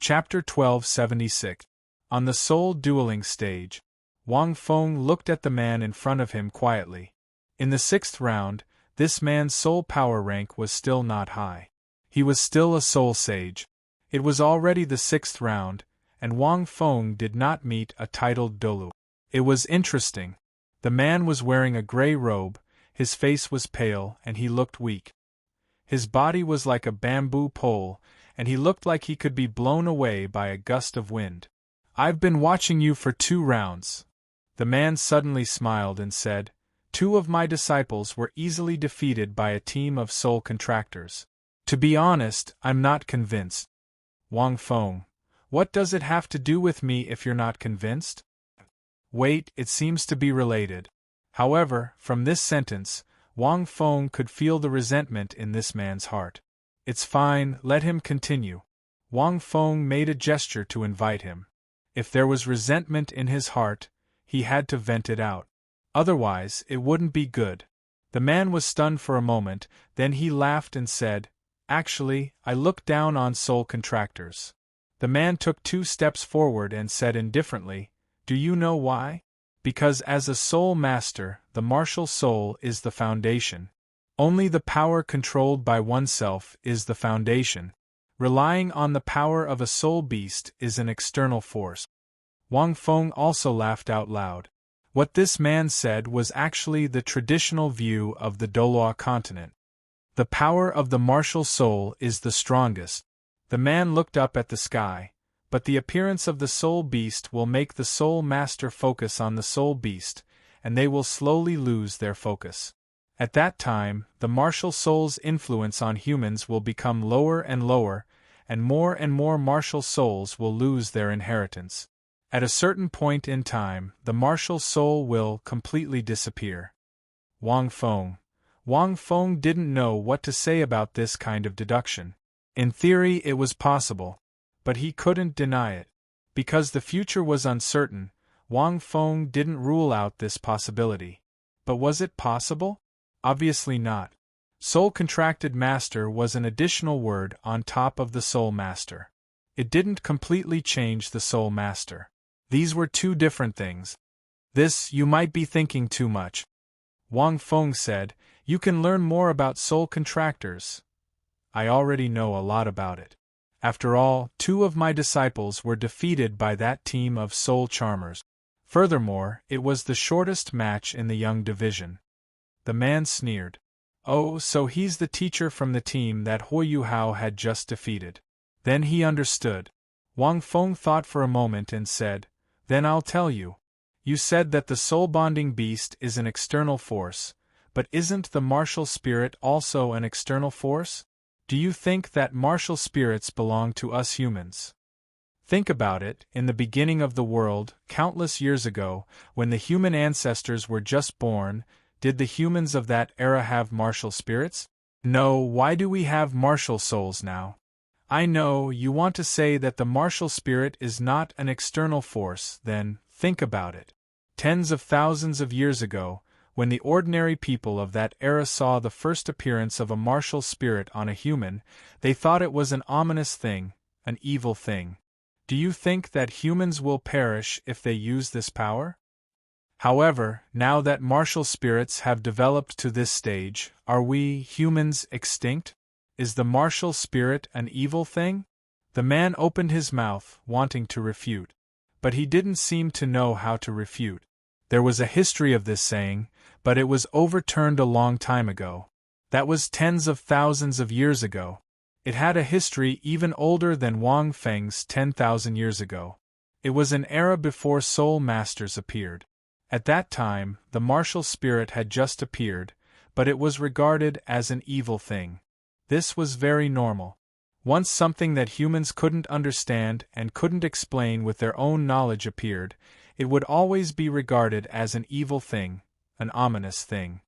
Chapter 1276. On the soul dueling stage, Wang Feng looked at the man in front of him quietly. In the 6th round, this man's soul power rank was still not high. He was still a soul sage. It was already the 6th round, and Wang Feng did not meet a titled Doulu. It was interesting. The man was wearing a gray robe, his face was pale, and he looked weak. His body was like a bamboo pole, and he looked like he could be blown away by a gust of wind. "I've been watching you for 2 rounds. The man suddenly smiled and said, "2 of my disciples were easily defeated by a team of soul contractors. To be honest, I'm not convinced." Wang Feng, what does it have to do with me if you're not convinced? Wait, it seems to be related. However, from this sentence, Wang Feng could feel the resentment in this man's heart. It's fine, let him continue. Wang Feng made a gesture to invite him. If there was resentment in his heart, he had to vent it out. Otherwise, it wouldn't be good. The man was stunned for a moment, then he laughed and said, "Actually, I look down on soul contractors." The man took 2 steps forward and said indifferently, "Do you know why? Because as a soul master, the martial soul is the foundation. Only the power controlled by oneself is the foundation. Relying on the power of a soul beast is an external force." Wang Feng also laughed out loud. What this man said was actually the traditional view of the Douluo continent. The power of the martial soul is the strongest. The man looked up at the sky, but the appearance of the soul beast will make the soul master focus on the soul beast, and they will slowly lose their focus. At that time, the martial soul's influence on humans will become lower and lower, and more martial souls will lose their inheritance. At a certain point in time, the martial soul will completely disappear. Wang Feng didn't know what to say about this kind of deduction. In theory it was possible, but he couldn't deny it. Because the future was uncertain, Wang Feng didn't rule out this possibility. But was it possible? Obviously not. Soul contracted master was an additional word on top of the soul master. It didn't completely change the soul master. These were 2 different things. "This, you might be thinking too much," Wang Feng said. "You can learn more about soul contractors." "I already know a lot about it. After all, 2 of my disciples were defeated by that team of soul charmers. Furthermore, it was the shortest match in the young division." The man sneered. "Oh, so he's the teacher from the team that Huoyu Hao had just defeated." Then he understood. Wang Feng thought for a moment and said, "Then I'll tell you. You said that the soul-bonding beast is an external force, but isn't the martial spirit also an external force? Do you think that martial spirits belong to us humans? Think about it, in the beginning of the world, countless years ago, when the human ancestors were just born, did the humans of that era have martial spirits? No, why do we have martial souls now? I know, you want to say that the martial spirit is not an external force, then, think about it. Tens of thousands of years ago, when the ordinary people of that era saw the first appearance of a martial spirit on a human, they thought it was an ominous thing, an evil thing. Do you think that humans will perish if they use this power? However, now that martial spirits have developed to this stage, are we, humans, extinct? Is the martial spirit an evil thing? The man opened his mouth, wanting to refute. But he didn't seem to know how to refute. There was a history of this saying, but it was overturned a long time ago. That was tens of thousands of years ago. It had a history even older than Wang Feng's 10,000 years ago. It was an era before soul masters appeared. At that time, the martial spirit had just appeared, but it was regarded as an evil thing. This was very normal. Once something that humans couldn't understand and couldn't explain with their own knowledge appeared, it would always be regarded as an evil thing, an ominous thing.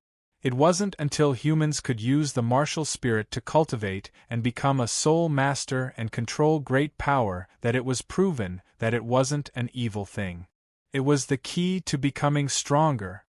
It wasn't until humans could use the martial spirit to cultivate and become a soul master and control great power that it was proven that it wasn't an evil thing. It was the key to becoming stronger.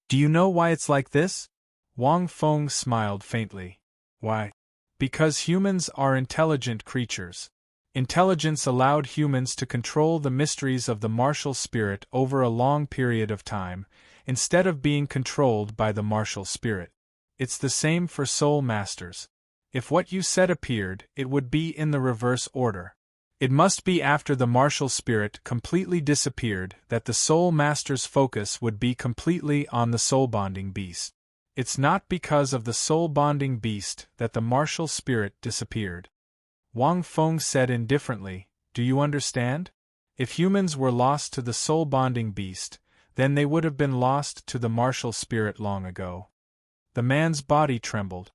Do you know why it's like this? Wang Feng smiled faintly. Why? Because humans are intelligent creatures. Intelligence allowed humans to control the mysteries of the martial spirit over a long period of time, instead of being controlled by the martial spirit. It's the same for soul masters. If what you said appeared, it would be in the reverse order. It must be after the martial spirit completely disappeared that the soul master's focus would be completely on the soul-bonding beast. It's not because of the soul-bonding beast that the martial spirit disappeared. Wang Feng said indifferently, "Do you understand? If humans were lost to the soul-bonding beast, then they would have been lost to the martial spirit long ago." The man's body trembled.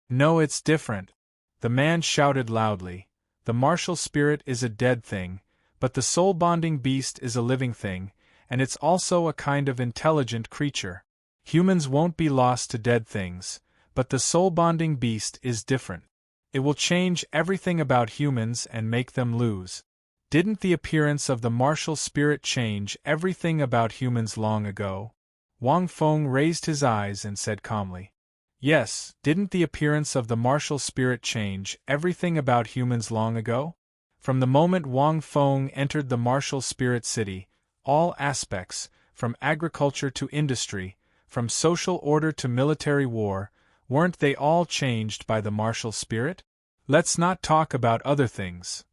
"No, it's different," the man shouted loudly. "The martial spirit is a dead thing, but the soul-bonding beast is a living thing, and it's also a kind of intelligent creature. Humans won't be lost to dead things, but the soul-bonding beast is different. It will change everything about humans and make them lose." Didn't the appearance of the martial spirit change everything about humans long ago? Wang Feng raised his eyes and said calmly. "Yes, didn't the appearance of the martial spirit change everything about humans long ago? From the moment Wang Feng entered the martial spirit city, all aspects, from agriculture to industry, from social order to military war, weren't they all changed by the martial spirit? Let's not talk about other things."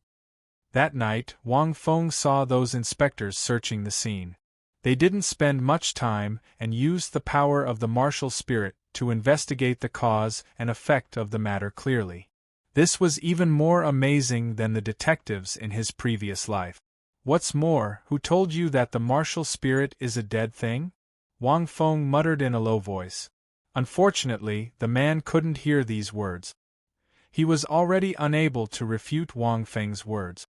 That night, Wang Feng saw those inspectors searching the scene. They didn't spend much time and used the power of the martial spirit to investigate the cause and effect of the matter clearly. This was even more amazing than the detectives in his previous life. "What's more, who told you that the martial spirit is a dead thing?" Wang Feng muttered in a low voice. Unfortunately, the man couldn't hear these words. He was already unable to refute Wang Feng's words.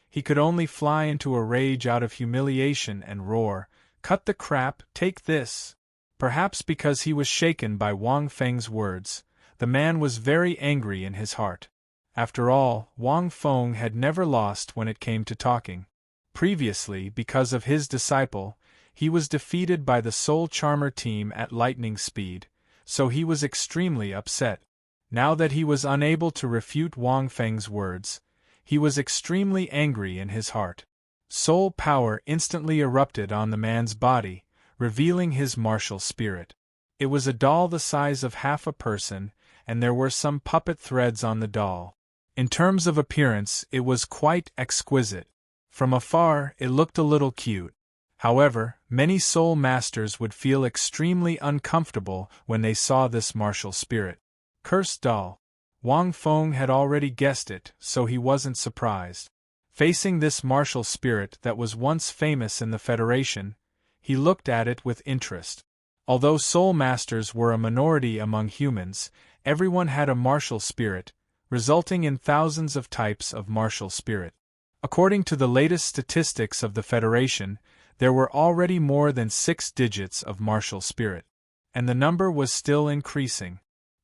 He could only fly into a rage out of humiliation and roar, "Cut the crap, take this!" Perhaps because he was shaken by Wang Feng's words, the man was very angry in his heart. After all, Wang Feng had never lost when it came to talking. Previously, because of his disciple, he was defeated by the Soul Charmer team at lightning speed, so he was extremely upset. Now that he was unable to refute Wang Feng's words, he was extremely angry in his heart. Soul power instantly erupted on the man's body, revealing his martial spirit. It was a doll the size of half a person, and there were some puppet threads on the doll. In terms of appearance, it was quite exquisite. From afar, it looked a little cute. However, many soul masters would feel extremely uncomfortable when they saw this martial spirit. Cursed doll. Wang Feng had already guessed it, so he wasn't surprised. Facing this martial spirit that was once famous in the Federation, he looked at it with interest. Although soul masters were a minority among humans, everyone had a martial spirit, resulting in thousands of types of martial spirit. According to the latest statistics of the Federation, there were already more than 6 digits of martial spirit. And the number was still increasing.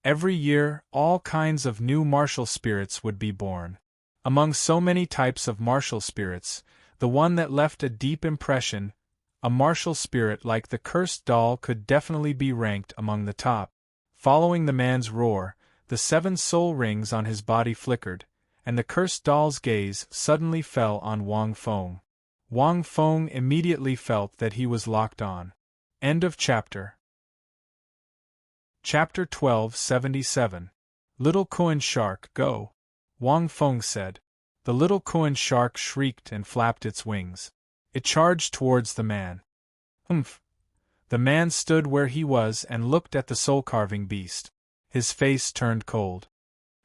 Every year, all kinds of new martial spirits would be born. Among so many types of martial spirits, the one that left a deep impression, a martial spirit like the cursed doll, could definitely be ranked among the top. Following the man's roar, the 7 soul rings on his body flickered, and the cursed doll's gaze suddenly fell on Wang Feng. Wang Feng immediately felt that he was locked on. End of chapter. Chapter 1277. Little Coin Shark, go! Wang Feng said. The little coin shark shrieked and flapped its wings. It charged towards the man. Humph! The man stood where he was and looked at the soul-carving beast. His face turned cold.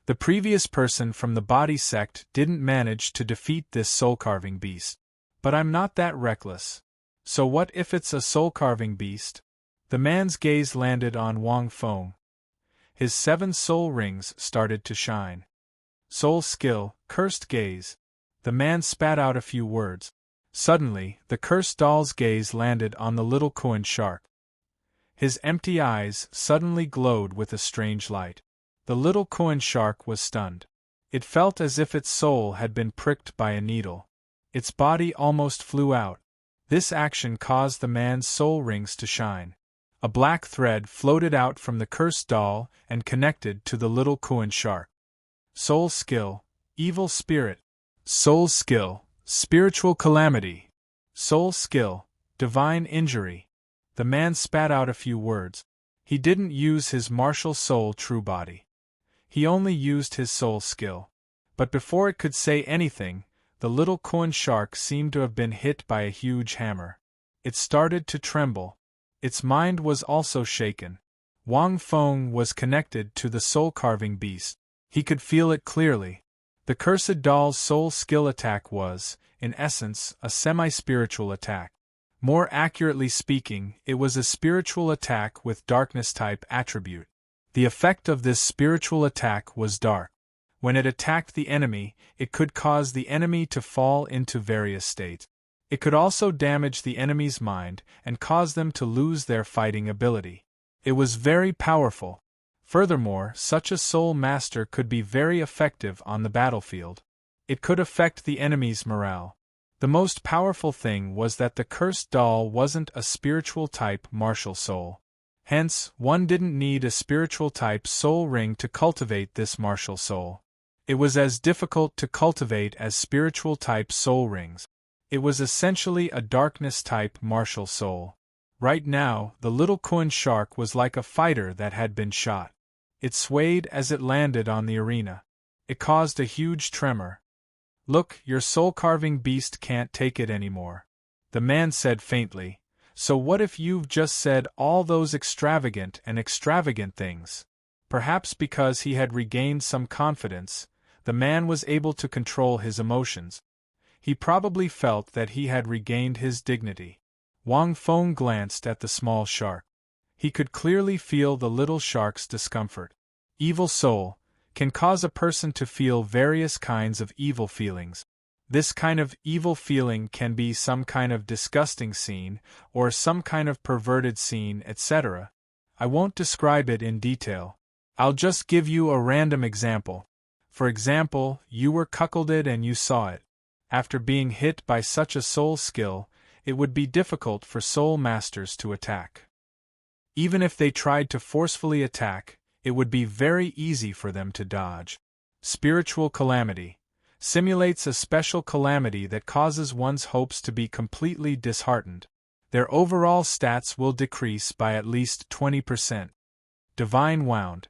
The previous person from the body sect didn't manage to defeat this soul-carving beast. But I'm not that reckless. So what if it's a soul-carving beast? The man's gaze landed on Wang Feng. His 7 soul rings started to shine. Soul skill, cursed gaze. The man spat out a few words. Suddenly, the cursed doll's gaze landed on the little coin shark. His empty eyes suddenly glowed with a strange light. The little coin shark was stunned. It felt as if its soul had been pricked by a needle. Its body almost flew out. This action caused the man's soul rings to shine. A black thread floated out from the cursed doll and connected to the little coin shark. Soul skill, evil spirit. Soul skill, spiritual calamity. Soul skill, divine injury. The man spat out a few words. He didn't use his martial soul true body. He only used his soul skill. But before it could say anything, the little coin shark seemed to have been hit by a huge hammer. It started to tremble. Its mind was also shaken. Wang Feng was connected to the soul-carving beast. He could feel it clearly. The cursed doll's soul skill attack was, in essence, a semi-spiritual attack. More accurately speaking, it was a spiritual attack with darkness-type attribute. The effect of this spiritual attack was dark. When it attacked the enemy, it could cause the enemy to fall into various states. It could also damage the enemy's mind and cause them to lose their fighting ability. It was very powerful. Furthermore, such a soul master could be very effective on the battlefield. It could affect the enemy's morale. The most powerful thing was that the cursed doll wasn't a spiritual type martial soul. Hence, one didn't need a spiritual type soul ring to cultivate this martial soul. It was as difficult to cultivate as spiritual type soul rings. It was essentially a darkness type martial soul. Right now, the little coin shark was like a fighter that had been shot. It swayed as it landed on the arena. It caused a huge tremor. "Look, your soul-carving beast can't take it anymore," the man said faintly. "So what if you've just said all those extravagant things?" Perhaps because he had regained some confidence, the man was able to control his emotions. He probably felt that he had regained his dignity. Wang Feng glanced at the small shark. He could clearly feel the little shark's discomfort. Evil soul can cause a person to feel various kinds of evil feelings. This kind of evil feeling can be some kind of disgusting scene, or some kind of perverted scene, etc. I won't describe it in detail. I'll just give you a random example. For example, you were cuckolded and you saw it. After being hit by such a soul skill, it would be difficult for soul masters to attack. Even if they tried to forcefully attack, it would be very easy for them to dodge. Spiritual calamity simulates a special calamity that causes one's hopes to be completely disheartened. Their overall stats will decrease by at least 20%. Divine wound.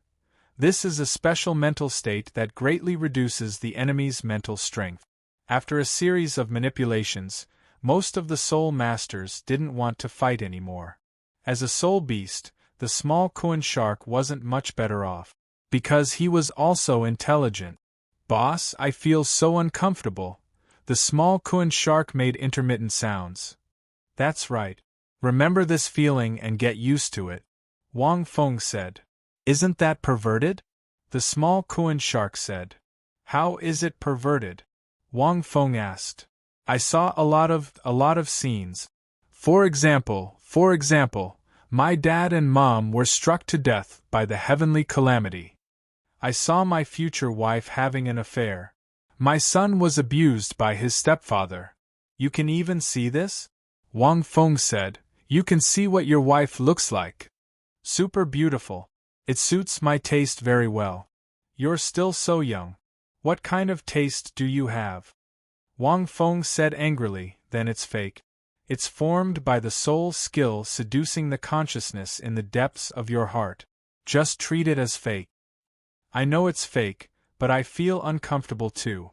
This is a special mental state that greatly reduces the enemy's mental strength. After a series of manipulations, most of the soul masters didn't want to fight anymore. As a soul beast, the small coin shark wasn't much better off. Because he was also intelligent. "Boss, I feel so uncomfortable." The small coin shark made intermittent sounds. "That's right. Remember this feeling and get used to it," Wang Feng said. "Isn't that perverted?" the small coin shark said. "How is it perverted?" Wang Feng asked. "I saw a lot of scenes. For example, my dad and mom were struck to death by the heavenly calamity. I saw my future wife having an affair. My son was abused by his stepfather." "You can even see this?" Wang Feng said. "You can see what your wife looks like. Super beautiful. It suits my taste very well. You're still so young. What kind of taste do you have?" Wang Feng said angrily, "Then it's fake. It's formed by the soul skill seducing the consciousness in the depths of your heart. Just treat it as fake." "I know it's fake, but I feel uncomfortable too,"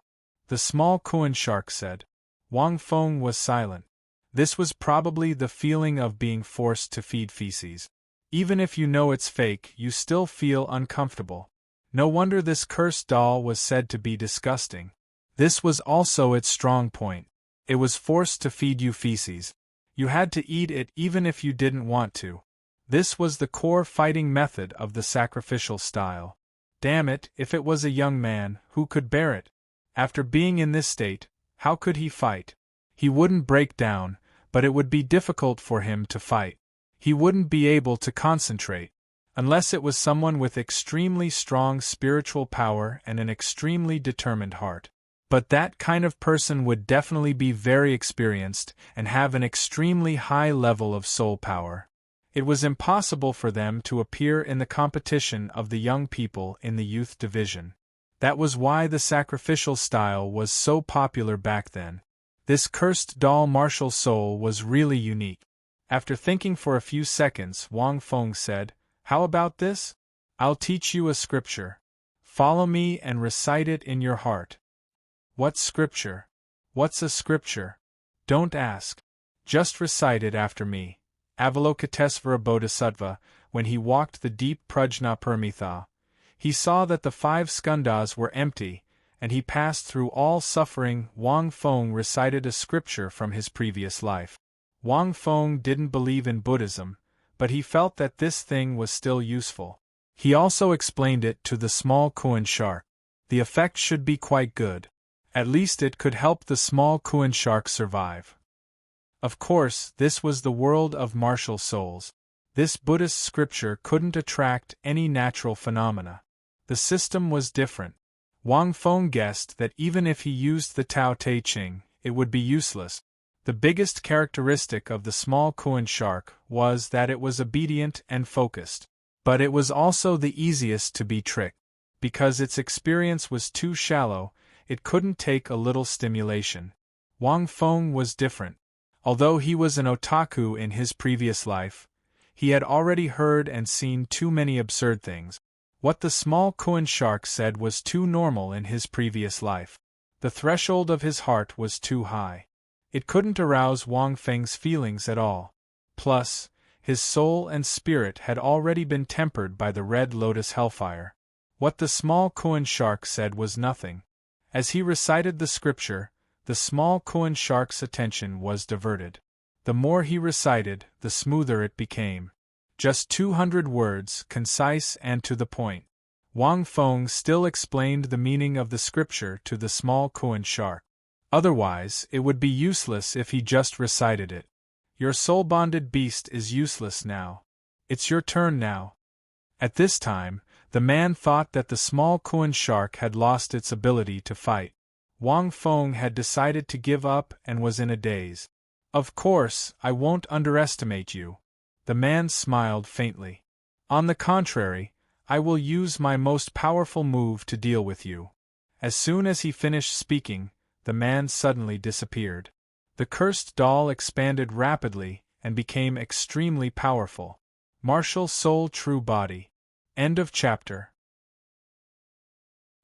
the small coin shark said. Wang Feng was silent. This was probably the feeling of being forced to feed feces. Even if you know it's fake, you still feel uncomfortable. No wonder this cursed doll was said to be disgusting. This was also its strong point. It was forced to feed you feces. You had to eat it even if you didn't want to. This was the core fighting method of the sacrificial style. Damn it, if it was a young man, who could bear it? After being in this state, how could he fight? He wouldn't break down, but it would be difficult for him to fight. He wouldn't be able to concentrate. Unless it was someone with extremely strong spiritual power and an extremely determined heart. But that kind of person would definitely be very experienced and have an extremely high level of soul power. It was impossible for them to appear in the competition of the young people in the youth division. That was why the sacrificial style was so popular back then. This cursed doll martial soul was really unique. After thinking for a few seconds, Wang Feng said, "How about this? I'll teach you a scripture. Follow me and recite it in your heart." "What scripture? What's a scripture?" "Don't ask. Just recite it after me." Avalokitesvara Bodhisattva, when he walked the deep Prajnaparamita, he saw that the 5 skandhas were empty, and he passed through all suffering. Wang Feng recited a scripture from his previous life. Wang Feng didn't believe in Buddhism, but he felt that this thing was still useful. He also explained it to the small Kuan shark. The effect should be quite good. At least it could help the small Kuan shark survive. Of course, this was the world of martial souls. This Buddhist scripture couldn't attract any natural phenomena. The system was different. Wang Feng guessed that even if he used the Tao Te Ching, it would be useless. The biggest characteristic of the small Kuan shark was that it was obedient and focused. But it was also the easiest to be tricked. Because its experience was too shallow, it couldn't take a little stimulation. Wang Feng was different. Although he was an otaku in his previous life, he had already heard and seen too many absurd things. What the small Kuan shark said was too normal in his previous life. The threshold of his heart was too high. It couldn't arouse Wang Feng's feelings at all. Plus, his soul and spirit had already been tempered by the red lotus hellfire. What the small Kuan shark said was nothing. As he recited the scripture, the small Kuan shark's attention was diverted. The more he recited, the smoother it became. Just 200 words, concise and to the point. Wang Feng still explained the meaning of the scripture to the small Kuan shark. Otherwise, it would be useless if he just recited it. "Your soul-bonded beast is useless now. It's your turn now." At this time, the man thought that the small Kuan shark had lost its ability to fight. Wang Feng had decided to give up and was in a daze. "Of course, I won't underestimate you." The man smiled faintly. "On the contrary, I will use my most powerful move to deal with you." As soon as he finished speaking, the man suddenly disappeared. The cursed doll expanded rapidly and became extremely powerful. Martial Soul True Body. End of chapter.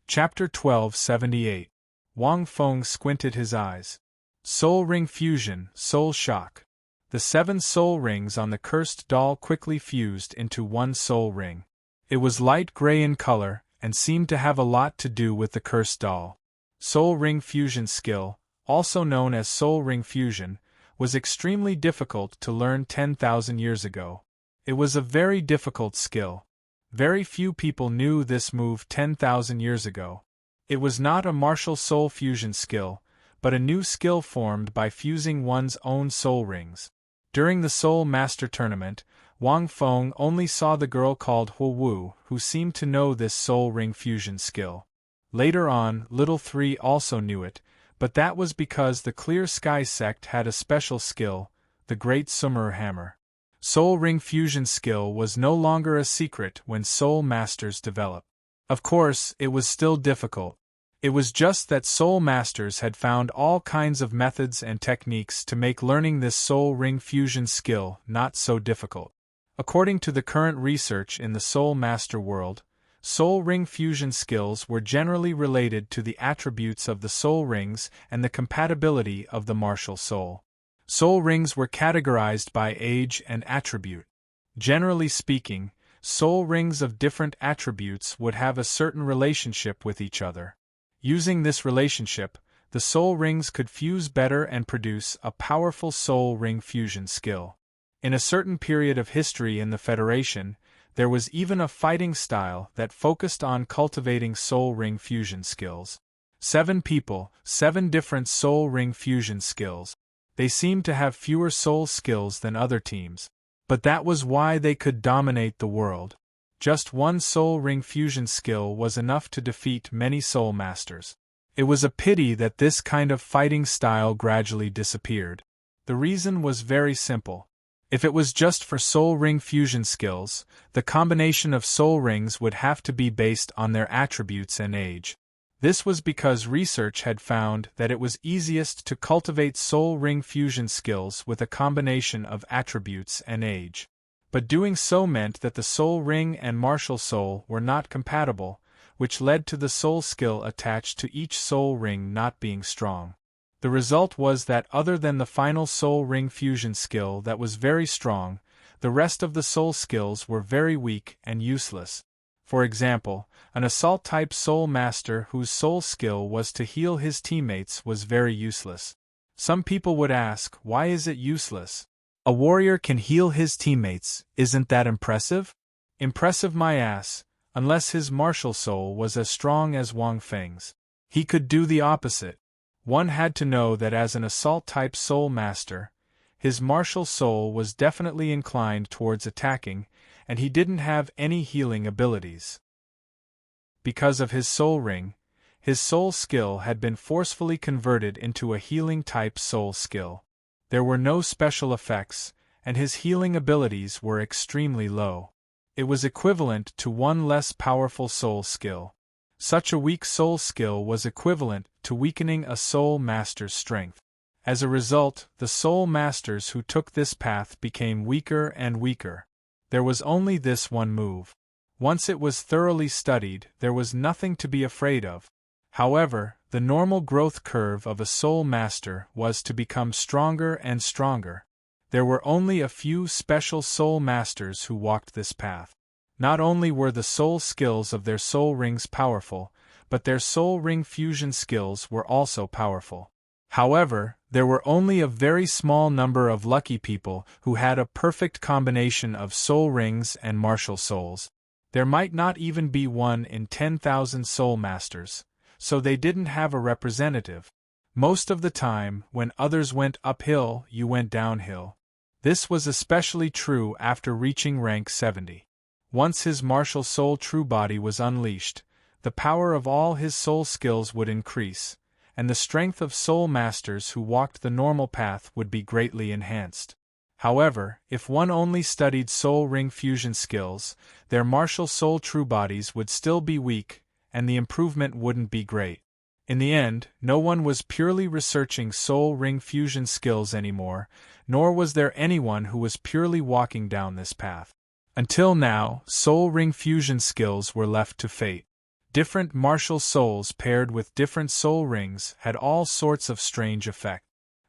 Chapter 1278. Wang Feng squinted his eyes. Soul Ring Fusion, Soul Shock. The 7 soul rings on the cursed doll quickly fused into one soul ring. It was light gray in color and seemed to have a lot to do with the cursed doll. Soul Ring Fusion skill, also known as Soul Ring Fusion, was extremely difficult to learn 10,000 years ago. It was a very difficult skill. Very few people knew this move 10,000 years ago. It was not a martial soul fusion skill, but a new skill formed by fusing one's own soul rings. During the Soul Master Tournament, Wang Feng only saw the girl called Hu Wu, who seemed to know this soul ring fusion skill. Later on, Little 3 also knew it, but that was because the Clear Sky sect had a special skill, the Great Summer Hammer. Soul Ring Fusion skill was no longer a secret when Soul Masters developed. Of course, it was still difficult. It was just that Soul Masters had found all kinds of methods and techniques to make learning this Soul Ring Fusion skill not so difficult. According to the current research in the Soul Master world, Soul Ring Fusion skills were generally related to the attributes of the soul rings and the compatibility of the martial soul. Soul rings were categorized by age and attribute. Generally speaking, soul rings of different attributes would have a certain relationship with each other. Using this relationship, the soul rings could fuse better and produce a powerful soul ring fusion skill. In a certain period of history in the Federation, there was even a fighting style that focused on cultivating soul ring fusion skills. 7 people, 7 different soul ring fusion skills. They seemed to have fewer soul skills than other teams. But that was why they could dominate the world. Just one soul ring fusion skill was enough to defeat many soul masters. It was a pity that this kind of fighting style gradually disappeared. The reason was very simple. If it was just for soul ring fusion skills, the combination of soul rings would have to be based on their attributes and age. This was because research had found that it was easiest to cultivate soul ring fusion skills with a combination of attributes and age. But doing so meant that the soul ring and martial soul were not compatible, which led to the soul skill attached to each soul ring not being strong. The result was that other than the final soul ring fusion skill that was very strong, the rest of the soul skills were very weak and useless. For example, an assault-type soul master whose soul skill was to heal his teammates was very useless. Some people would ask, why is it useless? A warrior can heal his teammates, isn't that impressive? Impressive my ass, unless his martial soul was as strong as Wang Feng's. He could do the opposite. One had to know that as an assault-type soul master, his martial soul was definitely inclined towards attacking, and he didn't have any healing abilities. Because of his soul ring, his soul skill had been forcefully converted into a healing-type soul skill. There were no special effects, and his healing abilities were extremely low. It was equivalent to one less powerful soul skill. Such a weak soul skill was equivalent to weakening a soul master's strength. As a result, the soul masters who took this path became weaker and weaker. There was only this one move. Once it was thoroughly studied, there was nothing to be afraid of. However, the normal growth curve of a soul master was to become stronger and stronger. There were only a few special soul masters who walked this path. Not only were the soul skills of their soul rings powerful, but their soul ring fusion skills were also powerful. However, there were only a very small number of lucky people who had a perfect combination of soul rings and martial souls. There might not even be one in 10,000 soul masters, so they didn't have a representative. Most of the time, when others went uphill, you went downhill. This was especially true after reaching rank 70. Once his martial soul true body was unleashed, the power of all his soul skills would increase, and the strength of soul masters who walked the normal path would be greatly enhanced. However, if one only studied soul ring fusion skills, their martial soul true bodies would still be weak, and the improvement wouldn't be great. In the end, no one was purely researching soul ring fusion skills anymore, nor was there anyone who was purely walking down this path. Until now, soul ring fusion skills were left to fate. Different martial souls paired with different soul rings had all sorts of strange effects.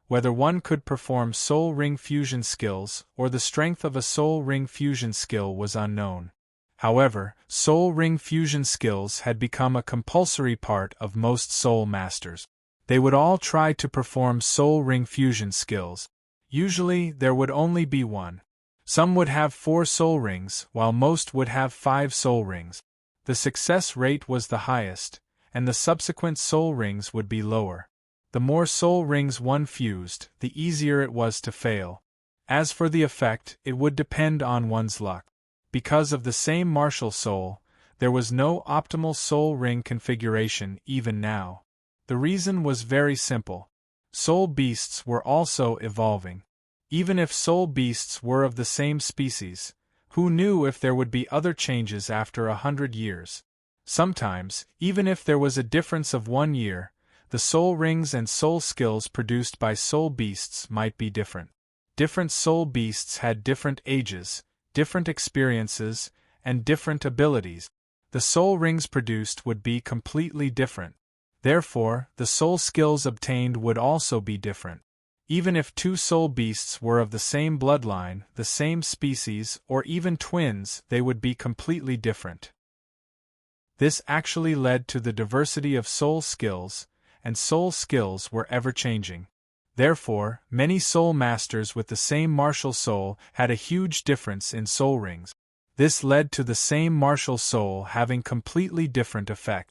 Whether one could perform soul ring fusion skills or the strength of a soul ring fusion skill was unknown. However, soul ring fusion skills had become a compulsory part of most soul masters. They would all try to perform soul ring fusion skills. Usually, there would only be one. Some would have 4 soul rings, while most would have 5 soul rings. The success rate was the highest, and the subsequent soul rings would be lower. The more soul rings one fused, the easier it was to fail. As for the effect, it would depend on one's luck. Because of the same martial soul, there was no optimal soul ring configuration even now. The reason was very simple. Soul beasts were also evolving. Even if soul beasts were of the same species, who knew if there would be other changes after 100 years? Sometimes, even if there was a difference of 1 year, the soul rings and soul skills produced by soul beasts might be different. Different soul beasts had different ages, different experiences, and different abilities. The soul rings produced would be completely different. Therefore, the soul skills obtained would also be different. Even if 2 soul beasts were of the same bloodline, the same species, or even twins, they would be completely different. This actually led to the diversity of soul skills, and soul skills were ever-changing. Therefore, many soul masters with the same martial soul had a huge difference in soul rings. This led to the same martial soul having completely different effect.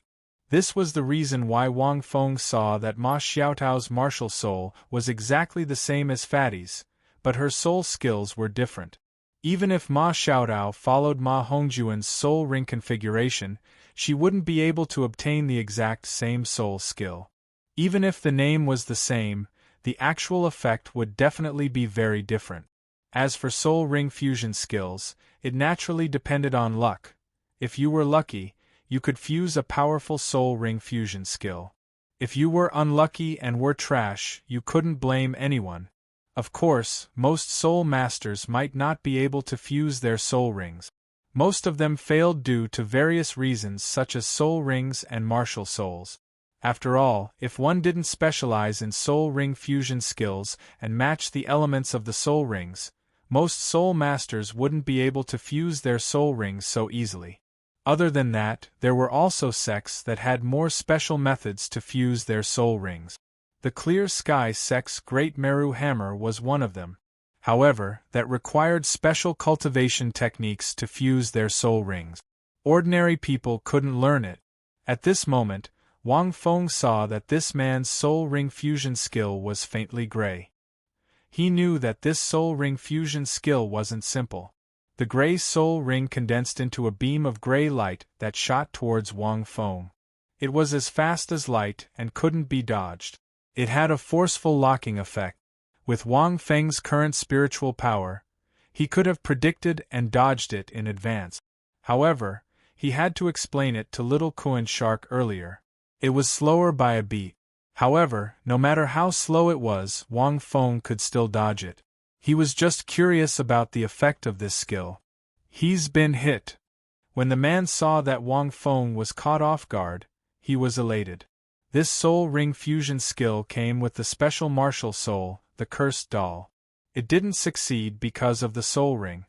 This was the reason why Wang Feng saw that Ma Xiaotao's martial soul was exactly the same as Fatty's, but her soul skills were different. Even if Ma Xiaotao followed Ma Hongjuan's soul ring configuration, she wouldn't be able to obtain the exact same soul skill. Even if the name was the same, the actual effect would definitely be very different. As for soul ring fusion skills, it naturally depended on luck. If you were lucky, you could fuse a powerful soul ring fusion skill. If you were unlucky and were trash, you couldn't blame anyone. Of course, most soul masters might not be able to fuse their soul rings. Most of them failed due to various reasons such as soul rings and martial souls. After all, if one didn't specialize in soul ring fusion skills and match the elements of the soul rings, most soul masters wouldn't be able to fuse their soul rings so easily. Other than that, there were also sects that had more special methods to fuse their soul rings. The Clear Sky sect's Great Meru Hammer was one of them. However, that required special cultivation techniques to fuse their soul rings. Ordinary people couldn't learn it. At this moment, Wang Feng saw that this man's soul ring fusion skill was faintly gray. He knew that this soul ring fusion skill wasn't simple. The gray soul ring condensed into a beam of gray light that shot towards Wang Feng. It was as fast as light and couldn't be dodged. It had a forceful locking effect. With Wang Feng's current spiritual power, he could have predicted and dodged it in advance. However, he had to explain it to little Kuan Shark earlier. It was slower by a beat. However, no matter how slow it was, Wang Feng could still dodge it. He was just curious about the effect of this skill. He's been hit. When the man saw that Wang Feng was caught off guard, he was elated. This soul ring fusion skill came with the special martial soul, the cursed doll. It didn't succeed because of the soul ring.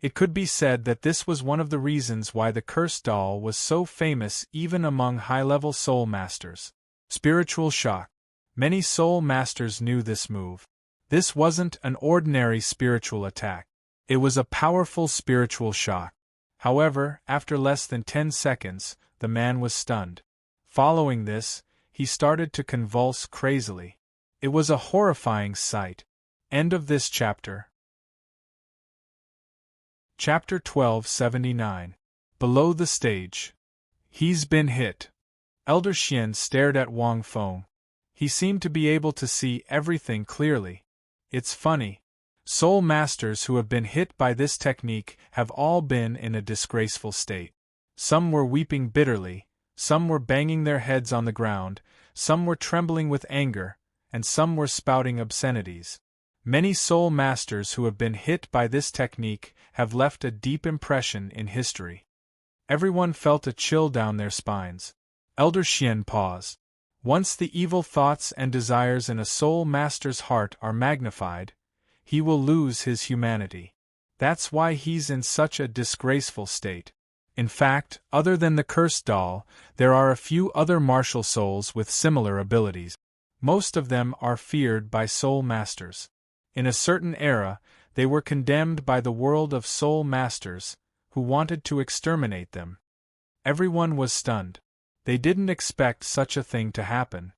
It could be said that this was one of the reasons why the cursed doll was so famous even among high-level soul masters. Spiritual shock. Many soul masters knew this move. This wasn't an ordinary spiritual attack. It was a powerful spiritual shock. However, after less than 10 seconds, the man was stunned. Following this, he started to convulse crazily. It was a horrifying sight. End of this chapter. Chapter 1279. Below the stage. He's been hit. Elder Xian stared at Wang Feng. He seemed to be able to see everything clearly. It's funny. Soul masters who have been hit by this technique have all been in a disgraceful state. Some were weeping bitterly, some were banging their heads on the ground, some were trembling with anger, and some were spouting obscenities. Many soul masters who have been hit by this technique have left a deep impression in history. Everyone felt a chill down their spines. Elder Xian paused. Once the evil thoughts and desires in a soul master's heart are magnified, he will lose his humanity. That's why he's in such a disgraceful state. In fact, other than the cursed doll, there are a few other martial souls with similar abilities. Most of them are feared by soul masters. In a certain era, they were condemned by the world of soul masters, who wanted to exterminate them. Everyone was stunned. They didn't expect such a thing to happen.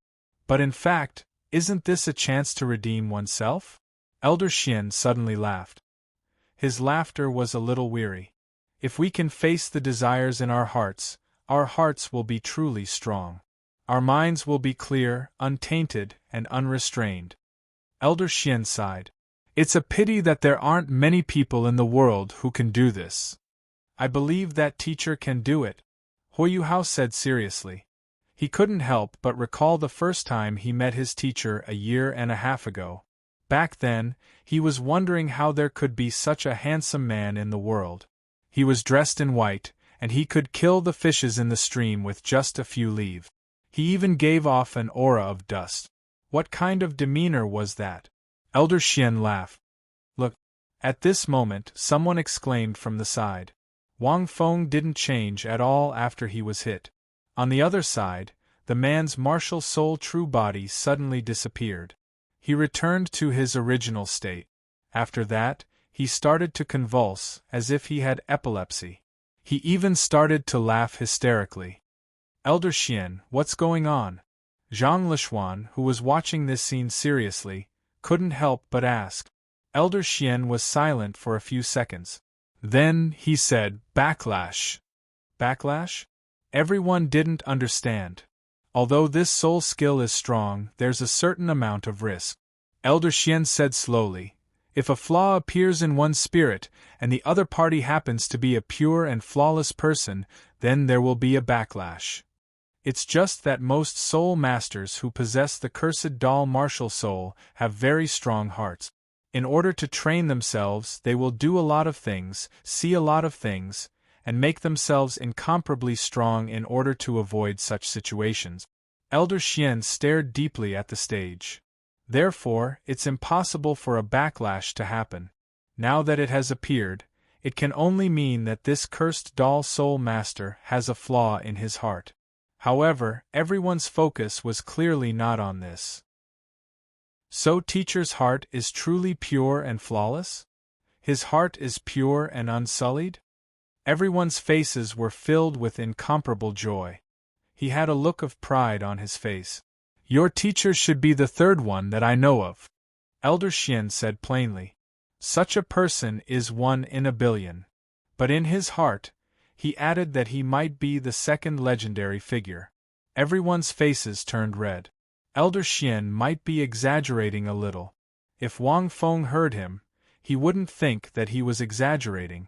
But in fact, isn't this a chance to redeem oneself? Elder Xian suddenly laughed. His laughter was a little weary. If we can face the desires in our hearts will be truly strong. Our minds will be clear, untainted, and unrestrained. Elder Xian sighed. It's a pity that there aren't many people in the world who can do this. I believe that teacher can do it, Huoyu Hao said seriously. He couldn't help but recall the first time he met his teacher a year and a half ago. Back then, he was wondering how there could be such a handsome man in the world. He was dressed in white, and he could kill the fishes in the stream with just a few leaves. He even gave off an aura of dust. What kind of demeanor was that? Elder Xian laughed. Look! At this moment, someone exclaimed from the side. Wang Feng didn't change at all after he was hit. On the other side, the man's martial soul true body suddenly disappeared. He returned to his original state. After that, he started to convulse, as if he had epilepsy. He even started to laugh hysterically. Elder Xian, what's going on? Zhang Lishuan, who was watching this scene seriously, couldn't help but ask. Elder Xian was silent for a few seconds. Then, he said, backlash. Backlash? Everyone didn't understand. Although this soul skill is strong, there's a certain amount of risk. Elder Xian said slowly, If a flaw appears in one's spirit, and the other party happens to be a pure and flawless person, then there will be a backlash. It's just that most soul masters who possess the cursed doll martial soul have very strong hearts. In order to train themselves, they will do a lot of things, see a lot of things, and make themselves incomparably strong in order to avoid such situations. Elder Xian stared deeply at the stage. Therefore, it's impossible for a backlash to happen. Now that it has appeared, it can only mean that this cursed doll soul master has a flaw in his heart. However, everyone's focus was clearly not on this. So teacher's heart is truly pure and flawless? His heart is pure and unsullied? Everyone's faces were filled with incomparable joy. He had a look of pride on his face. Your teacher should be the third one that I know of, Elder Xian said plainly. Such a person is one in a billion. But in his heart, he added that he might be the second legendary figure. Everyone's faces turned red. Elder Xian might be exaggerating a little. If Wang Feng heard him, he wouldn't think that he was exaggerating.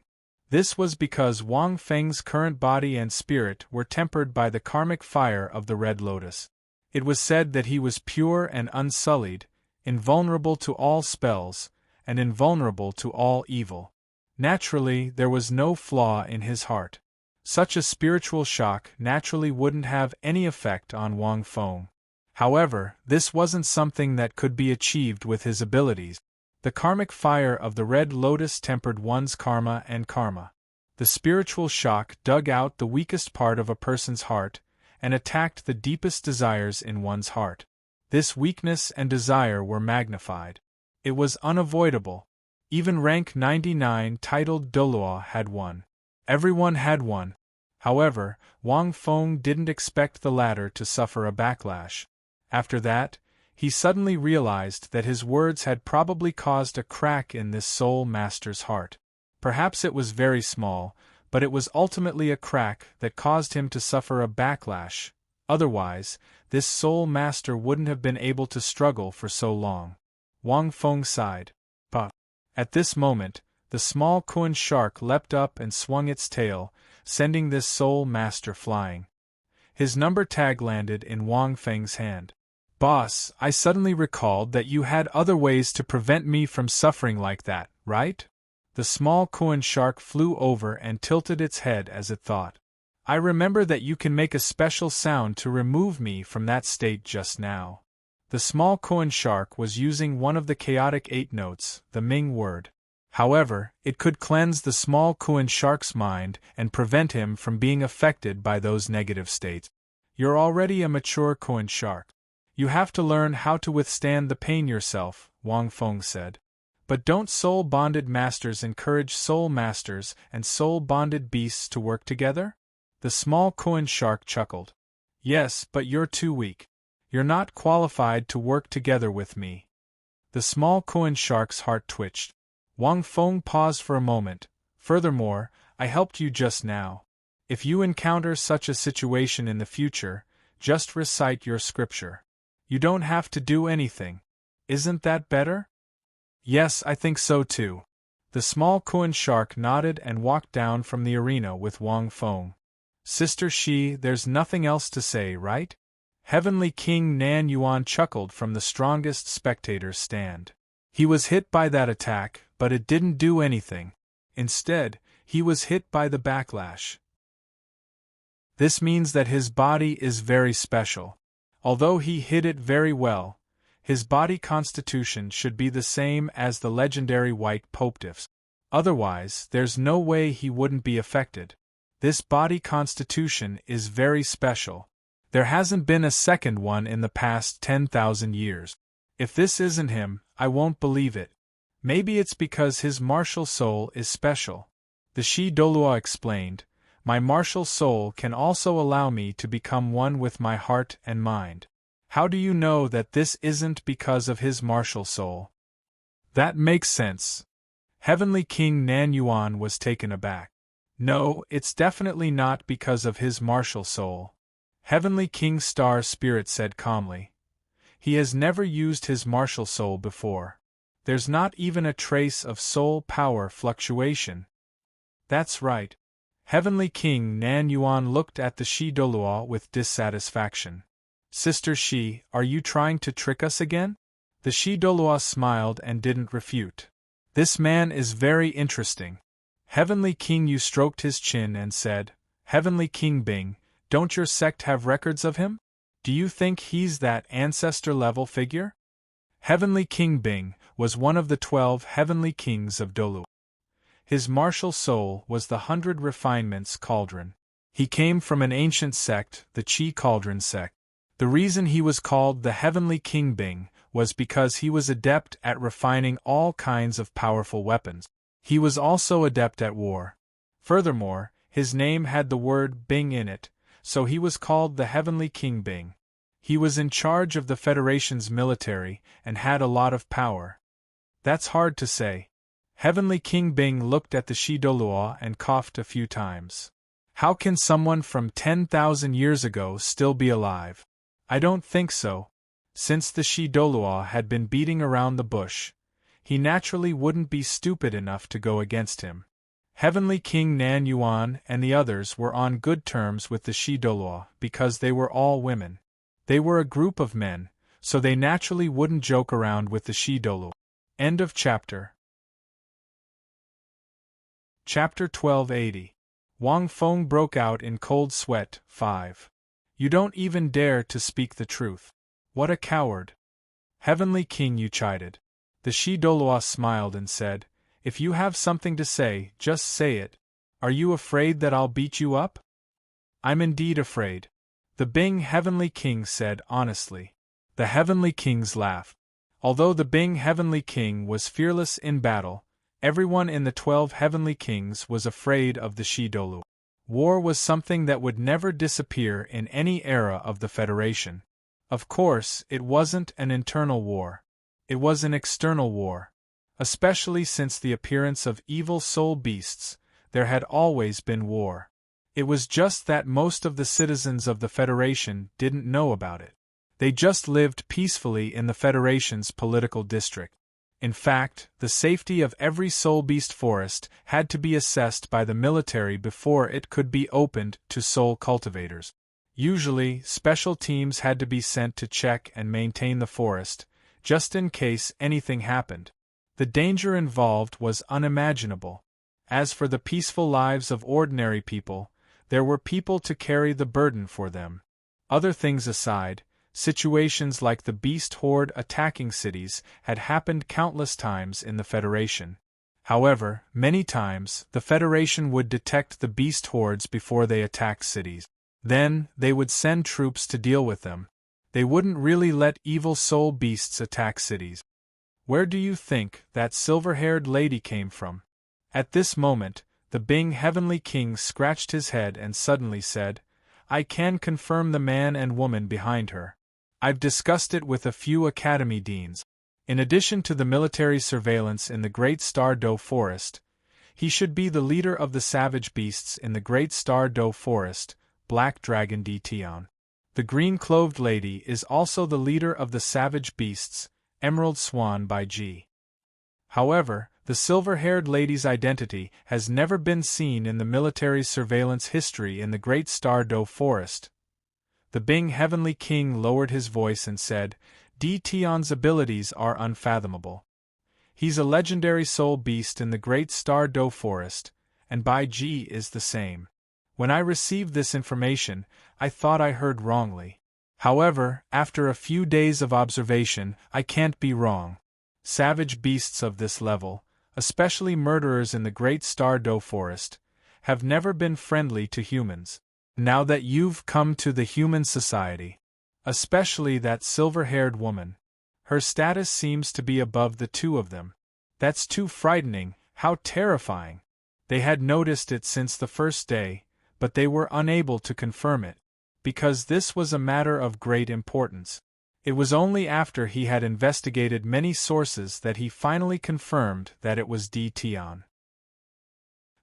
This was because Wang Feng's current body and spirit were tempered by the karmic fire of the Red Lotus. It was said that he was pure and unsullied, invulnerable to all spells, and invulnerable to all evil. Naturally, there was no flaw in his heart. Such a spiritual shock naturally wouldn't have any effect on Wang Feng. However, this wasn't something that could be achieved with his abilities. The karmic fire of the Red Lotus tempered one's karma and karma. The spiritual shock dug out the weakest part of a person's heart, and attacked the deepest desires in one's heart. This weakness and desire were magnified. It was unavoidable. Even rank 99 titled Douluo had one. Everyone had one. However, Wang Feng didn't expect the latter to suffer a backlash. After that, he suddenly realized that his words had probably caused a crack in this soul master's heart. Perhaps it was very small, but it was ultimately a crack that caused him to suffer a backlash. Otherwise, this soul master wouldn't have been able to struggle for so long. Wang Feng sighed. But at this moment, the small Kuan shark leapt up and swung its tail, sending this soul master flying. His number tag landed in Wang Feng's hand. Boss, I suddenly recalled that you had other ways to prevent me from suffering like that, right? The small Kuan shark flew over and tilted its head as it thought. I remember that you can make a special sound to remove me from that state just now. The small Kuan shark was using one of the chaotic 8 notes, the Ming word. However, it could cleanse the small Kuan shark's mind and prevent him from being affected by those negative states. You're already a mature Kuan shark. You have to learn how to withstand the pain yourself, Wang Feng said. But don't soul-bonded masters encourage soul masters and soul-bonded beasts to work together? The small Kuan shark chuckled. Yes, but you're too weak. You're not qualified to work together with me. The small Kuan shark's heart twitched. Wang Feng paused for a moment. Furthermore, I helped you just now. If you encounter such a situation in the future, just recite your scripture. You don't have to do anything. Isn't that better? Yes, I think so too. The small Kuan shark nodded and walked down from the arena with Wang Feng. Sister Shi, there's nothing else to say, right? Heavenly King Nan Yuan chuckled from the strongest spectator's stand. He was hit by that attack, but it didn't do anything. Instead, he was hit by the backlash. This means that his body is very special. Although he hit it very well, his body constitution should be the same as the legendary White Popetiff's. Otherwise, there's no way he wouldn't be affected. This body constitution is very special. There hasn't been a second one in the past 10,000 years. If this isn't him, I won't believe it. Maybe it's because his martial soul is special. The Shi Douluo explained, my martial soul can also allow me to become one with my heart and mind. How do you know that this isn't because of his martial soul? That makes sense. Heavenly King Nan Yuan was taken aback. No, it's definitely not because of his martial soul. Heavenly King Star Spirit said calmly. He has never used his martial soul before. There's not even a trace of soul power fluctuation. That's right. Heavenly King Nan Yuan looked at the Shi Douluo with dissatisfaction. Sister Shi, are you trying to trick us again? The Shi Douluo smiled and didn't refute. This man is very interesting. Heavenly King Yu stroked his chin and said, Heavenly King Bing, don't your sect have records of him? Do you think he's that ancestor-level figure? Heavenly King Bing was one of the 12 heavenly kings of Douluo. His martial soul was the 100 refinements cauldron. He came from an ancient sect, the Qi Cauldron sect. The reason he was called the Heavenly King Bing was because he was adept at refining all kinds of powerful weapons. He was also adept at war. Furthermore, his name had the word Bing in it, so he was called the Heavenly King Bing. He was in charge of the Federation's military and had a lot of power. That's hard to say. Heavenly King Bing looked at the Shi Douluo and coughed a few times. How can someone from 10,000 years ago still be alive? I don't think so. Since the Shi Douluo had been beating around the bush, he naturally wouldn't be stupid enough to go against him. Heavenly King Nan Yuan and the others were on good terms with the Shi Douluo because they were all women. They were a group of men, so they naturally wouldn't joke around with the Shi Douluo. End of chapter. Chapter 1280. Wang Feng broke out in cold sweat. 5. You don't even dare to speak the truth. What a coward. Heavenly King Yu chided. The Shi Douluo smiled and said, If you have something to say, just say it. Are you afraid that I'll beat you up? I'm indeed afraid. The Bing Heavenly King said honestly. The Heavenly Kings laughed. Although the Bing Heavenly King was fearless in battle, everyone in the 12 Heavenly Kings was afraid of the Shi Douluo. War was something that would never disappear in any era of the Federation. Of course, it wasn't an internal war. It was an external war. Especially since the appearance of evil soul beasts, there had always been war. It was just that most of the citizens of the Federation didn't know about it. They just lived peacefully in the Federation's political district. In fact, the safety of every soul beast forest had to be assessed by the military before it could be opened to soul cultivators. Usually, special teams had to be sent to check and maintain the forest, just in case anything happened. The danger involved was unimaginable. As for the peaceful lives of ordinary people, there were people to carry the burden for them. Other things aside, situations like the beast horde attacking cities had happened countless times in the Federation. However, many times, the Federation would detect the beast hordes before they attacked cities. Then, they would send troops to deal with them. They wouldn't really let evil soul beasts attack cities. Where do you think that silver-haired lady came from? At this moment, the Bing Heavenly King scratched his head and suddenly said, I can confirm the man and woman behind her. I've discussed it with a few academy deans. In addition to the military surveillance in the Great Star Do Forest, he should be the leader of the savage beasts in the Great Star Do Forest, Black Dragon Tion. The green-clothed lady is also the leader of the savage beasts, Emerald Swan by G. However, the silver-haired lady's identity has never been seen in the military surveillance history in the Great Star Do Forest. The Bing Heavenly King lowered his voice and said, Tion's abilities are unfathomable. He's a legendary soul beast in the Great Star Do Forest, and Bai Ji is the same. When I received this information, I thought I heard wrongly. However, after a few days of observation, I can't be wrong. Savage beasts of this level, especially murderers in the Great Star Do Forest, have never been friendly to humans. Now that you've come to the human society, especially that silver-haired woman, her status seems to be above the two of them. That's too frightening, how terrifying. They had noticed it since the first day, but they were unable to confirm it, because this was a matter of great importance. It was only after he had investigated many sources that he finally confirmed that it was Tion.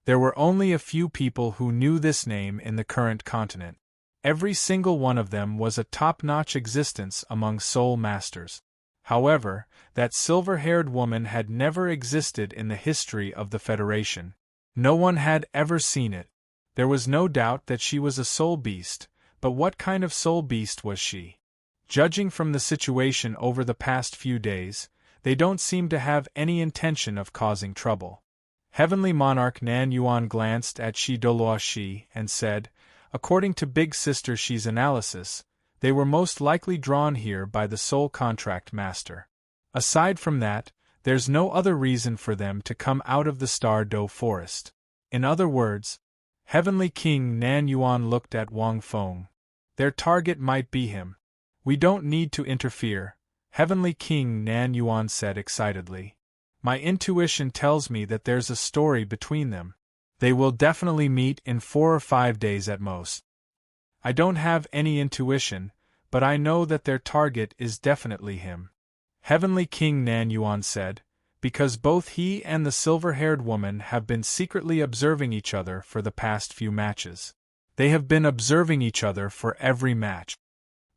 There were only a few people who knew this name in the current continent. Every single one of them was a top-notch existence among soul masters. However, that silver-haired woman had never existed in the history of the Federation. No one had ever seen it. There was no doubt that she was a soul beast, but what kind of soul beast was she? Judging from the situation over the past few days, they don't seem to have any intention of causing trouble. Heavenly Monarch Nan Yuan glanced at Douluo Shi and said, according to Big Sister Shi's analysis, they were most likely drawn here by the soul contract master. Aside from that, there's no other reason for them to come out of the Star Do forest. In other words, Heavenly King Nan Yuan looked at Wang Feng. Their target might be him. We don't need to interfere, Heavenly King Nan Yuan said excitedly. My intuition tells me that there's a story between them. They will definitely meet in 4 or 5 days at most. I don't have any intuition, but I know that their target is definitely him. Heavenly King Nan Yuan said, because both he and the silver-haired woman have been secretly observing each other for the past few matches. They have been observing each other for every match.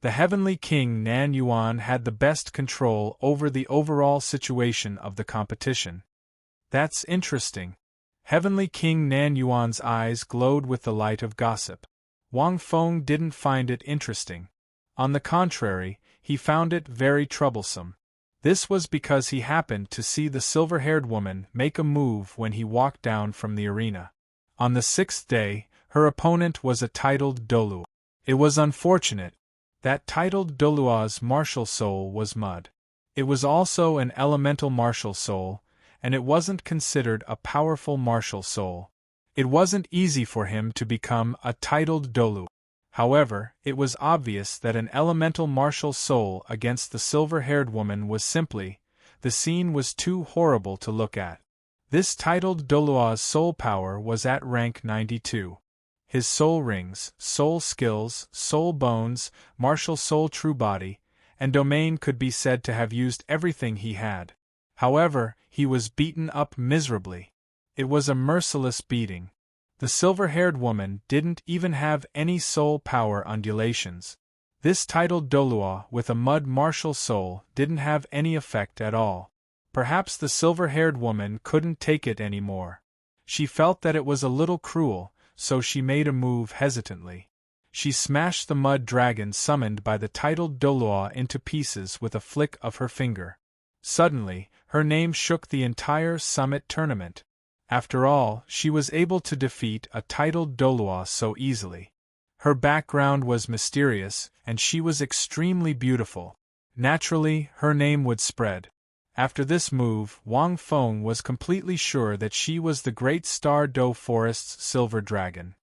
The Heavenly King Nan Yuan had the best control over the overall situation of the competition. That's interesting. Heavenly King Nan Yuan's eyes glowed with the light of gossip. Wang Feng didn't find it interesting. On the contrary, he found it very troublesome. This was because he happened to see the silver-haired woman make a move when he walked down from the arena. On the 6th day, her opponent was a titled Douluo. It was unfortunate. That titled Douluo's martial soul was mud. It was also an elemental martial soul, and it wasn't considered a powerful martial soul. It wasn't easy for him to become a titled Dalu. However, it was obvious that an elemental martial soul against the silver-haired woman was simply, the scene was too horrible to look at. This titled Douluo's soul power was at rank 92. His soul rings, soul skills, soul bones, martial soul true body, and domain could be said to have used everything he had. However, he was beaten up miserably. It was a merciless beating. The silver-haired woman didn't even have any soul power undulations. This titled Douluo with a mud martial soul didn't have any effect at all. Perhaps the silver-haired woman couldn't take it anymore. She felt that it was a little cruel, so she made a move hesitantly. She smashed the mud dragon summoned by the titled Douluo into pieces with a flick of her finger. Suddenly, her name shook the entire summit tournament. After all, she was able to defeat a titled Douluo so easily. Her background was mysterious, and she was extremely beautiful. Naturally, her name would spread. After this move, Wang Feng was completely sure that she was the Great Star Do Forest's silver dragon.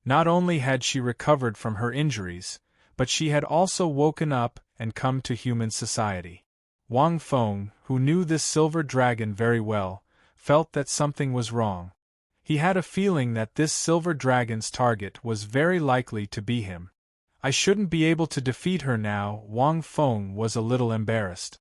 Not only had she recovered from her injuries, but she had also woken up and come to human society. Wang Feng, who knew this silver dragon very well, felt that something was wrong. He had a feeling that this silver dragon's target was very likely to be him. I shouldn't be able to defeat her now. Wang Feng was a little embarrassed.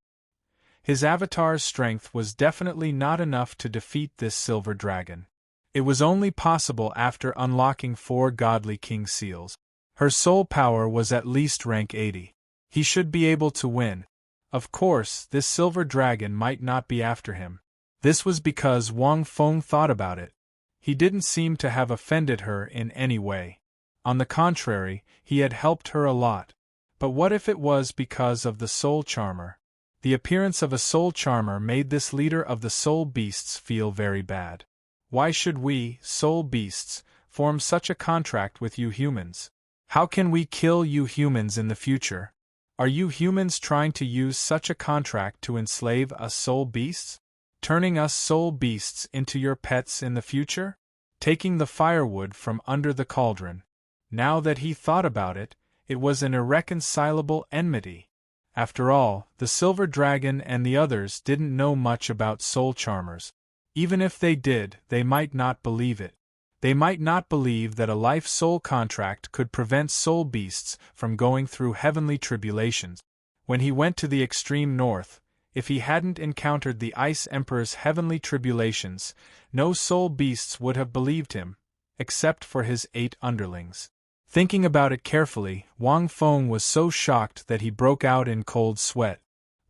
His avatar's strength was definitely not enough to defeat this silver dragon. It was only possible after unlocking 4 godly king seals. Her soul power was at least rank 80. He should be able to win. Of course, this silver dragon might not be after him. This was because Wang Feng thought about it. He didn't seem to have offended her in any way. On the contrary, he had helped her a lot. But what if it was because of the soul charmer? The appearance of a soul charmer made this leader of the soul beasts feel very bad. Why should we, soul beasts, form such a contract with you humans? How can we kill you humans in the future? Are you humans trying to use such a contract to enslave us soul beasts? Turning us soul beasts into your pets in the future? Taking the firewood from under the cauldron? Now that he thought about it, it was an irreconcilable enmity. After all, the silver dragon and the others didn't know much about soul charmers. Even if they did, they might not believe it. They might not believe that a life soul contract could prevent soul beasts from going through heavenly tribulations. When he went to the extreme north, if he hadn't encountered the Ice Emperor's heavenly tribulations, no soul beasts would have believed him, except for his 8 underlings. Thinking about it carefully, Wang Feng was so shocked that he broke out in cold sweat.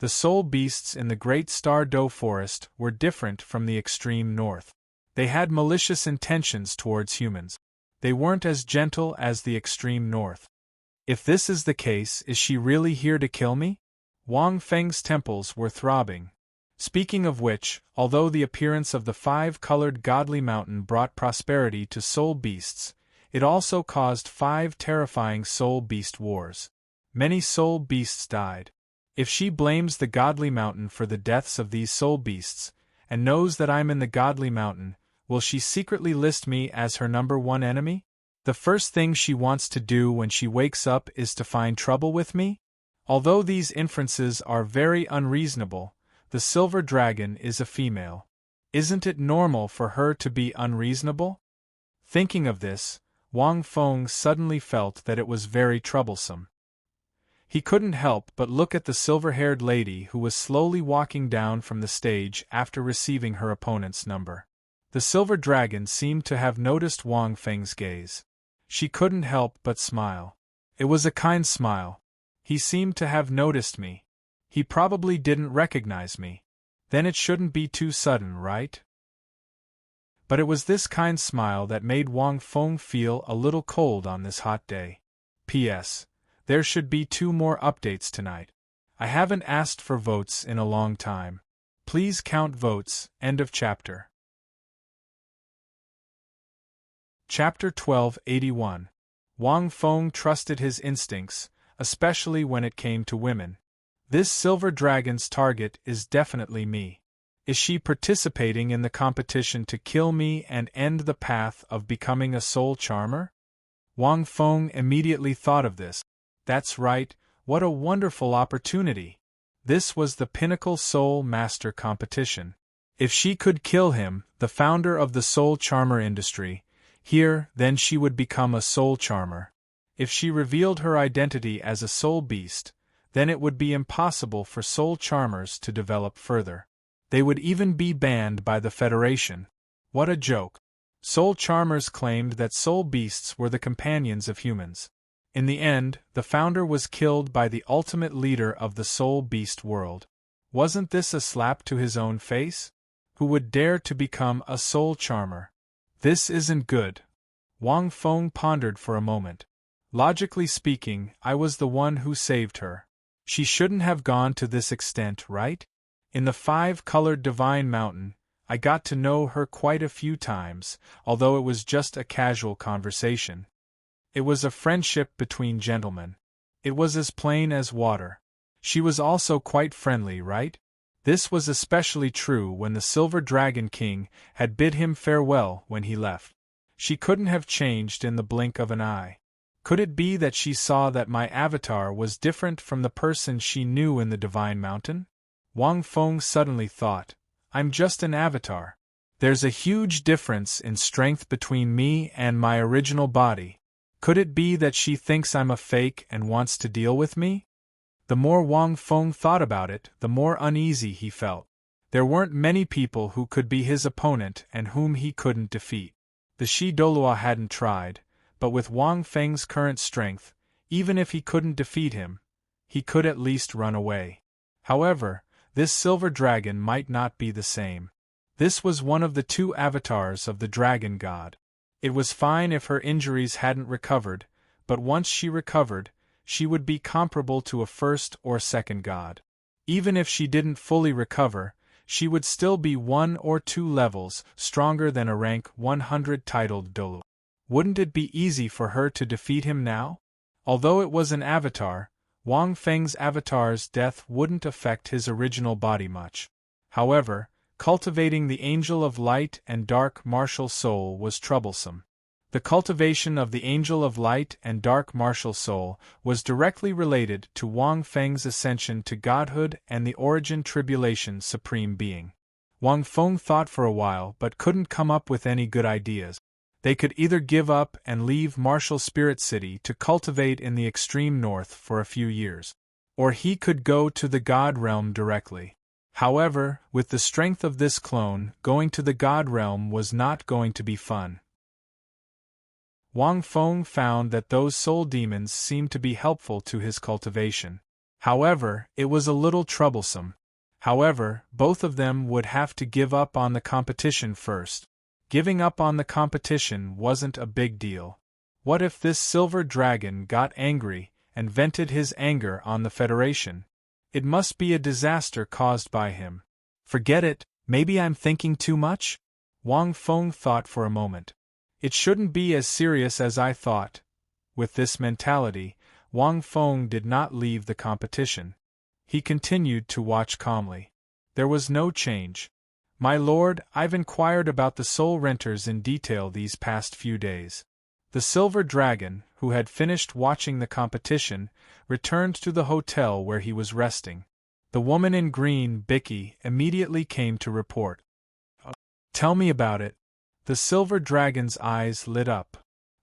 The soul beasts in the Great Star Doe Forest were different from the extreme north. They had malicious intentions towards humans. They weren't as gentle as the extreme north. If this is the case, is she really here to kill me? Wang Feng's temples were throbbing. Speaking of which, although the appearance of the five-colored godly mountain brought prosperity to soul beasts, it also caused 5 terrifying soul beast wars. Many soul beasts died. If she blames the godly mountain for the deaths of these soul beasts, and knows that I'm in the godly mountain, will she secretly list me as her #1 enemy? The first thing she wants to do when she wakes up is to find trouble with me? Although these inferences are very unreasonable, the silver dragon is a female. Isn't it normal for her to be unreasonable? Thinking of this, Wang Feng suddenly felt that it was very troublesome. He couldn't help but look at the silver-haired lady who was slowly walking down from the stage after receiving her opponent's number. The silver dragon seemed to have noticed Wang Feng's gaze. She couldn't help but smile. It was a kind smile. He seemed to have noticed me. He probably didn't recognize me. Then it shouldn't be too sudden, right? But it was this kind smile that made Wang Feng feel a little cold on this hot day. P.S. There should be 2 more updates tonight. I haven't asked for votes in a long time. Please count votes. End of chapter. Chapter 1281. Wang Feng trusted his instincts, especially when it came to women. This silver dragon's target is definitely me. Is she participating in the competition to kill me and end the path of becoming a soul charmer? Wang Feng immediately thought of this. That's right, what a wonderful opportunity. This was the pinnacle soul master competition. If she could kill him, the founder of the soul charmer industry, then she would become a soul charmer. If she revealed her identity as a soul beast, then it would be impossible for soul charmers to develop further. They would even be banned by the Federation. What a joke. Soul charmers claimed that soul beasts were the companions of humans. In the end, the founder was killed by the ultimate leader of the soul beast world. Wasn't this a slap to his own face? Who would dare to become a soul charmer? This isn't good. Wang Feng pondered for a moment. Logically speaking, I was the one who saved her. She shouldn't have gone to this extent, right? In the 5-colored divine mountain, I got to know her quite a few times, although it was just a casual conversation. It was a friendship between gentlemen. It was as plain as water. She was also quite friendly, right? This was especially true when the Silver Dragon King had bid him farewell when he left. She couldn't have changed in the blink of an eye. Could it be that she saw that my avatar was different from the person she knew in the Divine Mountain? Wang Feng suddenly thought, I'm just an avatar. There's a huge difference in strength between me and my original body. Could it be that she thinks I'm a fake and wants to deal with me? The more Wang Feng thought about it, the more uneasy he felt. There weren't many people who could be his opponent and whom he couldn't defeat. The Douluo hadn't tried, but with Wang Feng's current strength, even if he couldn't defeat him, he could at least run away. However, this silver dragon might not be the same. This was one of the 2 avatars of the dragon god. It was fine if her injuries hadn't recovered, but once she recovered, she would be comparable to a first or second god. Even if she didn't fully recover, she would still be 1 or 2 levels stronger than a rank 100 titled Dalu. Wouldn't it be easy for her to defeat him now? Although it was an avatar, Wang Feng's avatar's death wouldn't affect his original body much. However, cultivating the Angel of Light and Dark Martial Soul was troublesome. The cultivation of the Angel of Light and Dark Martial Soul was directly related to Wang Feng's ascension to godhood and the origin tribulation supreme being. Wang Feng thought for a while but couldn't come up with any good ideas. They could either give up and leave Martial Spirit City to cultivate in the extreme north for a few years, or he could go to the God Realm directly. However, with the strength of this clone, going to the God Realm was not going to be fun. Wang Feng found that those soul demons seemed to be helpful to his cultivation. However, it was a little troublesome. However, both of them would have to give up on the competition first. Giving up on the competition wasn't a big deal. What if this silver dragon got angry and vented his anger on the Federation? It must be a disaster caused by him. Forget it, maybe I'm thinking too much? Wang Feng thought for a moment. It shouldn't be as serious as I thought. With this mentality, Wang Feng did not leave the competition. He continued to watch calmly. There was no change. My lord, I've inquired about the soul renters in detail these past few days. The silver dragon, who had finished watching the competition, returned to the hotel where he was resting. The woman in green, Bicky, immediately came to report. Tell me about it. The silver dragon's eyes lit up.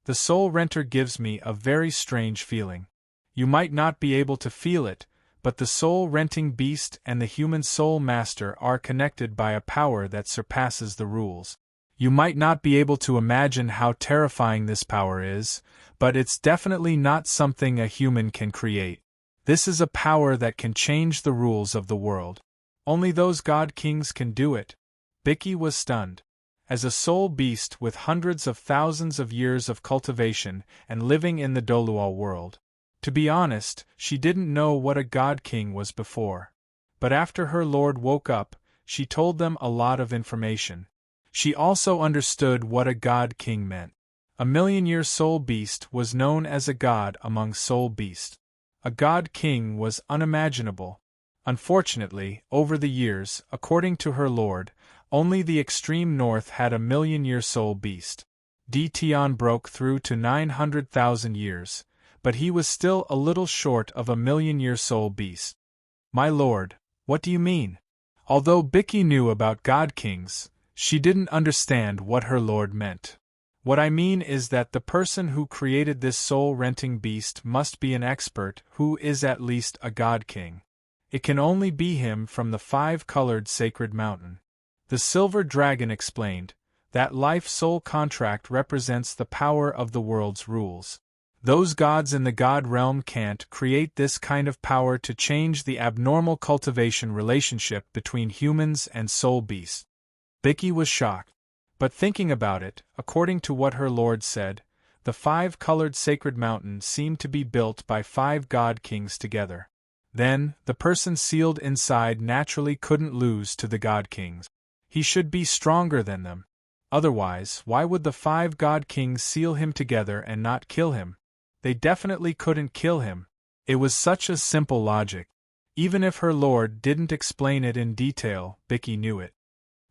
The soul renter gives me a very strange feeling. You might not be able to feel it, but the soul-renting beast and the human soul master are connected by a power that surpasses the rules. You might not be able to imagine how terrifying this power is, but it's definitely not something a human can create. This is a power that can change the rules of the world. Only those god kings can do it. Bicky was stunned. As a soul beast with hundreds of thousands of years of cultivation and living in the Douluo world. To be honest, she didn't know what a god king was before. But after her lord woke up, she told them a lot of information. She also understood what a god king meant. A million-year soul beast was known as a god among soul beasts. A god king was unimaginable. Unfortunately, over the years, according to her lord, only the extreme north had a million-year soul beast. Tian broke through to 900,000 years, but he was still a little short of a million-year soul beast. My lord, what do you mean? Although Bicky knew about god kings, she didn't understand what her lord meant. What I mean is that the person who created this soul-renting beast must be an expert who is at least a god king. It can only be him from the five-colored sacred mountain. The silver dragon explained, that life-soul contract represents the power of the world's rules. Those gods in the god realm can't create this kind of power to change the abnormal cultivation relationship between humans and soul beasts. Bicky was shocked. But thinking about it, according to what her lord said, the five-colored sacred mountain seemed to be built by five god kings together. Then, the person sealed inside naturally couldn't lose to the god kings. He should be stronger than them. Otherwise, why would the five god kings seal him together and not kill him? They definitely couldn't kill him. It was such a simple logic. Even if her lord didn't explain it in detail, Bicky knew it.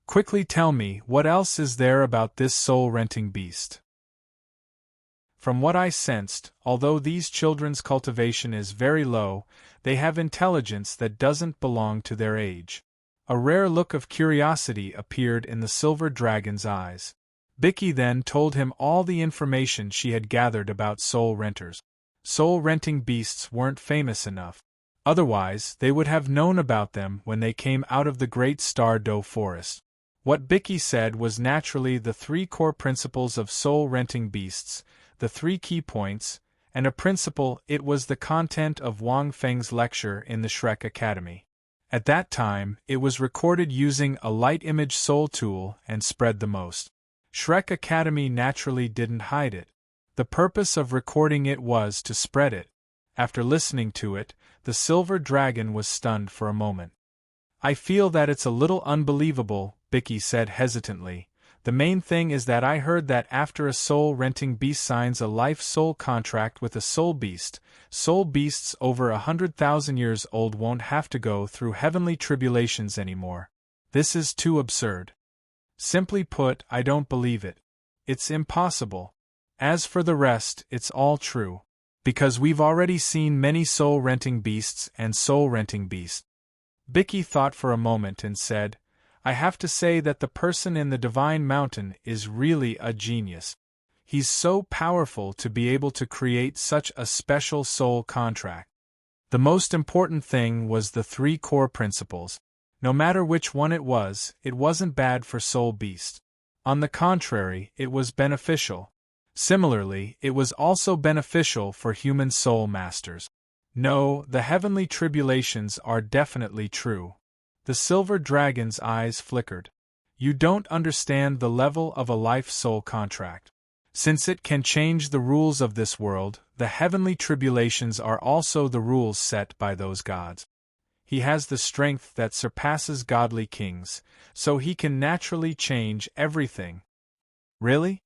Quickly tell me, what else is there about this soul-renting beast? From what I sensed, although these children's cultivation is very low, they have intelligence that doesn't belong to their age. A rare look of curiosity appeared in the silver dragon's eyes. Bicky then told him all the information she had gathered about soul renters. Soul-renting beasts weren't famous enough. Otherwise, they would have known about them when they came out of the Great Star Doe Forest. What Bicky said was naturally the three core principles of soul-renting beasts, the three key points, and a principle. It was the content of Wang Feng's lecture in the Shrek Academy. At that time, it was recorded using a light image soul tool and spread the most. Shrek Academy naturally didn't hide it. The purpose of recording it was to spread it. After listening to it, the silver dragon was stunned for a moment. I feel that it's a little unbelievable, Bicky said hesitantly. The main thing is that I heard that after a soul-renting beast signs a life-soul contract with a soul beasts over 100,000 years old won't have to go through heavenly tribulations anymore. This is too absurd. Simply put, I don't believe it. It's impossible. As for the rest, it's all true. Because we've already seen many soul-renting beasts and soul-renting beasts. Bicky thought for a moment and said, I have to say that the person in the Divine Mountain is really a genius. He's so powerful to be able to create such a special soul contract. The most important thing was the three core principles. No matter which one it wasn't bad for soul beast. On the contrary, it was beneficial. Similarly, it was also beneficial for human soul masters. No, the heavenly tribulations are definitely true. The silver dragon's eyes flickered. You don't understand the level of a life-soul contract. Since it can change the rules of this world, the heavenly tribulations are also the rules set by those gods. He has the strength that surpasses godly kings, so he can naturally change everything. Really?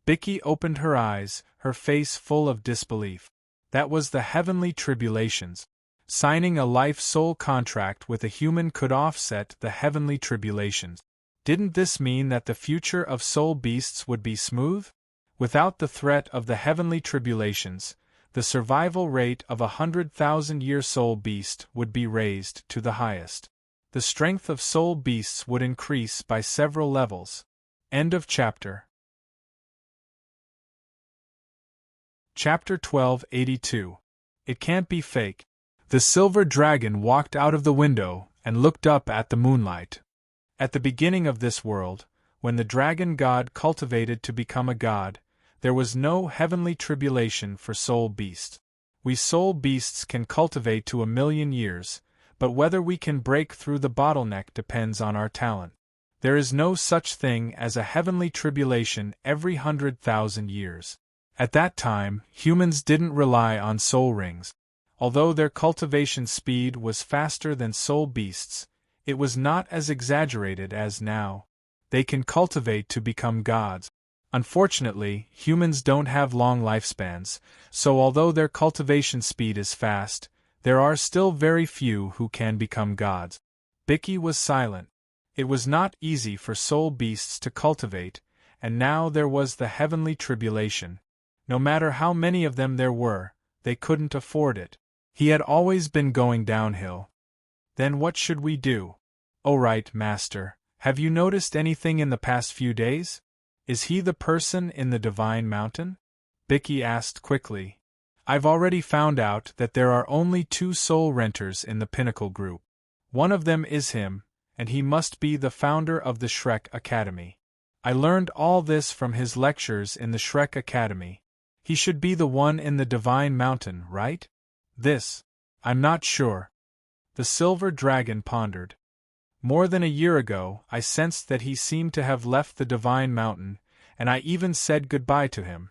Bicky opened her eyes, her face full of disbelief. That was the heavenly tribulations. Signing a life-soul contract with a human could offset the heavenly tribulations. Didn't this mean that the future of soul beasts would be smooth? Without the threat of the heavenly tribulations, the survival rate of 100,000-year soul beast would be raised to the highest. The strength of soul beasts would increase by several levels. End of chapter. Chapter 1282. It can't be fake. The silver dragon walked out of the window and looked up at the moonlight. At the beginning of this world, when the dragon god cultivated to become a god, there was no heavenly tribulation for soul beasts. We soul beasts can cultivate to 1,000,000 years, but whether we can break through the bottleneck depends on our talent. There is no such thing as a heavenly tribulation every 100,000 years. At that time, humans didn't rely on soul rings. Although their cultivation speed was faster than soul beasts, it was not as exaggerated as now. They can cultivate to become gods. Unfortunately, humans don't have long lifespans, so although their cultivation speed is fast, there are still very few who can become gods. Bicky was silent. It was not easy for soul beasts to cultivate, and now there was the heavenly tribulation. No matter how many of them there were, they couldn't afford it. He had always been going downhill. Then what should we do? Oh right, Master, have you noticed anything in the past few days? Is he the person in the Divine Mountain? Bicky asked quickly. I've already found out that there are only 2 soul renters in the Pinnacle group. One of them is him, and he must be the founder of the Shrek Academy. I learned all this from his lectures in the Shrek Academy. He should be the one in the Divine Mountain, right? I'm not sure. The silver dragon pondered. More than a year ago, I sensed that he seemed to have left the Divine Mountain, and I even said goodbye to him.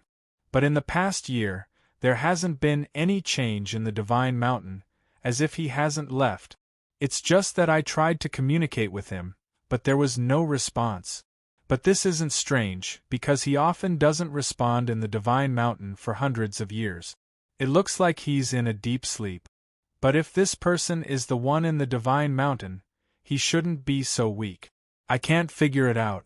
But in the past year, there hasn't been any change in the Divine Mountain, as if he hasn't left. It's just that I tried to communicate with him, but there was no response. But this isn't strange, because he often doesn't respond in the Divine Mountain for hundreds of years. It looks like he's in a deep sleep. But if this person is the one in the Divine Mountain, he shouldn't be so weak. I can't figure it out.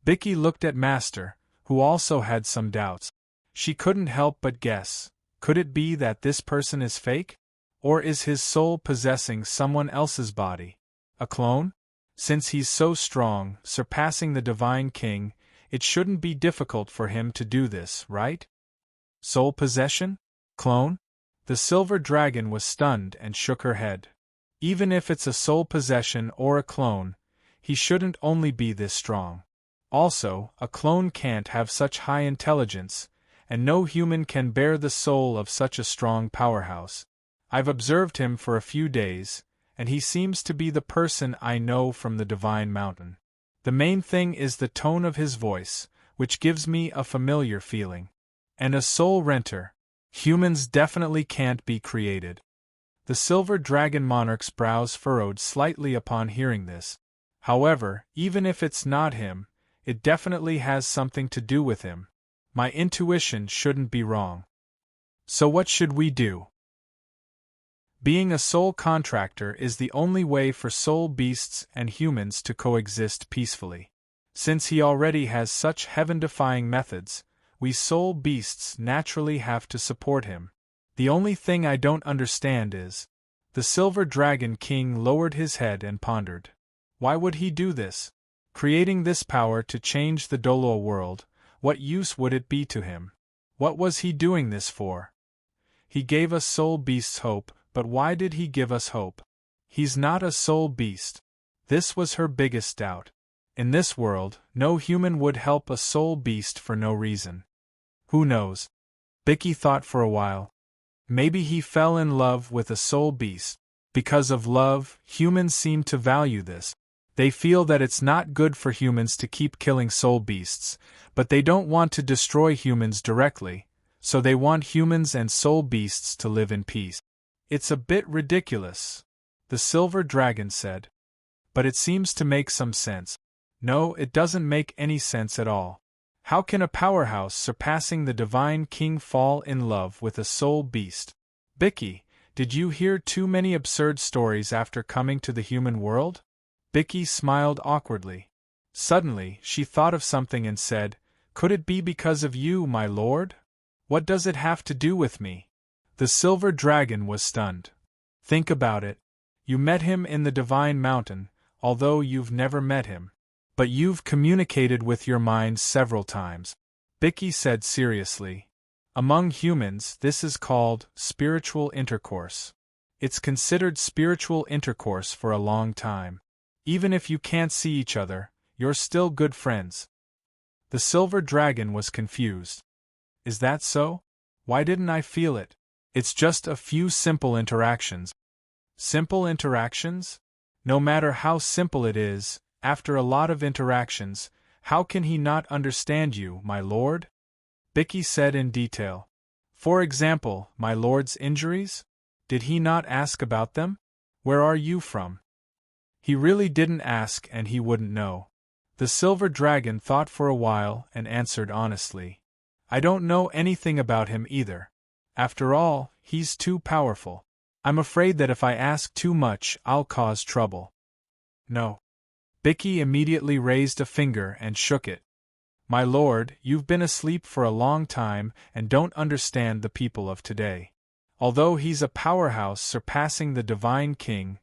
Bicky looked at Master, who also had some doubts. She couldn't help but guess. Could it be that this person is fake? Or is his soul possessing someone else's body? A clone? Since he's so strong, surpassing the Divine King, it shouldn't be difficult for him to do this, right? Soul possession? Clone? The silver dragon was stunned and shook her head. Even if it's a soul possession or a clone, he shouldn't only be this strong. Also, a clone can't have such high intelligence, and no human can bear the soul of such a strong powerhouse. I've observed him for a few days, and he seems to be the person I know from the Divine Mountain. The main thing is the tone of his voice, which gives me a familiar feeling. And a soul renter. Humans definitely can't be created. The silver dragon monarch's brows furrowed slightly upon hearing this. However, even if it's not him, it definitely has something to do with him. My intuition shouldn't be wrong. So what should we do? Being a soul contractor is the only way for soul beasts and humans to coexist peacefully. Since he already has such heaven-defying methods, we soul beasts naturally have to support him. The only thing I don't understand is... The Silver Dragon King lowered his head and pondered. Why would he do this? Creating this power to change the Douluo world, what use would it be to him? What was he doing this for? He gave us soul beasts hope, but why did he give us hope? He's not a soul beast. This was her biggest doubt. In this world, no human would help a soul beast for no reason. Who knows? Bicky thought for a while. Maybe he fell in love with a soul beast. Because of love, humans seem to value this. They feel that it's not good for humans to keep killing soul beasts, but they don't want to destroy humans directly, so they want humans and soul beasts to live in peace. It's a bit ridiculous, the silver dragon said. But it seems to make some sense. No, it doesn't make any sense at all. How can a powerhouse surpassing the divine king fall in love with a soul beast? Bicky, did you hear too many absurd stories after coming to the human world? Bicky smiled awkwardly. Suddenly, she thought of something and said, "Could it be because of you, my lord? What does it have to do with me?" The silver dragon was stunned. Think about it. You met him in the Divine Mountain, although you've never met him. But you've communicated with your mind several times. Bicky said seriously. Among humans, this is called spiritual intercourse. It's considered spiritual intercourse for a long time. Even if you can't see each other, you're still good friends. The silver dragon was confused. Is that so? Why didn't I feel it? It's just a few simple interactions. Simple interactions? No matter how simple it is, after a lot of interactions, how can he not understand you, my lord? Bicky said in detail. For example, my lord's injuries? Did he not ask about them? Where are you from? He really didn't ask and he wouldn't know. The silver dragon thought for a while and answered honestly. I don't know anything about him either. After all, he's too powerful. I'm afraid that if I ask too much, I'll cause trouble. No. Bicky immediately raised a finger and shook it. My lord, you've been asleep for a long time and don't understand the people of today. Although he's a powerhouse surpassing the divine king,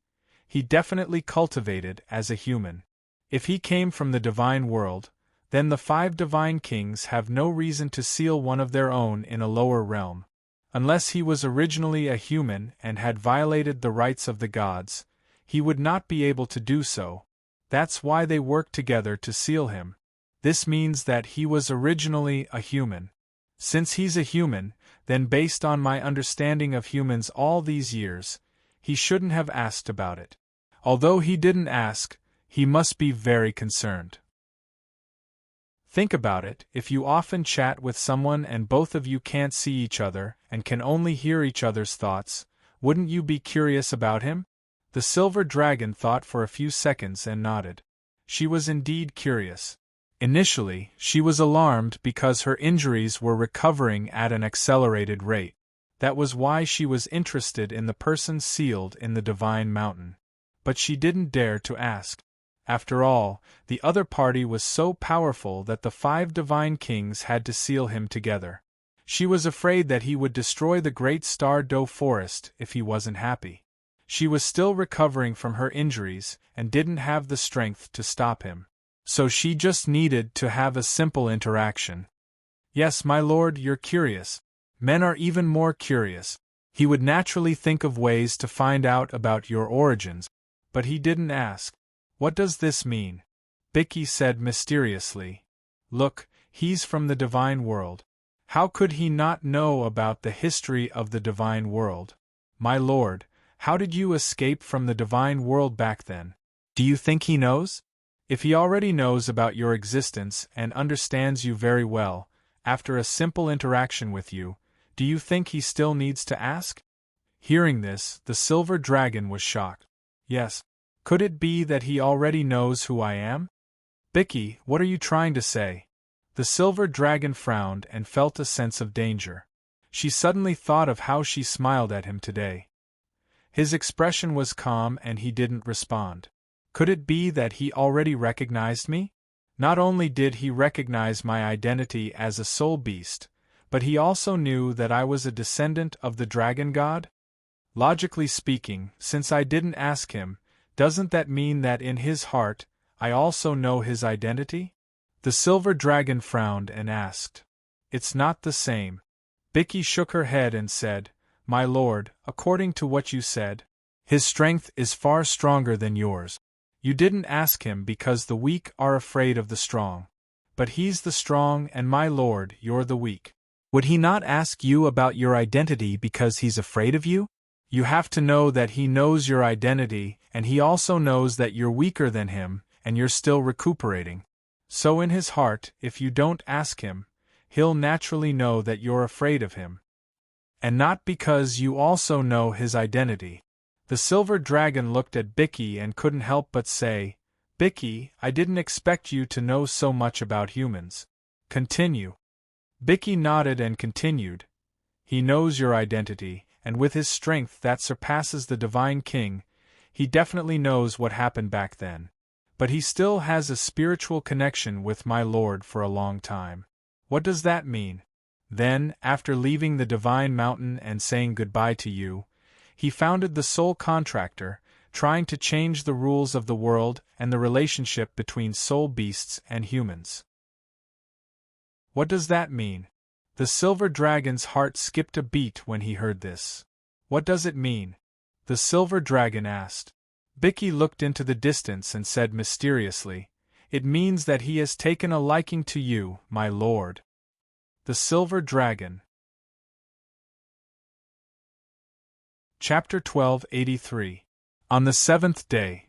he definitely cultivated as a human. If he came from the divine world, then the 5 divine kings have no reason to seal one of their own in a lower realm. Unless he was originally a human and had violated the rights of the gods, he would not be able to do so. That's why they worked together to seal him. This means that he was originally a human. Since he's a human, then based on my understanding of humans all these years, he shouldn't have asked about it. Although he didn't ask, he must be very concerned. Think about it, if you often chat with someone and both of you can't see each other and can only hear each other's thoughts, wouldn't you be curious about him? The silver dragon thought for a few seconds and nodded. She was indeed curious. Initially, she was alarmed because her injuries were recovering at an accelerated rate. That was why she was interested in the person sealed in the Divine Mountain. But she didn't dare to ask. After all, the other party was so powerful that the 5 divine kings had to seal him together. She was afraid that he would destroy the great Star Do forest if he wasn't happy. She was still recovering from her injuries and didn't have the strength to stop him. So she just needed to have a simple interaction. Yes, my lord, you're curious. Men are even more curious. He would naturally think of ways to find out about your origins. But he didn't ask. What does this mean? Bicky said mysteriously. Look, he's from the divine world. How could he not know about the history of the divine world? My lord, how did you escape from the divine world back then? Do you think he knows? If he already knows about your existence and understands you very well, after a simple interaction with you, do you think he still needs to ask? Hearing this, the silver dragon was shocked. Yes. Could it be that he already knows who I am? Bicky, what are you trying to say? The silver dragon frowned and felt a sense of danger. She suddenly thought of how she smiled at him today. His expression was calm and he didn't respond. Could it be that he already recognized me? Not only did he recognize my identity as a soul beast, but he also knew that I was a descendant of the dragon god? Logically speaking, since I didn't ask him, doesn't that mean that in his heart, I also know his identity? The silver dragon frowned and asked. It's not the same. Bicky shook her head and said, My lord, according to what you said, his strength is far stronger than yours. You didn't ask him because the weak are afraid of the strong. But he's the strong and my lord, you're the weak. Would he not ask you about your identity because he's afraid of you? You have to know that he knows your identity, and he also knows that you're weaker than him, and you're still recuperating. So in his heart, if you don't ask him, he'll naturally know that you're afraid of him. And not because you also know his identity. The silver dragon looked at Bicky and couldn't help but say, Bicky, I didn't expect you to know so much about humans. Continue. Bicky nodded and continued. He knows your identity, and with his strength that surpasses the Divine King, he definitely knows what happened back then. But he still has a spiritual connection with my Lord for a long time. What does that mean? Then, after leaving the Divine Mountain and saying goodbye to you, he founded the Soul Contractor, trying to change the rules of the world and the relationship between soul beasts and humans. What does that mean? The silver dragon's heart skipped a beat when he heard this. What does it mean? The silver dragon asked. Bicky looked into the distance and said mysteriously, It means that he has taken a liking to you, my lord. The Silver Dragon. Chapter 1283. On the seventh day.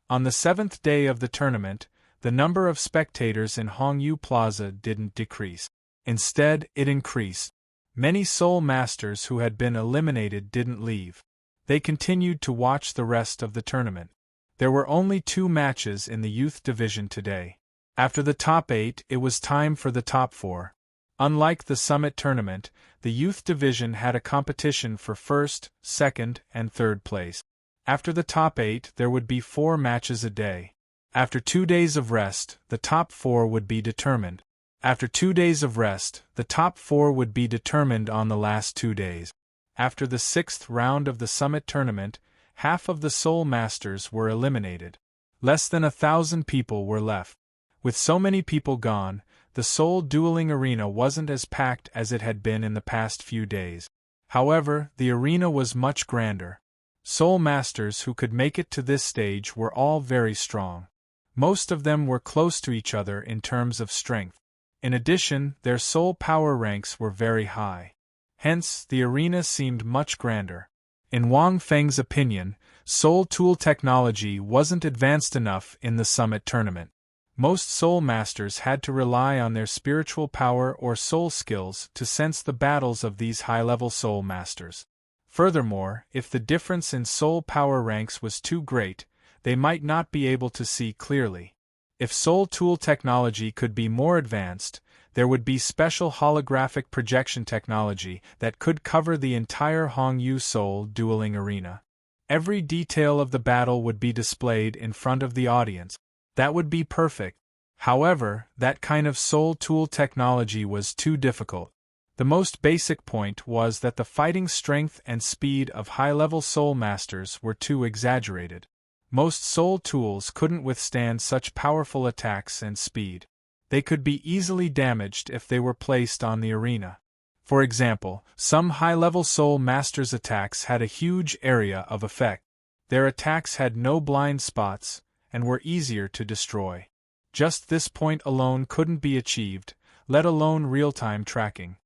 On the seventh day of the tournament, the number of spectators in Hongyu Plaza didn't decrease. Instead, it increased. Many Soul Masters who had been eliminated didn't leave. They continued to watch the rest of the tournament. There were only 2 matches in the youth division today. After the top 8, it was time for the top 4. Unlike the Summit tournament, the youth division had a competition for first, second, and third place. After the top 8, there would be 4 matches a day. After 2 days of rest, the top 4 would be determined. After 2 days of rest, the top 4 would be determined on the last 2 days. After the 6th round of the Summit tournament, half of the Soul Masters were eliminated. Less than 1,000 people were left. With so many people gone, the Soul Dueling Arena wasn't as packed as it had been in the past few days. However, the arena was much grander. Soul Masters who could make it to this stage were all very strong. Most of them were close to each other in terms of strength. In addition, their soul power ranks were very high. Hence, the arena seemed much grander. In Wang Feng's opinion, Soul Tool technology wasn't advanced enough in the Summit tournament. Most Soul Masters had to rely on their spiritual power or soul skills to sense the battles of these high-level Soul Masters. Furthermore, if the difference in soul power ranks was too great, they might not be able to see clearly. If Soul Tool technology could be more advanced, there would be special holographic projection technology that could cover the entire Hongyu Soul Dueling Arena. Every detail of the battle would be displayed in front of the audience. That would be perfect. However, that kind of Soul Tool technology was too difficult. The most basic point was that the fighting strength and speed of high-level Soul Masters were too exaggerated. Most Soul Tools couldn't withstand such powerful attacks and speed. They could be easily damaged if they were placed on the arena. For example, some high-level Soul Masters' attacks had a huge area of effect. Their attacks had no blind spots, and were easier to destroy. Just this point alone couldn't be achieved, let alone real-time tracking.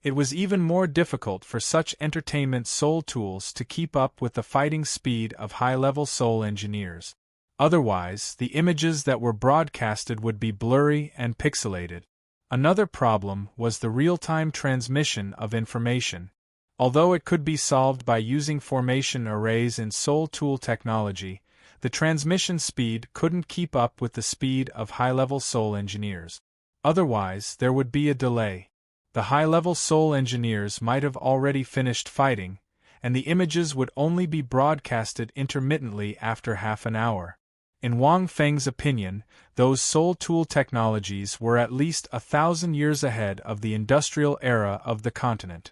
It was even more difficult for such entertainment Soul Tools to keep up with the fighting speed of high-level Soul Engineers. Otherwise, the images that were broadcasted would be blurry and pixelated. Another problem was the real-time transmission of information. Although it could be solved by using formation arrays in Soul Tool technology, the transmission speed couldn't keep up with the speed of high-level Soul Engineers. Otherwise, there would be a delay. The high-level Soul Engineers might have already finished fighting, and the images would only be broadcasted intermittently after half an hour. In Wang Feng's opinion, those Soul Tool technologies were at least 1,000 years ahead of the industrial era of the continent.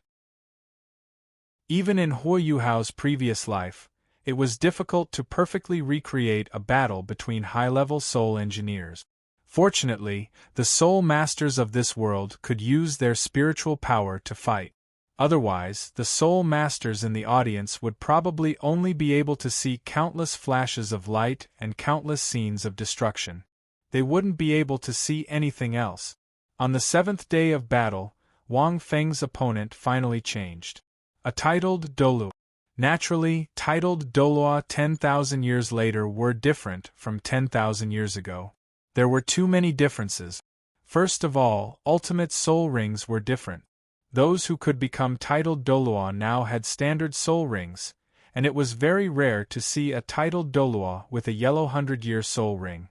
Even in Huo Yuhao's previous life, it was difficult to perfectly recreate a battle between high-level Soul Engineers. Fortunately, the Soul Masters of this world could use their spiritual power to fight. Otherwise, the Soul Masters in the audience would probably only be able to see countless flashes of light and countless scenes of destruction. They wouldn't be able to see anything else. On the 7th day of battle, Wang Feng's opponent finally changed. A titled Douluo. Naturally, titled Douluo 10,000 years later were different from 10,000 years ago. There were too many differences. First of all, ultimate soul rings were different. Those who could become titled Douluo now had standard soul rings, and it was very rare to see a titled Douluo with a yellow 100-year soul ring.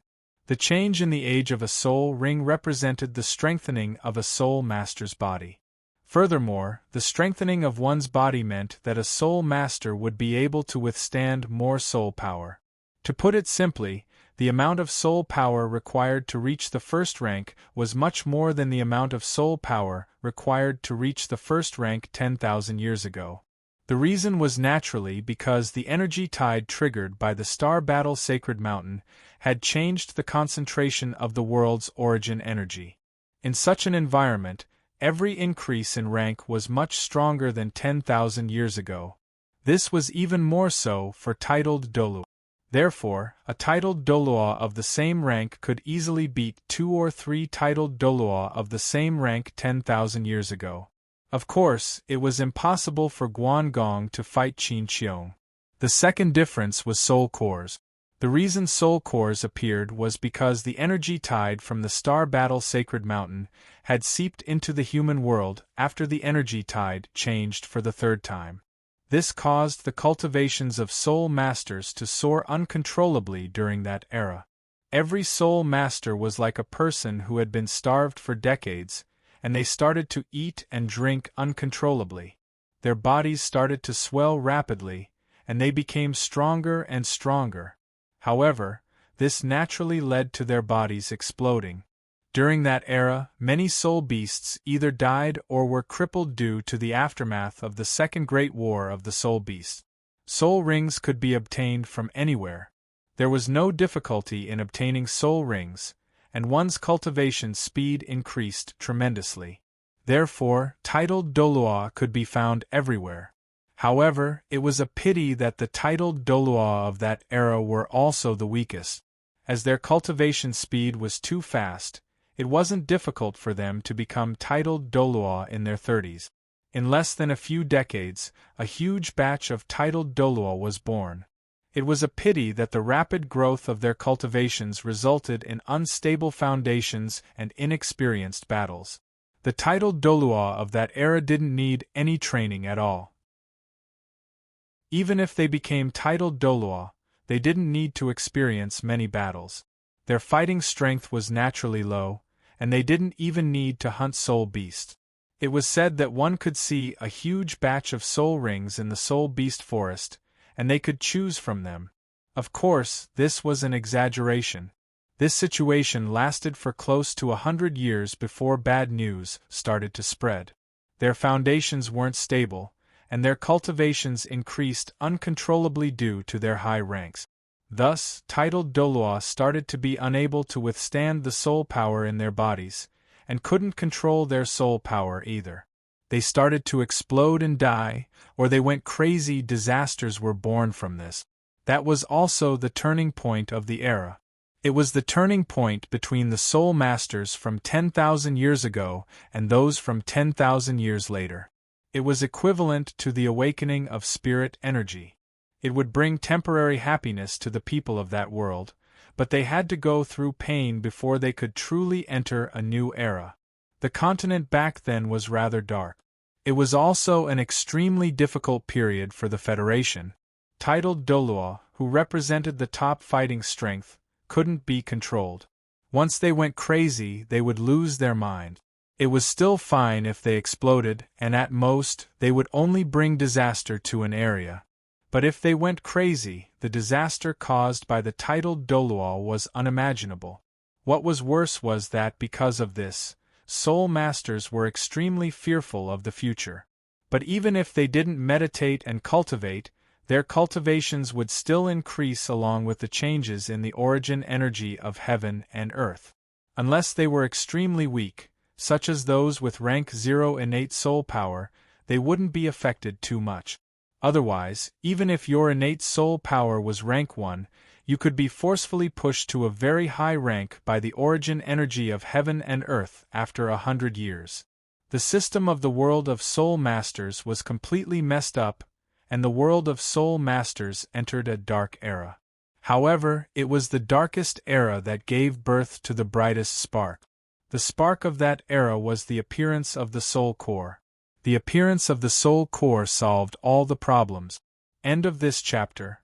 The change in the age of a soul ring represented the strengthening of a soul master's body. Furthermore, the strengthening of one's body meant that a soul master would be able to withstand more soul power. To put it simply, the amount of soul power required to reach the first rank was much more than the amount of soul power required to reach the first rank 10,000 years ago. The reason was naturally because the energy tide triggered by the Star Battle Sacred Mountain had changed the concentration of the world's origin energy. In such an environment, every increase in rank was much stronger than 10,000 years ago. This was even more so for titled Douluo. Therefore, a titled Douluo of the same rank could easily beat 2 or 3 titled Douluo of the same rank 10,000 years ago. Of course, it was impossible for Guangong to fight Qin Qiong. The second difference was soul cores. The reason soul cores appeared was because the energy tide from the Star Battle Sacred Mountain had seeped into the human world after the energy tide changed for the third time. This caused the cultivations of soul masters to soar uncontrollably during that era. Every soul master was like a person who had been starved for decades, and they started to eat and drink uncontrollably. Their bodies started to swell rapidly, and they became stronger and stronger. However, this naturally led to their bodies exploding. During that era, many soul beasts either died or were crippled due to the aftermath of the Second Great War of the Soul Beasts. Soul rings could be obtained from anywhere. There was no difficulty in obtaining soul rings, and one's cultivation speed increased tremendously. Therefore, titled Douluo could be found everywhere. However, it was a pity that the titled Douluo of that era were also the weakest. As their cultivation speed was too fast, it wasn't difficult for them to become titled Douluo in their 30s. In less than a few decades, a huge batch of titled Douluo was born. It was a pity that the rapid growth of their cultivations resulted in unstable foundations and inexperienced battles. The titled Douluo of that era didn't need any training at all. Even if they became titled Douluo, they didn't need to experience many battles. Their fighting strength was naturally low, and they didn't even need to hunt soul beasts. It was said that one could see a huge batch of soul rings in the soul beast forest, and they could choose from them. Of course, this was an exaggeration. This situation lasted for close to 100 years before bad news started to spread. Their foundations weren't stable, and their cultivations increased uncontrollably due to their high ranks. Thus, titled Douluo started to be unable to withstand the soul power in their bodies, and couldn't control their soul power either. They started to explode and die, or they went crazy. Disasters were born from this. That was also the turning point of the era. It was the turning point between the soul masters from 10,000 years ago and those from 10,000 years later. It was equivalent to the awakening of spirit energy. It would bring temporary happiness to the people of that world, but they had to go through pain before they could truly enter a new era. The continent back then was rather dark. It was also an extremely difficult period for the Federation. Titled Douluo, who represented the top fighting strength, couldn't be controlled. Once they went crazy, they would lose their mind. It was still fine if they exploded, and at most, they would only bring disaster to an area. But if they went crazy, the disaster caused by the titled Douluo was unimaginable. What was worse was that because of this, soul masters were extremely fearful of the future. But even if they didn't meditate and cultivate, their cultivations would still increase along with the changes in the origin energy of heaven and earth. Unless they were extremely weak, such as those with rank 0 innate soul power, they wouldn't be affected too much. Otherwise, even if your innate soul power was rank 1, you could be forcefully pushed to a very high rank by the origin energy of heaven and earth after 100 years. The system of the world of soul masters was completely messed up, and the world of soul masters entered a dark era. However, it was the darkest era that gave birth to the brightest spark. The spark of that era was the appearance of the soul core. The appearance of the soul core solved all the problems. End of this chapter.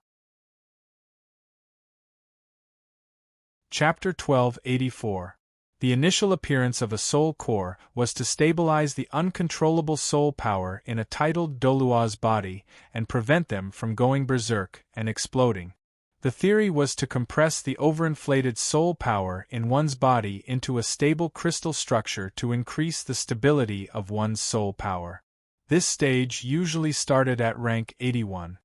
Chapter 1284. The initial appearance of a soul core was to stabilize the uncontrollable soul power in a titled Douluo's body and prevent them from going berserk and exploding. The theory was to compress the overinflated soul power in one's body into a stable crystal structure to increase the stability of one's soul power. This stage usually started at rank 81.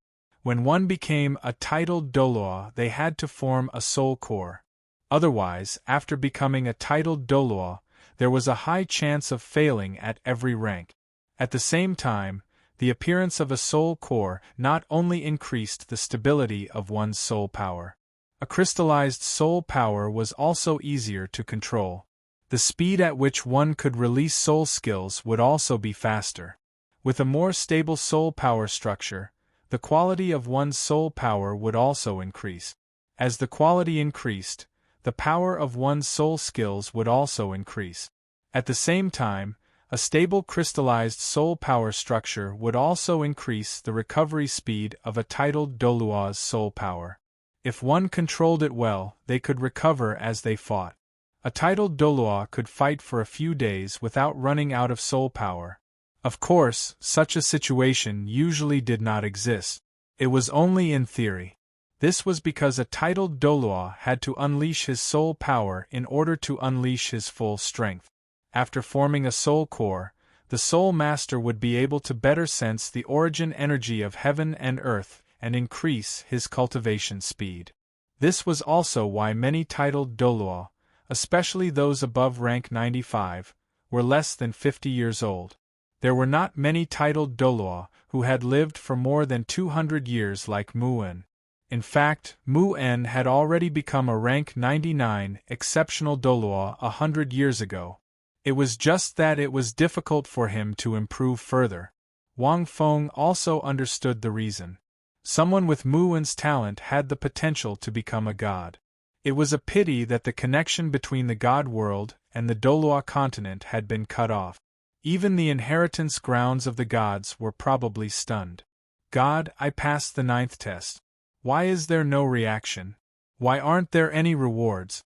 When one became a titled Douluo, they had to form a soul core. Otherwise, after becoming a titled Douluo, there was a high chance of failing at every rank. At the same time, the appearance of a soul core not only increased the stability of one's soul power. A crystallized soul power was also easier to control. The speed at which one could release soul skills would also be faster. With a more stable soul power structure, the quality of one's soul power would also increase. As the quality increased, the power of one's soul skills would also increase. At the same time, a stable crystallized soul power structure would also increase the recovery speed of a titled Douluo's soul power. If one controlled it well, they could recover as they fought. A titled Douluo could fight for a few days without running out of soul power. Of course, such a situation usually did not exist. It was only in theory. This was because a titled Douluo had to unleash his soul power in order to unleash his full strength. After forming a soul core, the soul master would be able to better sense the origin energy of heaven and earth and increase his cultivation speed. This was also why many titled Douluo, especially those above rank 95, were less than 50 years old. There were not many titled Douluo who had lived for more than 200 years like Mu-en. In fact, Mu-en had already become a rank 99 exceptional Douluo 100 years ago. It was just that it was difficult for him to improve further. Wang Feng also understood the reason. Someone with Mu-en's talent had the potential to become a god. It was a pity that the connection between the god world and the Douluo continent had been cut off. Even the inheritance grounds of the gods were probably stunned. God, I passed the 9th test. Why is there no reaction? Why aren't there any rewards?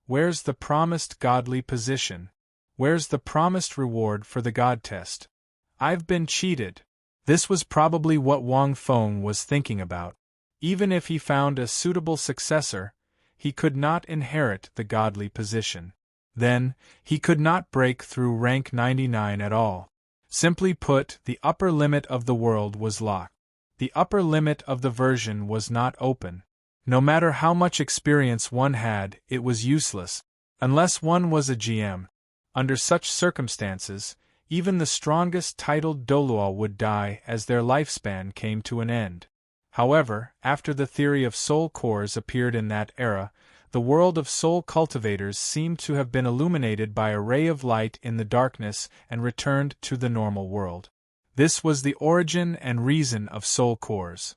Where's the promised godly position? Where's the promised reward for the God test? I've been cheated. This was probably what Wang Feng was thinking about. Even if he found a suitable successor, he could not inherit the godly position. Then, he could not break through rank 99 at all. Simply put, the upper limit of the world was locked. The upper limit of the version was not open. No matter how much experience one had, it was useless, unless one was a GM. Under such circumstances, even the strongest titled Douluo would die as their lifespan came to an end. However, after the theory of soul cores appeared in that era, the world of soul cultivators seemed to have been illuminated by a ray of light in the darkness and returned to the normal world. This was the origin and reason of soul cores.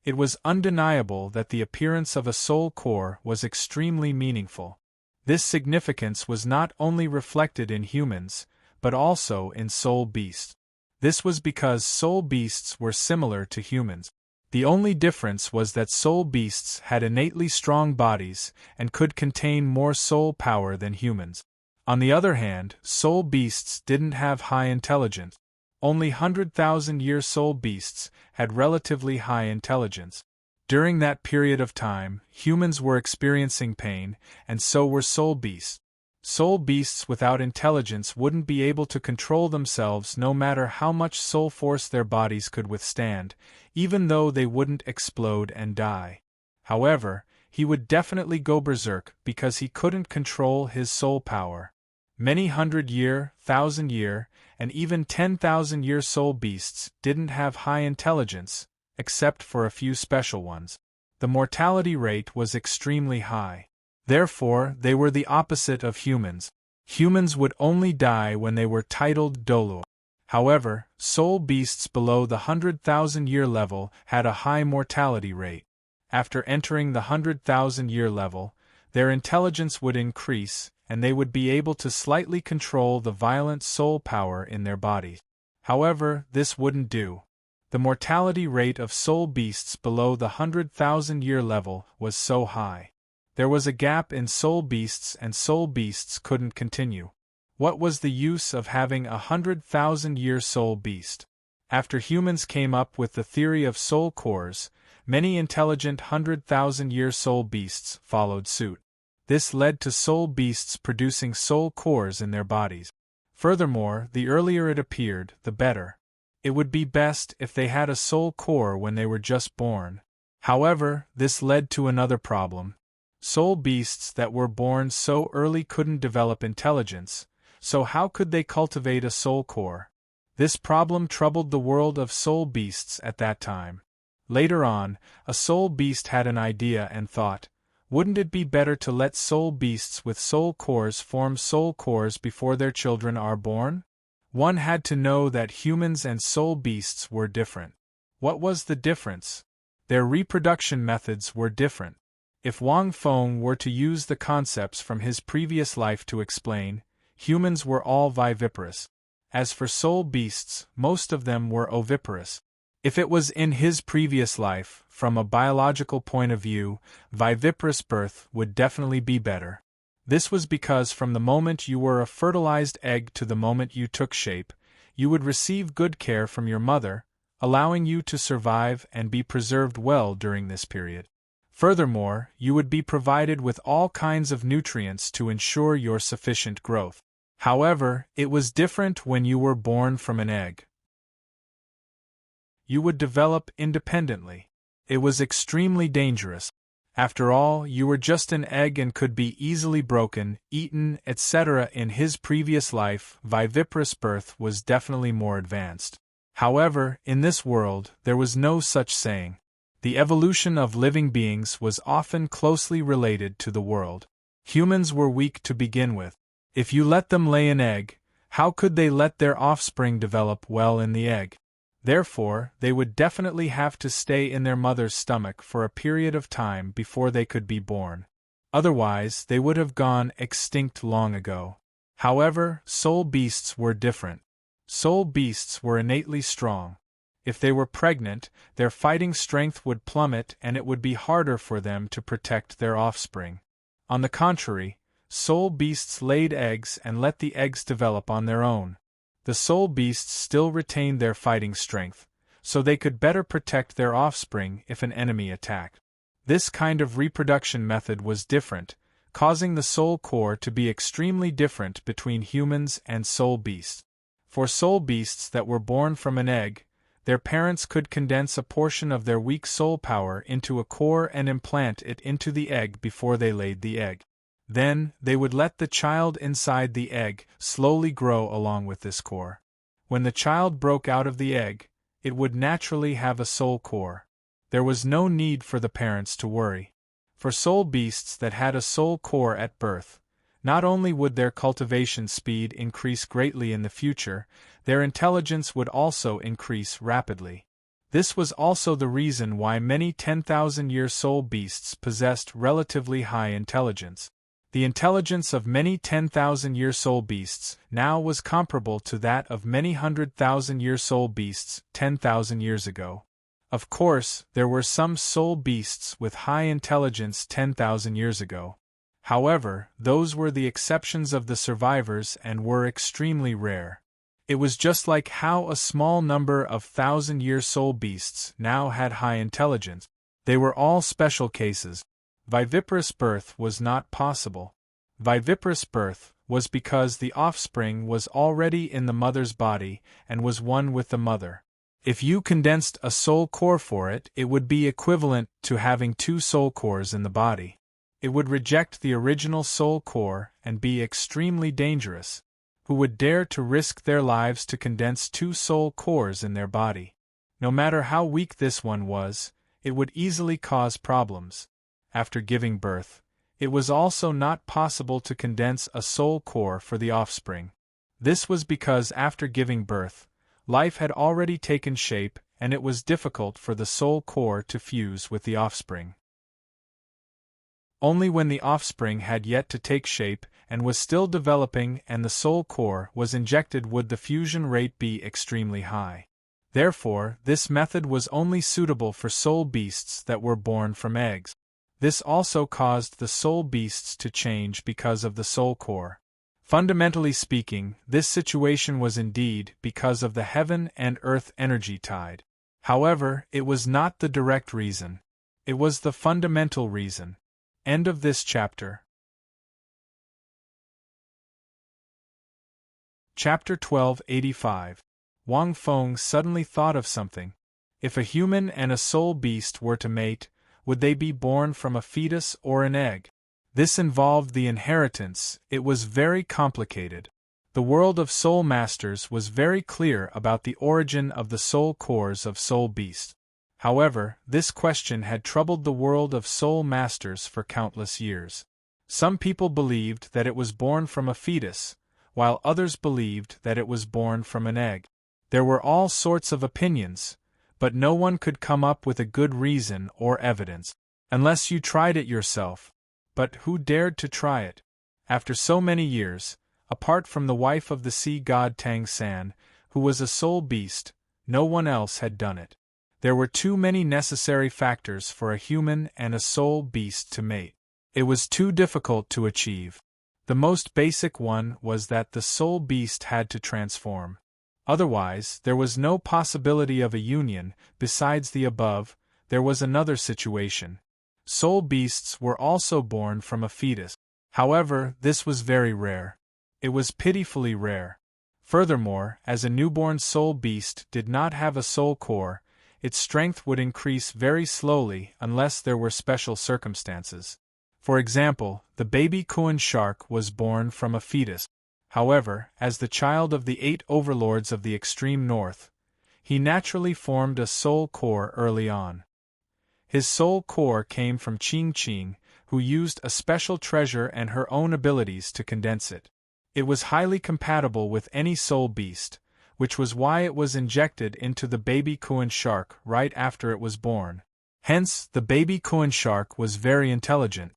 It was undeniable that the appearance of a soul core was extremely meaningful. This significance was not only reflected in humans, but also in soul beasts. This was because soul beasts were similar to humans. The only difference was that soul beasts had innately strong bodies and could contain more soul power than humans. On the other hand, soul beasts didn't have high intelligence. Only 100,000-year soul beasts had relatively high intelligence. During that period of time, humans were experiencing pain, and so were soul beasts. Soul beasts without intelligence wouldn't be able to control themselves no matter how much soul force their bodies could withstand, even though they wouldn't explode and die. However, he would definitely go berserk because he couldn't control his soul power. Many 100-year, 1,000-year, and even 10,000-year soul beasts didn't have high intelligence, except for a few special ones. The mortality rate was extremely high. Therefore, they were the opposite of humans. Humans would only die when they were titled Douluo. However, soul beasts below the 100,000-year level had a high mortality rate. After entering the 100,000-year level, their intelligence would increase, and they would be able to slightly control the violent soul power in their bodies. However, this wouldn't do. The mortality rate of soul beasts below the 100,000-year level was so high. There was a gap in soul beasts and soul beasts couldn't continue. What was the use of having a 100,000-year soul beast? After humans came up with the theory of soul cores, many intelligent 100,000-year soul beasts followed suit. This led to soul beasts producing soul cores in their bodies. Furthermore, the earlier it appeared, the better. It would be best if they had a soul core when they were just born. However, this led to another problem. Soul beasts that were born so early couldn't develop intelligence, so how could they cultivate a soul core? This problem troubled the world of soul beasts at that time. Later on, a soul beast had an idea and thought, wouldn't it be better to let soul beasts with soul cores form soul cores before their children are born? One had to know that humans and soul beasts were different. What was the difference? Their reproduction methods were different. If Wang Feng were to use the concepts from his previous life to explain, humans were all viviparous. As for soul beasts, most of them were oviparous. If it was in his previous life, from a biological point of view, viviparous birth would definitely be better. This was because from the moment you were a fertilized egg to the moment you took shape, you would receive good care from your mother, allowing you to survive and be preserved well during this period. Furthermore, you would be provided with all kinds of nutrients to ensure your sufficient growth. However, it was different when you were born from an egg. You would develop independently. It was extremely dangerous. After all, you were just an egg and could be easily broken, eaten, etc. In his previous life, viviparous birth was definitely more advanced. However, in this world, there was no such saying. The evolution of living beings was often closely related to the world. Humans were weak to begin with. If you let them lay an egg, how could they let their offspring develop well in the egg? Therefore, they would definitely have to stay in their mother's stomach for a period of time before they could be born. Otherwise, they would have gone extinct long ago. However, soul beasts were different. Soul beasts were innately strong. If they were pregnant, their fighting strength would plummet and it would be harder for them to protect their offspring. On the contrary, soul beasts laid eggs and let the eggs develop on their own. The soul beasts still retained their fighting strength, so they could better protect their offspring if an enemy attacked. This kind of reproduction method was different, causing the soul core to be extremely different between humans and soul beasts. For soul beasts that were born from an egg, their parents could condense a portion of their weak soul power into a core and implant it into the egg before they laid the egg. Then, they would let the child inside the egg slowly grow along with this core. When the child broke out of the egg, it would naturally have a soul core. There was no need for the parents to worry. For soul beasts that had a soul core at birth, not only would their cultivation speed increase greatly in the future, their intelligence would also increase rapidly. This was also the reason why many 10,000-year soul beasts possessed relatively high intelligence. The intelligence of many 10,000-year soul beasts now was comparable to that of many 100,000-year soul beasts 10,000 years ago. Of course, there were some soul beasts with high intelligence 10,000 years ago. However, those were the exceptions of the survivors and were extremely rare. It was just like how a small number of 1,000-year soul beasts now had high intelligence. They were all special cases. Viviparous birth was not possible. Viviparous birth was because the offspring was already in the mother's body and was one with the mother. If you condensed a soul core for it, it would be equivalent to having two soul cores in the body. It would reject the original soul core and be extremely dangerous. Who would dare to risk their lives to condense two soul cores in their body? No matter how weak this one was, it would easily cause problems. After giving birth, It was also not possible to condense a soul core for the offspring. This was because after giving birth, life had already taken shape and it was difficult for the soul core to fuse with the offspring. Only when the offspring had yet to take shape and was still developing and the soul core was injected would the fusion rate be extremely high. Therefore, this method was only suitable for soul beasts that were born from eggs. This also caused the soul beasts to change because of the soul core. Fundamentally speaking, this situation was indeed because of the heaven and earth energy tide. However, it was not the direct reason. It was the fundamental reason. End of this chapter. Chapter 1285. Wang Feng suddenly thought of something. If a human and a soul beast were to mate, would they be born from a fetus or an egg? This involved the inheritance. It was very complicated. The world of soul masters was very clear about the origin of the soul cores of soul beasts. However, this question had troubled the world of soul masters for countless years. Some people believed that it was born from a fetus, while others believed that it was born from an egg. There were all sorts of opinions, but no one could come up with a good reason or evidence, unless you tried it yourself. But who dared to try it? After so many years, apart from the wife of the sea god Tang San, who was a soul beast, no one else had done it. There were too many necessary factors for a human and a soul beast to mate. It was too difficult to achieve. The most basic one was that the soul beast had to transform. Otherwise, there was no possibility of a union. Besides the above, there was another situation. Soul beasts were also born from a fetus. However, this was very rare. It was pitifully rare. Furthermore, as a newborn soul beast did not have a soul core, its strength would increase very slowly unless there were special circumstances. For example, the baby Kuan shark was born from a fetus. However, as the child of the 8 overlords of the extreme north, he naturally formed a soul core early on. His soul core came from Qing Qing, who used a special treasure and her own abilities to condense it. It was highly compatible with any soul beast, which was why it was injected into the baby Kuan shark right after it was born. Hence, the baby Kuan shark was very intelligent.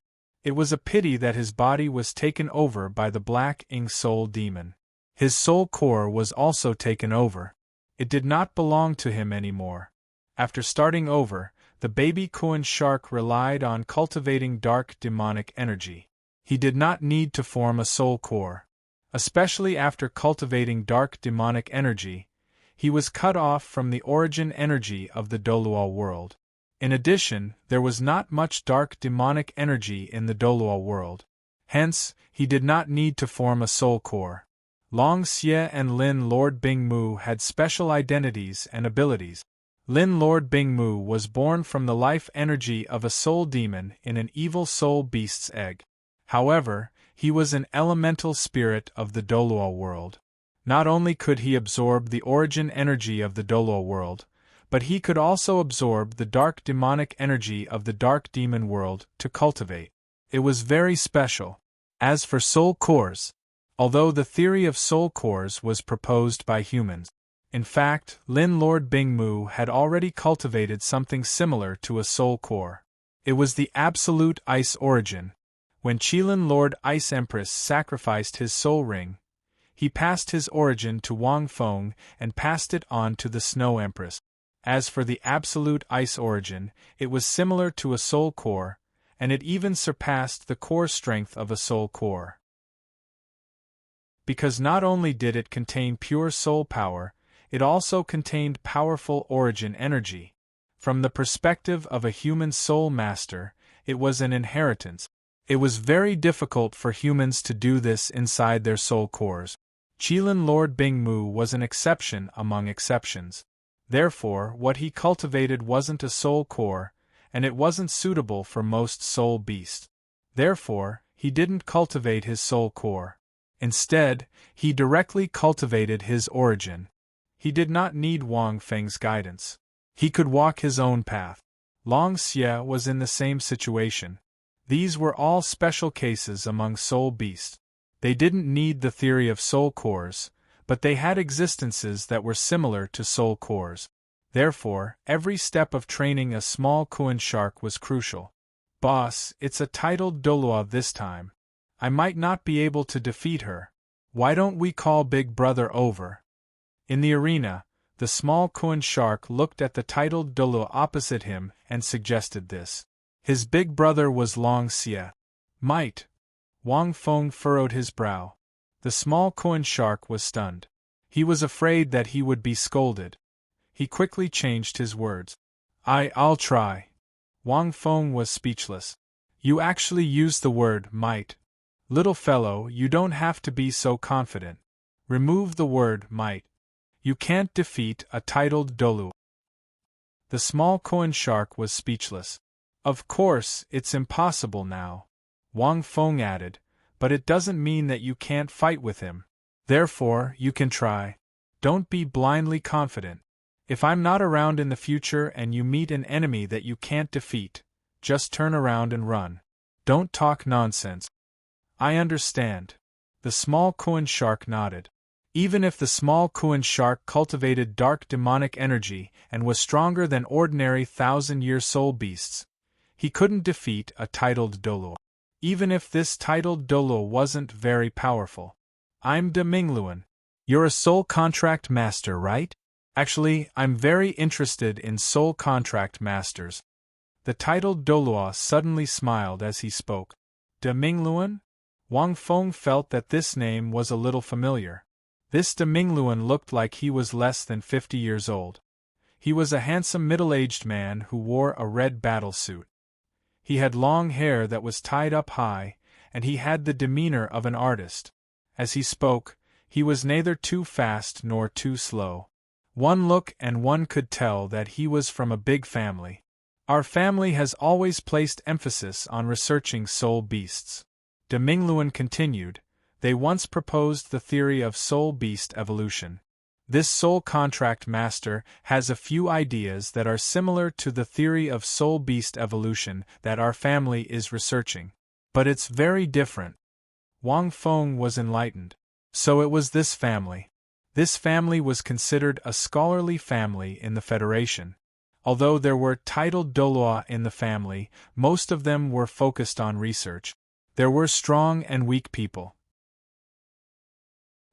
It was a pity that his body was taken over by the Black Ing soul demon. His soul core was also taken over. It did not belong to him anymore. After starting over, the baby Kuan shark relied on cultivating dark demonic energy. He did not need to form a soul core. Especially after cultivating dark demonic energy, he was cut off from the origin energy of the Douluo world. In addition, there was not much dark demonic energy in the Douluo world. Hence, he did not need to form a soul core. Long Xie and Lin Lord Bingmu had special identities and abilities. Lin Lord Bingmu was born from the life energy of a soul demon in an evil soul beast's egg. However, he was an elemental spirit of the Douluo world. Not only could he absorb the origin energy of the Douluo world, but he could also absorb the dark demonic energy of the dark demon world to cultivate. It was very special. As for soul cores, although the theory of soul cores was proposed by humans, in fact, Lin Lord Bingmu had already cultivated something similar to a soul core. It was the absolute ice origin. When Qilin Lord Ice Empress sacrificed his soul ring, he passed his origin to Wang Feng and passed it on to the Snow Empress. As for the absolute ice origin, it was similar to a soul core, and it even surpassed the core strength of a soul core. Because not only did it contain pure soul power, it also contained powerful origin energy. From the perspective of a human soul master, it was an inheritance. It was very difficult for humans to do this inside their soul cores. Qilin Lord Bingmu was an exception among exceptions. Therefore, what he cultivated wasn't a soul core, and it wasn't suitable for most soul beasts. Therefore, he didn't cultivate his soul core. Instead, he directly cultivated his origin. He did not need Wang Feng's guidance. He could walk his own path. Long Xie was in the same situation. These were all special cases among soul beasts. They didn't need the theory of soul cores, but they had existences that were similar to soul cores. Therefore, every step of training a small Kuan shark was crucial. Boss, it's a titled Douluo this time. I might not be able to defeat her. Why don't we call Big Brother over? In the arena, the small Kuan shark looked at the titled Douluo opposite him and suggested this. His big brother was Long Xie. Might. Wang Feng furrowed his brow. The small Kuan shark was stunned. He was afraid that he would be scolded. He quickly changed his words. I'll try. Wang Feng was speechless. You actually used the word might. Little fellow, you don't have to be so confident. Remove the word might. You can't defeat a titled Douluo. The small Kuan shark was speechless. Of course, it's impossible now, Wang Feng added, but it doesn't mean that you can't fight with him. Therefore, you can try. Don't be blindly confident. If I'm not around in the future and you meet an enemy that you can't defeat, just turn around and run. Don't talk nonsense. I understand. The small Kuan shark nodded. Even if the small Kuan shark cultivated dark demonic energy and was stronger than ordinary thousand-year soul beasts, he couldn't defeat a titled Douluo. Even if this titled Douluo wasn't very powerful. I'm De Mingluan. You're a soul contract master, right? Actually, I'm very interested in soul contract masters. The titled Douluo suddenly smiled as he spoke. De Mingluan? Wang Feng felt that this name was a little familiar. This De Mingluan looked like he was less than 50 years old. He was a handsome middle-aged man who wore a red battle suit. He had long hair that was tied up high, and he had the demeanor of an artist. As he spoke, he was neither too fast nor too slow. One look and one could tell that he was from a big family. Our family has always placed emphasis on researching soul beasts. De Mingluan continued, they once proposed the theory of soul beast evolution. This soul contract master has a few ideas that are similar to the theory of soul beast evolution that our family is researching. But it's very different. Wang Feng was enlightened. So it was this family. This family was considered a scholarly family in the Federation. Although there were titled Douluo in the family, most of them were focused on research. There were strong and weak people.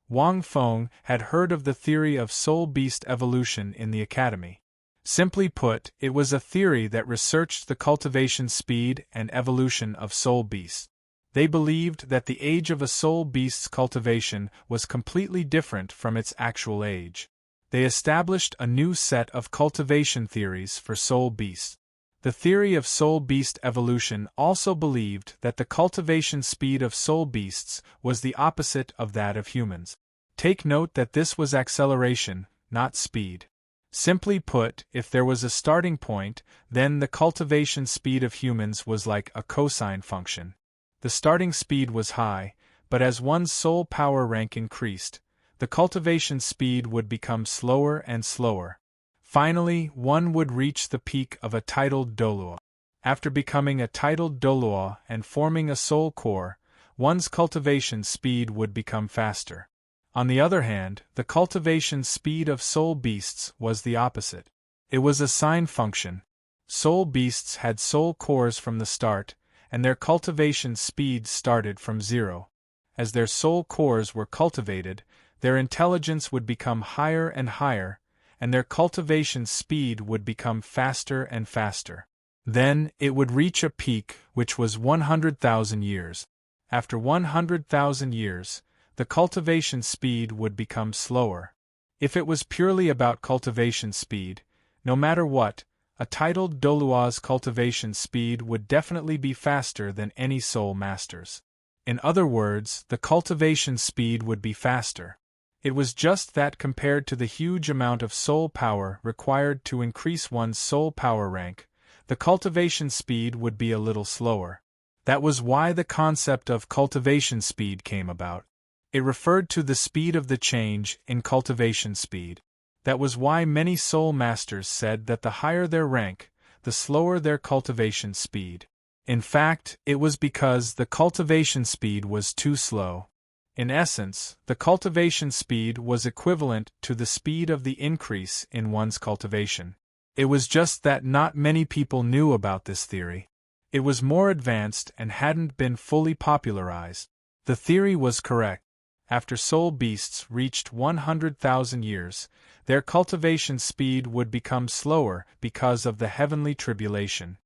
Wang Feng had heard of the theory of soul beast evolution in the academy. Simply put, it was a theory that researched the cultivation speed and evolution of soul beasts. They believed that the age of a soul beast's cultivation was completely different from its actual age. They established a new set of cultivation theories for soul beasts. The theory of soul beast evolution also believed that the cultivation speed of soul beasts was the opposite of that of humans. Take note that this was acceleration, not speed. Simply put, if there was a starting point, then the cultivation speed of humans was like a cosine function. The starting speed was high, but as one's soul power rank increased, the cultivation speed would become slower and slower. Finally, one would reach the peak of a titled Douluo. After becoming a titled Douluo and forming a soul core, one's cultivation speed would become faster. On the other hand, the cultivation speed of soul beasts was the opposite. It was a sine function. Soul beasts had soul cores from the start, and their cultivation speed started from zero. As their soul cores were cultivated, their intelligence would become higher and higher, and their cultivation speed would become faster and faster. Then, it would reach a peak which was 100,000 years. After 100,000 years, the cultivation speed would become slower. If it was purely about cultivation speed, no matter what, a titled Douluo's cultivation speed would definitely be faster than any soul master's. In other words, the cultivation speed would be faster. It was just that compared to the huge amount of soul power required to increase one's soul power rank, the cultivation speed would be a little slower. That was why the concept of cultivation speed came about. It referred to the speed of the change in cultivation speed. That was why many soul masters said that the higher their rank, the slower their cultivation speed. In fact, it was because the cultivation speed was too slow. In essence, the cultivation speed was equivalent to the speed of the increase in one's cultivation. It was just that not many people knew about this theory. It was more advanced and hadn't been fully popularized. The theory was correct. After soul beasts reached 100,000 years, their cultivation speed would become slower because of the heavenly tribulation.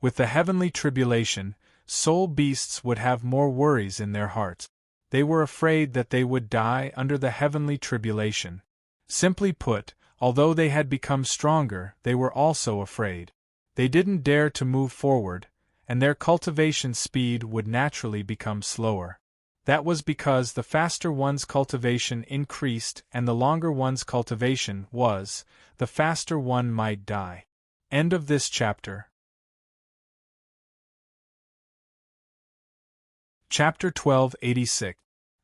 With the heavenly tribulation, soul beasts would have more worries in their hearts. They were afraid that they would die under the heavenly tribulation. Simply put, although they had become stronger, they were also afraid. They didn't dare to move forward, and their cultivation speed would naturally become slower. That was because the faster one's cultivation increased and the longer one's cultivation was, the faster one might die. End of this chapter. Chapter 1286.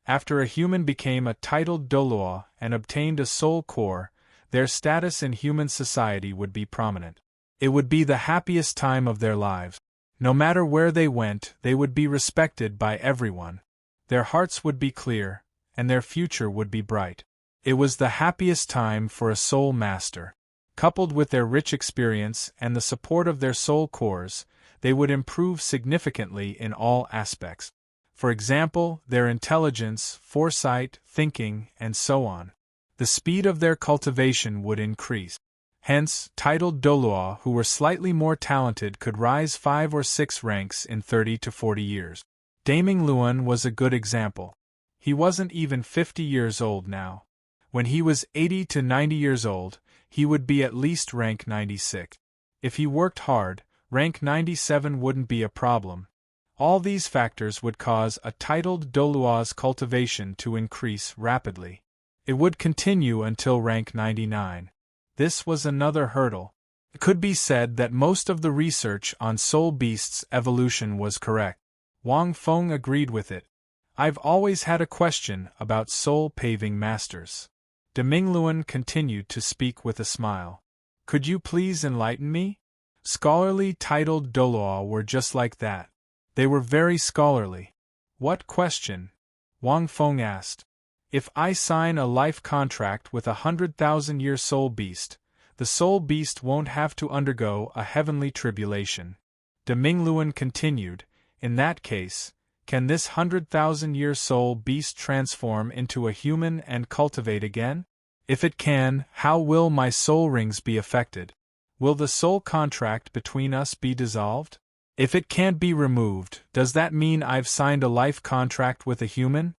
After a human became a titled Douluo and obtained a soul core, their status in human society would be prominent. It would be the happiest time of their lives. No matter where they went, they would be respected by everyone. Their hearts would be clear, and their future would be bright. It was the happiest time for a soul master. Coupled with their rich experience and the support of their soul cores, they would improve significantly in all aspects. For example, their intelligence, foresight, thinking, and so on. The speed of their cultivation would increase. Hence, titled Douluo who were slightly more talented could rise 5 or 6 ranks in 30 to 40 years. Daming Luan was a good example. He wasn't even 50 years old now. When he was 80 to 90 years old, he would be at least rank 96. If he worked hard, rank 97 wouldn't be a problem. All these factors would cause a titled Douluo's cultivation to increase rapidly. It would continue until rank 99. This was another hurdle. It could be said that most of the research on soul beasts' evolution was correct. Wang Feng agreed with it. I've always had a question about soul paving masters. De Mingluan continued to speak with a smile. Could you please enlighten me? Scholarly titled Douluo were just like that. They were very scholarly. What question? Wang Feng asked. If I sign a life contract with 100,000-year soul beast, the soul beast won't have to undergo a heavenly tribulation. De Mingluan continued. In that case, can this 100,000-year soul beast transform into a human and cultivate again? If it can, how will my soul rings be affected? Will the soul contract between us be dissolved? If it can't be removed, does that mean I've signed a life contract with a human?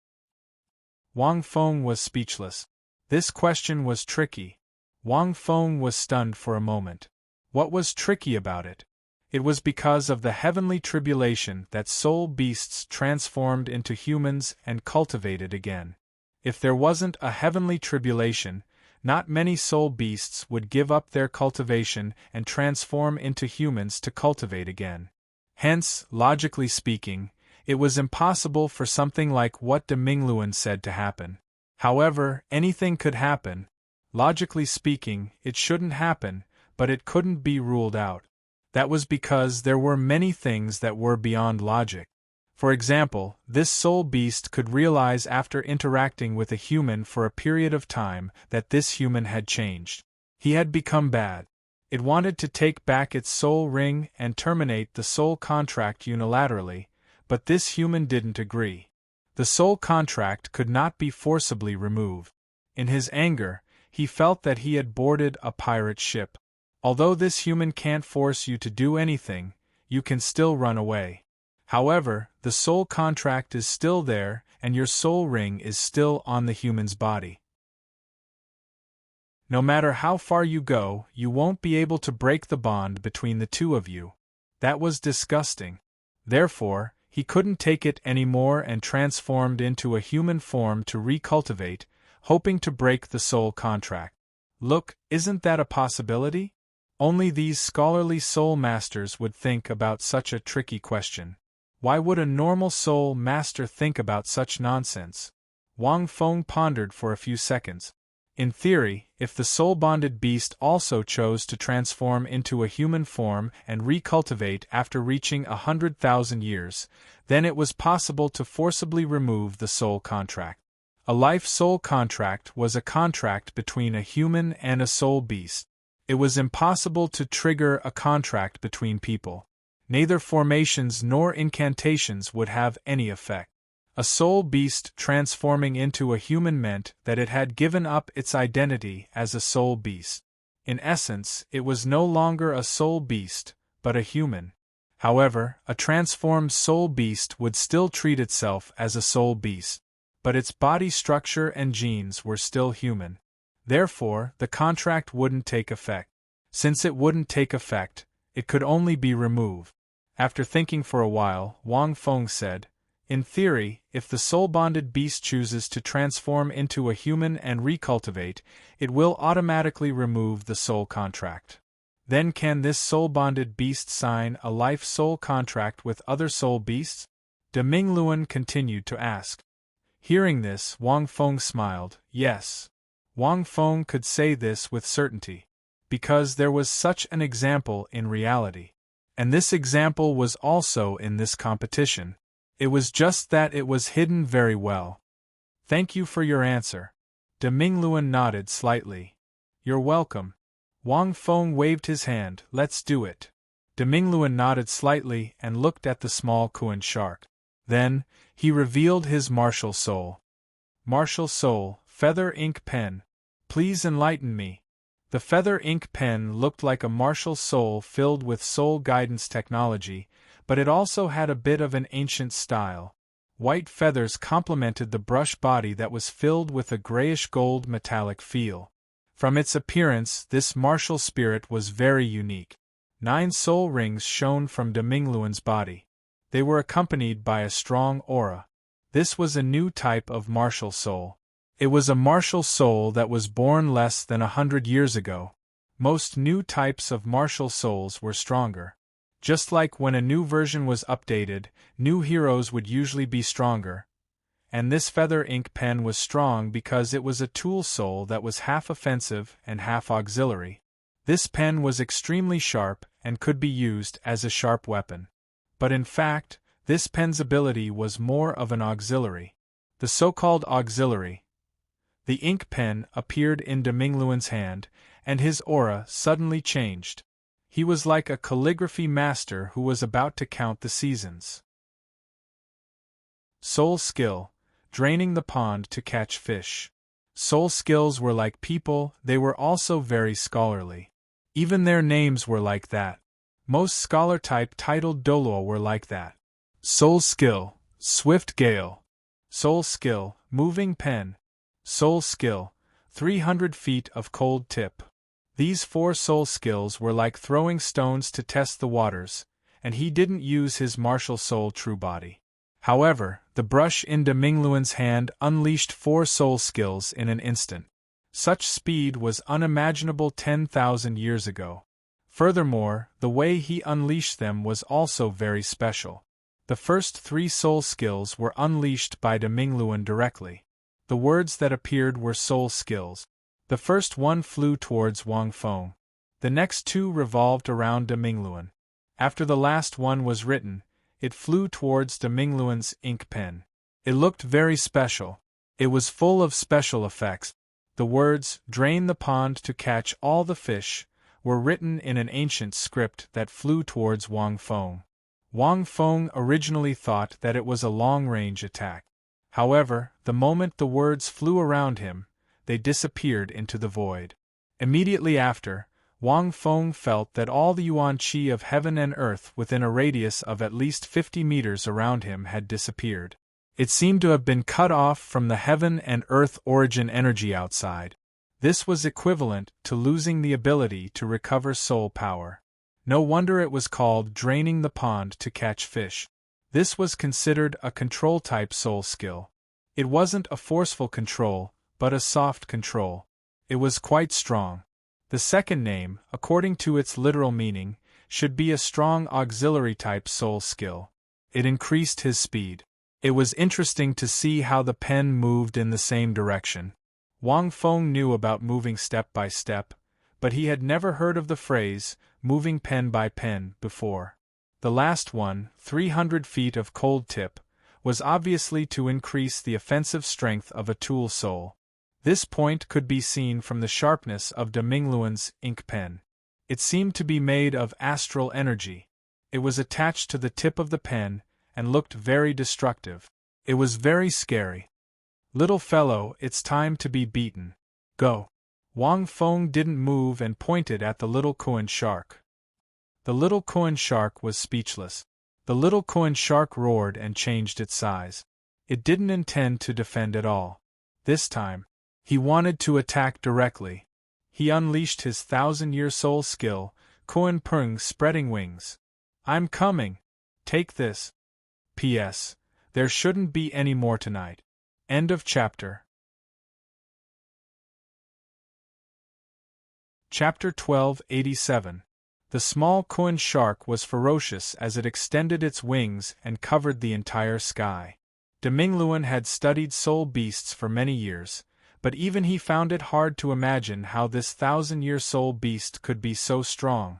Wang Feng was speechless. This question was tricky. Wang Feng was stunned for a moment. What was tricky about it? It was because of the heavenly tribulation that soul beasts transformed into humans and cultivated again. If there wasn't a heavenly tribulation, not many soul beasts would give up their cultivation and transform into humans to cultivate again. Hence, logically speaking, it was impossible for something like what de Mingluan said to happen. However, anything could happen. Logically speaking, it shouldn't happen, but it couldn't be ruled out. That was because there were many things that were beyond logic. For example, this soul beast could realize after interacting with a human for a period of time that this human had changed. He had become bad. It wanted to take back its soul ring and terminate the soul contract unilaterally, but this human didn't agree. The soul contract could not be forcibly removed. In his anger, he felt that he had boarded a pirate ship. Although this human can't force you to do anything, you can still run away. However, the soul contract is still there, and your soul ring is still on the human's body. No matter how far you go, you won't be able to break the bond between the two of you. That was disgusting. Therefore, he couldn't take it anymore and transformed into a human form to recultivate, hoping to break the soul contract. Look, isn't that a possibility? Only these scholarly soul masters would think about such a tricky question. Why would a normal soul master think about such nonsense? Wang Feng pondered for a few seconds. In theory, if the soul-bonded beast also chose to transform into a human form and recultivate after reaching 100,000 years, then it was possible to forcibly remove the soul contract. A life-soul contract was a contract between a human and a soul beast. It was impossible to trigger a contract between people. Neither formations nor incantations would have any effect. A soul beast transforming into a human meant that it had given up its identity as a soul beast. In essence, it was no longer a soul beast, but a human. However, a transformed soul beast would still treat itself as a soul beast, but its body structure and genes were still human. Therefore, the contract wouldn't take effect. Since it wouldn't take effect, it could only be removed. After thinking for a while, Wang Feng said, "In theory, if the soul-bonded beast chooses to transform into a human and recultivate, it will automatically remove the soul contract. Then can this soul-bonded beast sign a life-soul contract with other soul beasts?" De Mingluan continued to ask. Hearing this, Wang Feng smiled. Yes. Wang Feng could say this with certainty, because there was such an example in reality. And this example was also in this competition. It was just that it was hidden very well. Thank you for your answer. De Mingluan nodded slightly. You're welcome. Wang Feng waved his hand. Let's do it. De Mingluan nodded slightly and looked at the small Kuan shark. Then, he revealed his martial soul. Martial soul, feather ink pen. Please enlighten me. The feather ink pen looked like a martial soul filled with soul guidance technology, but it also had a bit of an ancient style. White feathers complemented the brush body that was filled with a grayish-gold metallic feel. From its appearance, this martial spirit was very unique. 9 soul rings shone from De Mingluan's body. They were accompanied by a strong aura. This was a new type of martial soul. It was a martial soul that was born less than 100 years ago. Most new types of martial souls were stronger. Just like when a new version was updated, new heroes would usually be stronger. And this feather ink pen was strong because it was a tool soul that was half offensive and half auxiliary. This pen was extremely sharp and could be used as a sharp weapon. But in fact, this pen's ability was more of an auxiliary. The so-called auxiliary. The ink pen appeared in De Mingluan's hand, and his aura suddenly changed. He was like a calligraphy master who was about to count the seasons. Soul skill, draining the pond to catch fish. Soul skills were like people, they were also very scholarly. Even their names were like that. Most scholar-type titled Douluo were like that. Soul skill, swift gale. Soul skill, moving pen. Soul skill, 300 feet of cold tip. These 4 soul skills were like throwing stones to test the waters, and he didn't use his martial soul true body. However, the brush in De Mingluan's hand unleashed 4 soul skills in an instant. Such speed was unimaginable 10,000 years ago. Furthermore, the way he unleashed them was also very special. The first 3 soul skills were unleashed by De Mingluan directly. The words that appeared were soul skills. The first one flew towards Wang Feng. The next 2 revolved around De Mingluan. After the last one was written, it flew towards De Mingluan's ink pen. It looked very special. It was full of special effects. The words, "Drain the pond to catch all the fish," were written in an ancient script that flew towards Wang Feng. Wang Feng originally thought that it was a long-range attack. However, the moment the words flew around him, they disappeared into the void. Immediately after, Wang Feng felt that all the yuan qi of heaven and earth within a radius of at least 50 meters around him had disappeared. It seemed to have been cut off from the heaven and earth origin energy outside. This was equivalent to losing the ability to recover soul power. No wonder it was called draining the pond to catch fish. This was considered a control-type soul skill. It wasn't a forceful control, but a soft control. It was quite strong. The second name, according to its literal meaning, should be a strong auxiliary-type soul skill. It increased his speed. It was interesting to see how the pen moved in the same direction. Wang Feng knew about moving step by step, but he had never heard of the phrase, moving pen by pen, before. The last one, 300 feet of cold tip, was obviously to increase the offensive strength of a tool soul. This point could be seen from the sharpness of de Mingluan's ink pen. It seemed to be made of astral energy. It was attached to the tip of the pen, and looked very destructive. It was very scary. Little fellow, it's time to be beaten. Go. Wang Feng didn't move and pointed at the little Kuan shark. The little Kuan shark was speechless. The little Kuan shark roared and changed its size. It didn't intend to defend at all. This time, he wanted to attack directly. He unleashed his 1,000-year soul skill, Kuan Peng spreading wings. I'm coming. Take this. P.S. There shouldn't be any more tonight. End of chapter. Chapter 1287. The small Kuan shark was ferocious as it extended its wings and covered the entire sky. De Mingluan had studied soul beasts for many years, but even he found it hard to imagine how this 1,000-year soul beast could be so strong.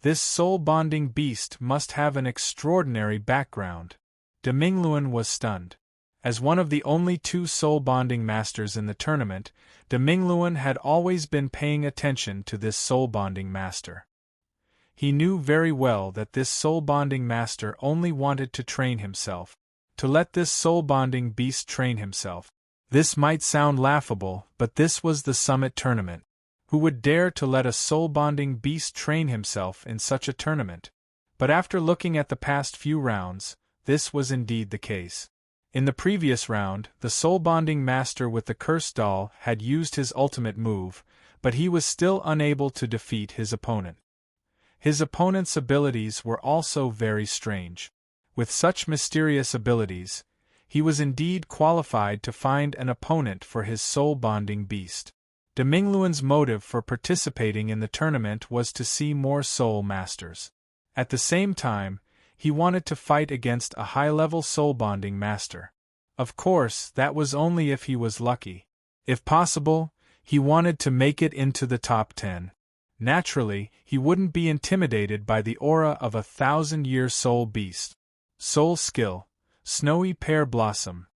This soul-bonding beast must have an extraordinary background. De Mingluan was stunned. As one of the only 2 soul-bonding masters in the tournament, de Mingluan had always been paying attention to this soul-bonding master. He knew very well that this soul-bonding master only wanted to train himself. To let this soul-bonding beast train himself. This might sound laughable, but this was the summit tournament. Who would dare to let a soul-bonding beast train himself in such a tournament? But after looking at the past few rounds, this was indeed the case. In the previous round, the soul-bonding master with the cursed doll had used his ultimate move, but he was still unable to defeat his opponent. His opponent's abilities were also very strange. With such mysterious abilities, he was indeed qualified to find an opponent for his soul-bonding beast. De Mingluan's motive for participating in the tournament was to see more soul masters. At the same time, he wanted to fight against a high-level soul-bonding master. Of course, that was only if he was lucky. If possible, he wanted to make it into the top 10. Naturally, he wouldn't be intimidated by the aura of a 1,000-year soul beast. Soul skill, snowy pear blossom.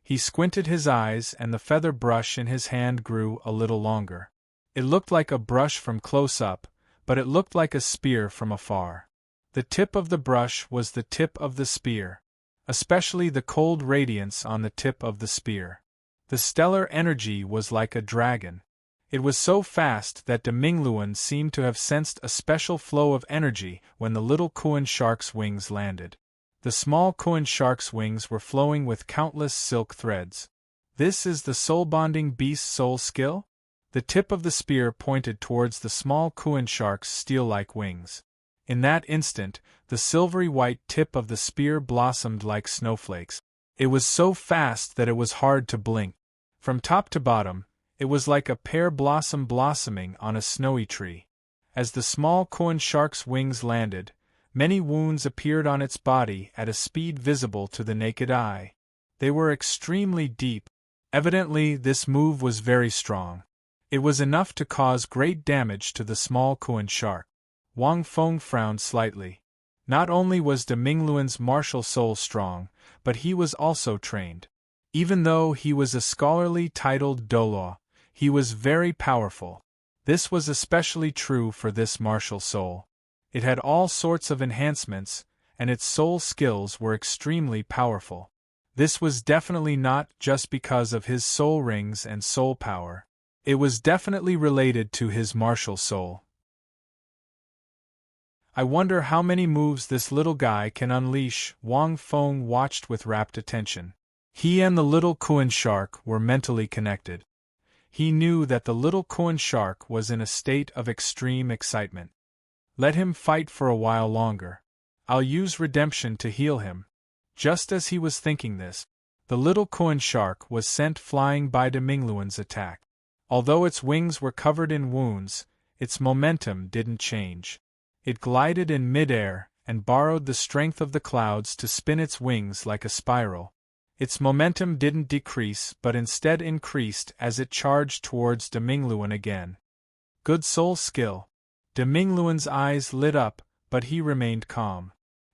He squinted his eyes and the feather brush in his hand grew a little longer. It looked like a brush from close up, but it looked like a spear from afar. The tip of the brush was the tip of the spear, especially the cold radiance on the tip of the spear. The stellar energy was like a dragon. It was so fast that de Mingluan seemed to have sensed a special flow of energy when the little Kuan shark's wings landed. The small Kuan shark's wings were flowing with countless silk threads. This is the soul-bonding beast's soul skill? The tip of the spear pointed towards the small Kuan shark's steel-like wings. In that instant, the silvery white tip of the spear blossomed like snowflakes. It was so fast that it was hard to blink. From top to bottom, it was like a pear blossom blossoming on a snowy tree. As the small Kuan shark's wings landed, many wounds appeared on its body at a speed visible to the naked eye. They were extremely deep. Evidently, this move was very strong. It was enough to cause great damage to the small Kuan shark. Wang Feng frowned slightly. Not only was de Mingluan's martial soul strong, but he was also trained. Even though he was a scholarly titled Douluo, he was very powerful. This was especially true for this martial soul. It had all sorts of enhancements, and its soul skills were extremely powerful. This was definitely not just because of his soul rings and soul power. It was definitely related to his martial soul. I wonder how many moves this little guy can unleash. Wang Feng watched with rapt attention. He and the little Kuan shark were mentally connected. He knew that the little Kuan shark was in a state of extreme excitement. Let him fight for a while longer. I'll use redemption to heal him. Just as he was thinking this, the little Kuan shark was sent flying by de Mingluan's attack. Although its wings were covered in wounds, its momentum didn't change. It glided in mid-air and borrowed the strength of the clouds to spin its wings like a spiral. Its momentum didn't decrease but instead increased as it charged towards Demingluan again. Good soul skill. Demingluan's eyes lit up, but he remained calm.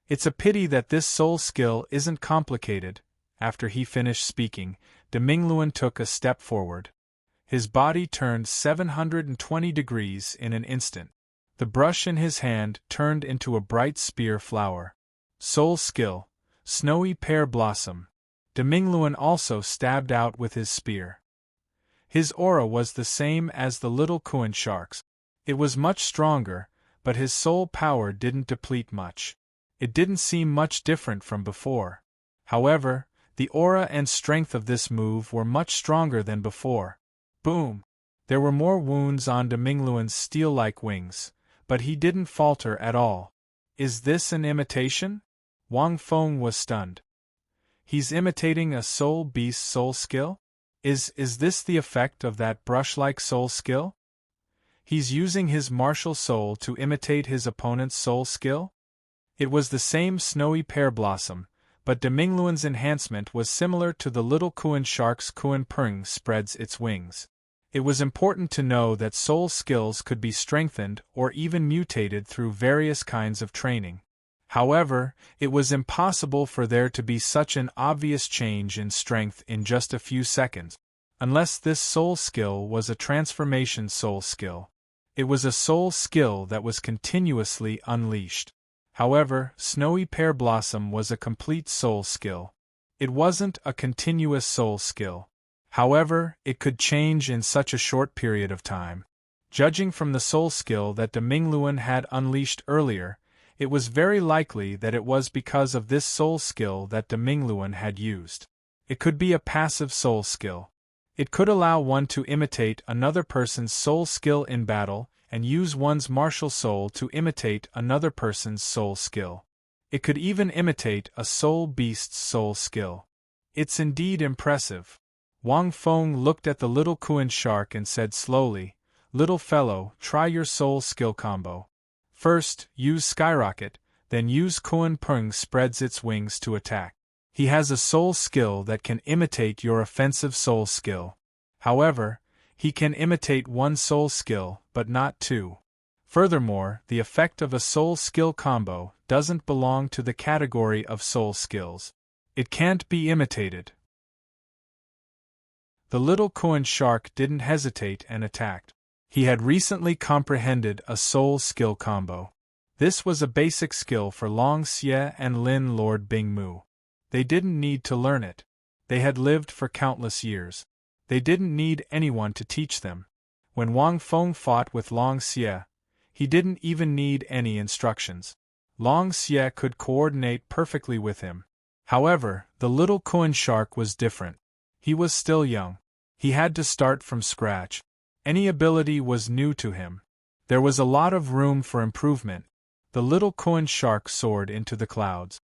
It's a pity that this soul skill isn't complicated. After he finished speaking, Demingluan took a step forward. His body turned 720 degrees in an instant. The brush in his hand turned into a bright spear flower. Soul skill. Snowy pear blossom. Demingluan also stabbed out with his spear. His aura was the same as the little Kuan shark's. It was much stronger, but his soul power didn't deplete much. It didn't seem much different from before. However, the aura and strength of this move were much stronger than before. Boom! There were more wounds on Demingluan's steel-like wings, but he didn't falter at all. Is this an imitation? Wang Feng was stunned. He's imitating a soul beast's soul skill? Is this the effect of that brush-like soul skill? He's using his martial soul to imitate his opponent's soul skill? It was the same snowy pear blossom, but Demingluan's enhancement was similar to the little Kuan shark's Kuan Peng spreads its wings. It was important to know that soul skills could be strengthened or even mutated through various kinds of training. However, it was impossible for there to be such an obvious change in strength in just a few seconds. Unless this soul skill was a transformation soul skill. It was a soul skill that was continuously unleashed. However, Snowy Pear Blossom was a complete soul skill. It wasn't a continuous soul skill. However, it could change in such a short period of time. Judging from the soul skill that Demingluan had unleashed earlier, it was very likely that it was because of this soul skill that Demingluan had used. It could be a passive soul skill. It could allow one to imitate another person's soul skill in battle, and use one's martial soul to imitate another person's soul skill. It could even imitate a soul beast's soul skill. It's indeed impressive. Wang Feng looked at the little Kuan shark and said slowly, "Little fellow, try your soul skill combo. First, use Skyrocket, then use Kuan Peng spreads its wings to attack. He has a soul skill that can imitate your offensive soul skill. However, he can imitate one soul skill, but not two. Furthermore, the effect of a soul skill combo doesn't belong to the category of soul skills. It can't be imitated." The little Kuan shark didn't hesitate and attacked. He had recently comprehended a soul skill combo. This was a basic skill for Long Xie and Lin Lord Bingmu. They didn't need to learn it. They had lived for countless years. They didn't need anyone to teach them. When Wang Feng fought with Long Xie, he didn't even need any instructions. Long Xie could coordinate perfectly with him. However, the little Kuan shark was different. He was still young. He had to start from scratch. Any ability was new to him. There was a lot of room for improvement. The little Kuan shark soared into the clouds.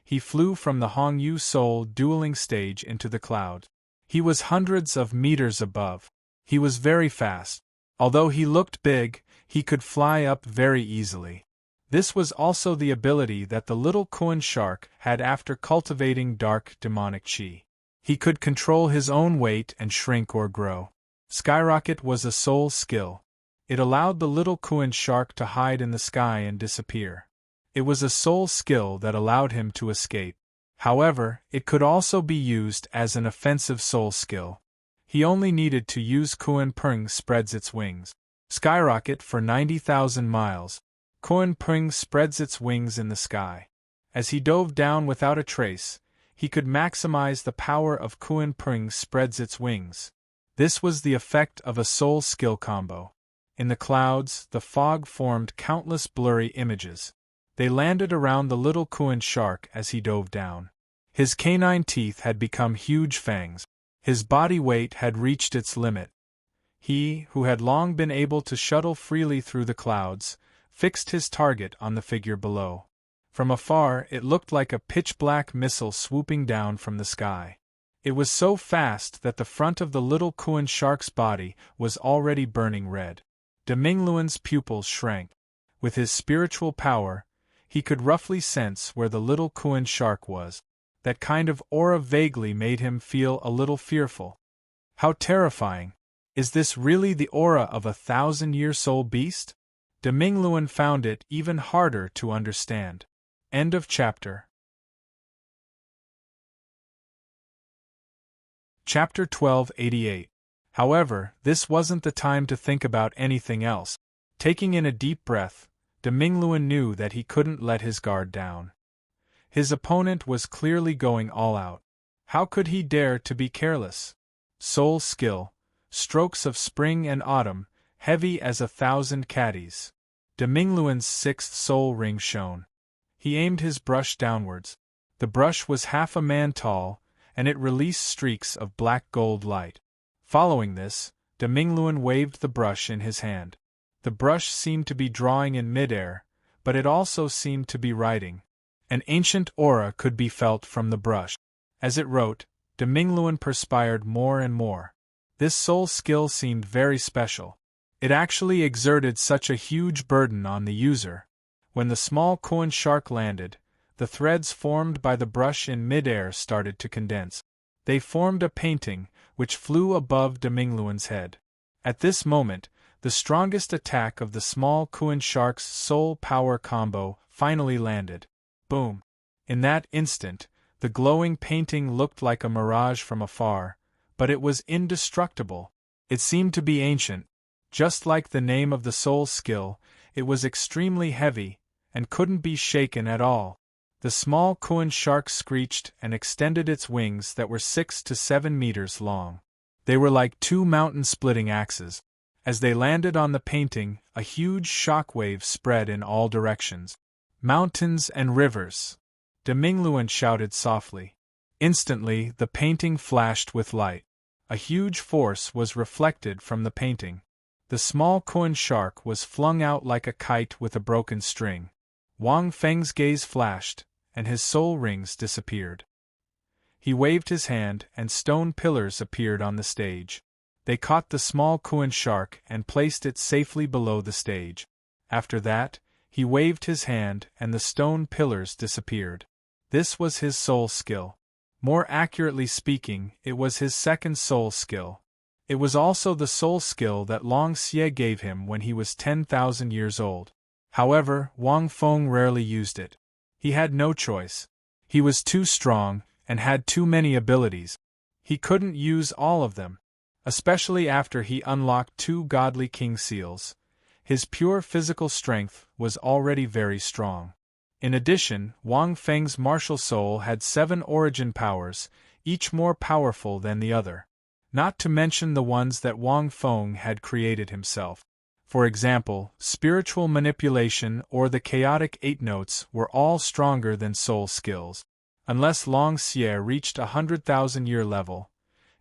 He flew from the Hongyu Soul dueling stage into the cloud. He was hundreds of meters above. He was very fast. Although he looked big, he could fly up very easily. This was also the ability that the little Kuan shark had after cultivating dark demonic chi. He could control his own weight and shrink or grow. Skyrocket was a soul skill. It allowed the little Kuan shark to hide in the sky and disappear. It was a soul skill that allowed him to escape. However, it could also be used as an offensive soul skill. He only needed to use Kuan Peng spreads its wings. Skyrocket for 90,000 miles. Kuan Peng spreads its wings in the sky. As he dove down without a trace, he could maximize the power of Kuan Peng spreads its wings. This was the effect of a soul skill combo. In the clouds, the fog formed countless blurry images. They landed around the little Kuan shark as he dove down. His canine teeth had become huge fangs. His body weight had reached its limit. He, who had long been able to shuttle freely through the clouds, fixed his target on the figure below. From afar, it looked like a pitch-black missile swooping down from the sky. It was so fast that the front of the little Kuan shark's body was already burning red. Demingluan's pupils shrank. With his spiritual power, he could roughly sense where the little Kuan shark was. That kind of aura vaguely made him feel a little fearful. How terrifying! Is this really the aura of a 1,000-year soul beast? De Mingluan found it even harder to understand. End of chapter. Chapter 1288. However, this wasn't the time to think about anything else. Taking in a deep breath, De Mingluan knew that he couldn't let his guard down. His opponent was clearly going all out. How could he dare to be careless? Soul skill, strokes of spring and autumn, heavy as 1,000 caddies. De Mingluan's sixth soul ring shone. He aimed his brush downwards. The brush was half a man tall, and it released streaks of black gold light. Following this, De Mingluan waved the brush in his hand. The brush seemed to be drawing in midair, but it also seemed to be writing. An ancient aura could be felt from the brush. As it wrote, De Mingluan perspired more and more. This soul skill seemed very special. It actually exerted such a huge burden on the user. When the small koan shark landed, the threads formed by the brush in midair started to condense. They formed a painting, which flew above De Mingluan's head. At this moment, the strongest attack of the small koan shark's soul power combo finally landed. Boom! In that instant, the glowing painting looked like a mirage from afar, but it was indestructible. It seemed to be ancient. Just like the name of the soul skill, it was extremely heavy, and couldn't be shaken at all. The small koan shark screeched and extended its wings that were 6 to 7 meters long. They were like two mountain-splitting axes. As they landed on the painting, a huge shockwave spread in all directions. Mountains and rivers! De Mingluan shouted softly. Instantly, the painting flashed with light. A huge force was reflected from the painting. The small koan shark was flung out like a kite with a broken string. Wang Feng's gaze flashed, and his soul rings disappeared. He waved his hand, and stone pillars appeared on the stage. They caught the small koan shark and placed it safely below the stage. After that, he waved his hand and the stone pillars disappeared. This was his soul skill. More accurately speaking, it was his second soul skill. It was also the soul skill that Long Xie gave him when he was 10,000 years old. However, Wang Feng rarely used it. He had no choice. He was too strong, and had too many abilities. He couldn't use all of them. Especially after he unlocked 2 godly king seals. His pure physical strength was already very strong. In addition, Wang Feng's martial soul had 7 origin powers, each more powerful than the other. Not to mention the ones that Wang Feng had created himself. For example, spiritual manipulation or the chaotic 8 notes were all stronger than soul skills. Unless Long Xie reached 100,000-year level,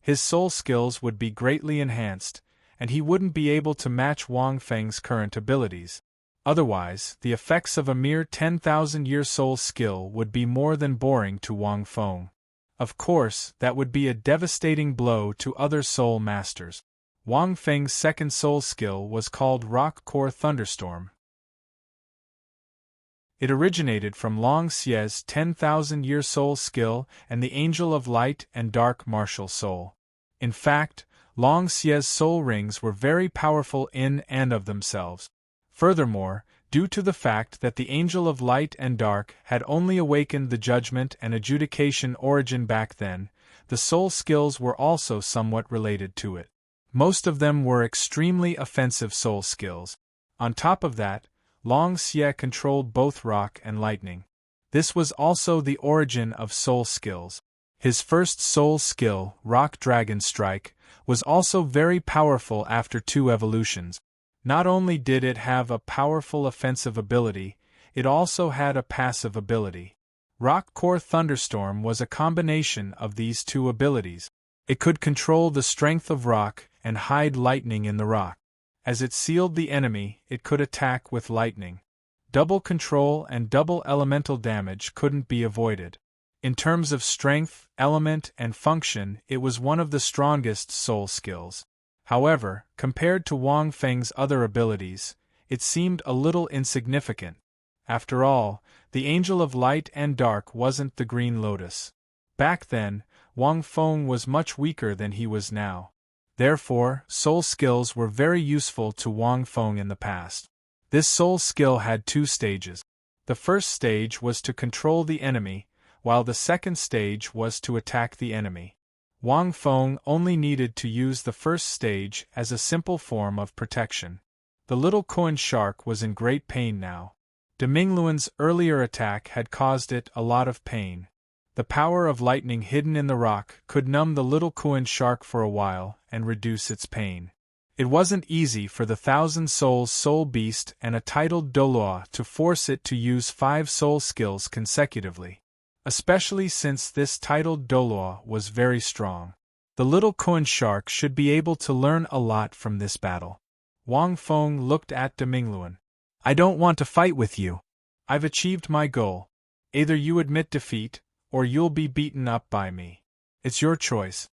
his soul skills would be greatly enhanced, and he wouldn't be able to match Wang Feng's current abilities. Otherwise, the effects of a mere 10,000-year soul skill would be more than boring to Wang Feng. Of course, that would be a devastating blow to other soul masters. Wang Feng's second soul skill was called Rock Core Thunderstorm. It originated from Long Xie's 10,000-year soul skill and the Angel of Light and Dark martial soul. In fact, Long Xie's soul rings were very powerful in and of themselves. Furthermore, due to the fact that the Angel of Light and Dark had only awakened the judgment and adjudication origin back then, the soul skills were also somewhat related to it. Most of them were extremely offensive soul skills. On top of that, Long Xie controlled both rock and lightning. This was also the origin of soul skills. His first soul skill, Rock Dragon Strike, was also very powerful after 2 evolutions. Not only did it have a powerful offensive ability, it also had a passive ability. Rock Core Thunderstorm was a combination of these 2 abilities. It could control the strength of rock and hide lightning in the rock. As it sealed the enemy, it could attack with lightning. Double control and double elemental damage couldn't be avoided. In terms of strength, element, and function, it was one of the strongest soul skills. However, compared to Wang Feng's other abilities, it seemed a little insignificant. After all, the Angel of Light and Dark wasn't the Green Lotus. Back then, Wang Feng was much weaker than he was now. Therefore, soul skills were very useful to Wang Feng in the past. This soul skill had two stages. The first stage was to control the enemy, while the second stage was to attack the enemy. Wang Feng only needed to use the first stage as a simple form of protection. The little coin shark was in great pain now. Demingluan's earlier attack had caused it a lot of pain. The power of lightning hidden in the rock could numb the little coin shark for a while and reduce its pain. It wasn't easy for the 1,000 souls soul beast and a titled Douluo to force it to use 5 soul skills consecutively. Especially since this titled Douluo was very strong. The little coin shark should be able to learn a lot from this battle. Wang Feng looked at Demingluan. I don't want to fight with you. I've achieved my goal. Either you admit defeat, or you'll be beaten up by me. It's your choice.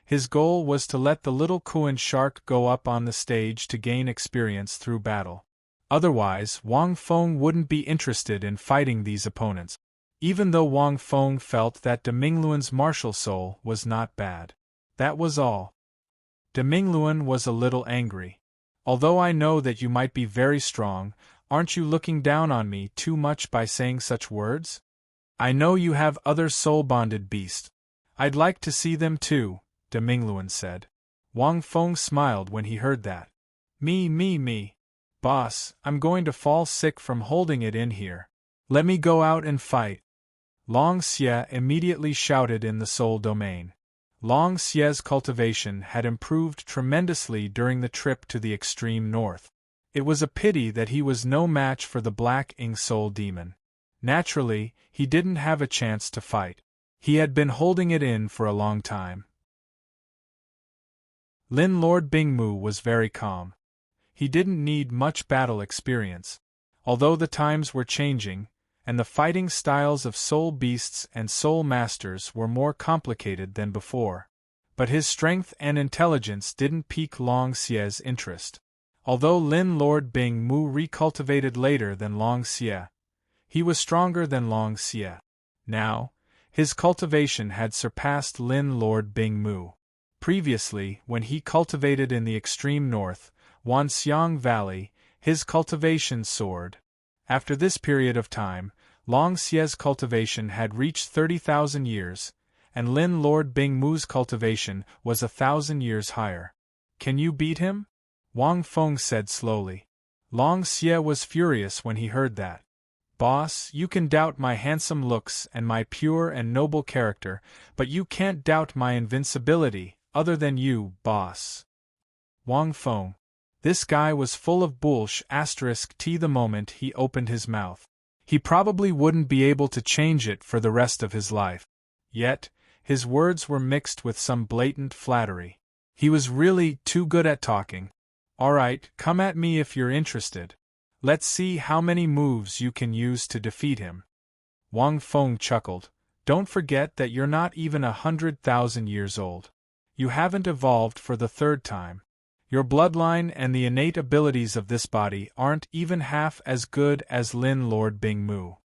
His goal was to let the little coin shark go up on the stage to gain experience through battle. Otherwise, Wang Feng wouldn't be interested in fighting these opponents. Even though Wang Feng felt that Demingluan's martial soul was not bad. That was all. Demingluan was a little angry. Although I know that you might be very strong, aren't you looking down on me too much by saying such words? I know you have other soul-bonded beasts. I'd like to see them too, Demingluan said. Wang Feng smiled when he heard that. Me. Boss, I'm going to fall sick from holding it in here. Let me go out and fight. Long Xie immediately shouted in the soul domain. Long Xie's cultivation had improved tremendously during the trip to the extreme north. It was a pity that he was no match for the Black Ink Soul Demon. Naturally, he didn't have a chance to fight. He had been holding it in for a long time. Lin Lord Bingmu was very calm. He didn't need much battle experience. Although the times were changing, and the fighting styles of soul beasts and soul masters were more complicated than before. But his strength and intelligence didn't pique Long Xie's interest. Although Lin Lord Bingmu recultivated later than Long Xie, he was stronger than Long Xie. Now, his cultivation had surpassed Lin Lord Bingmu. Previously, when he cultivated in the extreme north, Wanxiang Valley, his cultivation soared. After this period of time, Long Xie's cultivation had reached 30,000 years, and Lin Lord Bingmu's cultivation was 1,000 years higher. Can you beat him? Wang Feng said slowly. Long Xie was furious when he heard that. Boss, you can doubt my handsome looks and my pure and noble character, but you can't doubt my invincibility, other than you, boss. Wang Feng. This guy was full of bullsh*t the moment he opened his mouth. He probably wouldn't be able to change it for the rest of his life. Yet, his words were mixed with some blatant flattery. He was really too good at talking. Alright, come at me if you're interested. Let's see how many moves you can use to defeat him. Wang Feng chuckled. Don't forget that you're not even 100,000 years old. You haven't evolved for the 3rd time. Your bloodline and the innate abilities of this body aren't even half as good as Lin Lord Bingmu.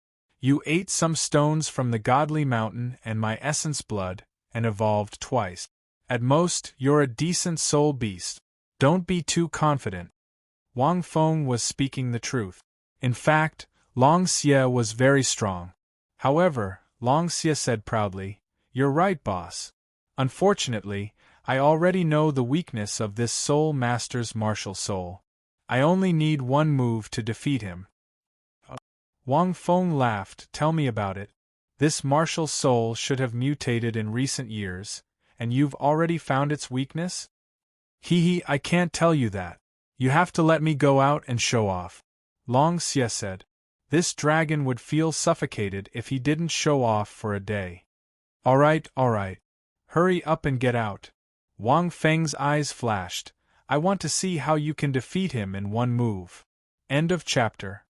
You ate some stones from the godly mountain and my essence blood, and evolved twice. At most, you're a decent soul beast. Don't be too confident. Wang Feng was speaking the truth. In fact, Long Xie was very strong. However, Long Xie said proudly, "You're right, boss. Unfortunately, I already know the weakness of this soul master's martial soul. I only need one move to defeat him." Wang Feng laughed. Tell me about it. This martial soul should have mutated in recent years, and you've already found its weakness? Hee, I can't tell you that. You have to let me go out and show off. Long Xie said. This dragon would feel suffocated if he didn't show off for a day. Alright. Hurry up and get out. Wang Feng's eyes flashed. I want to see how you can defeat him in one move. End of chapter.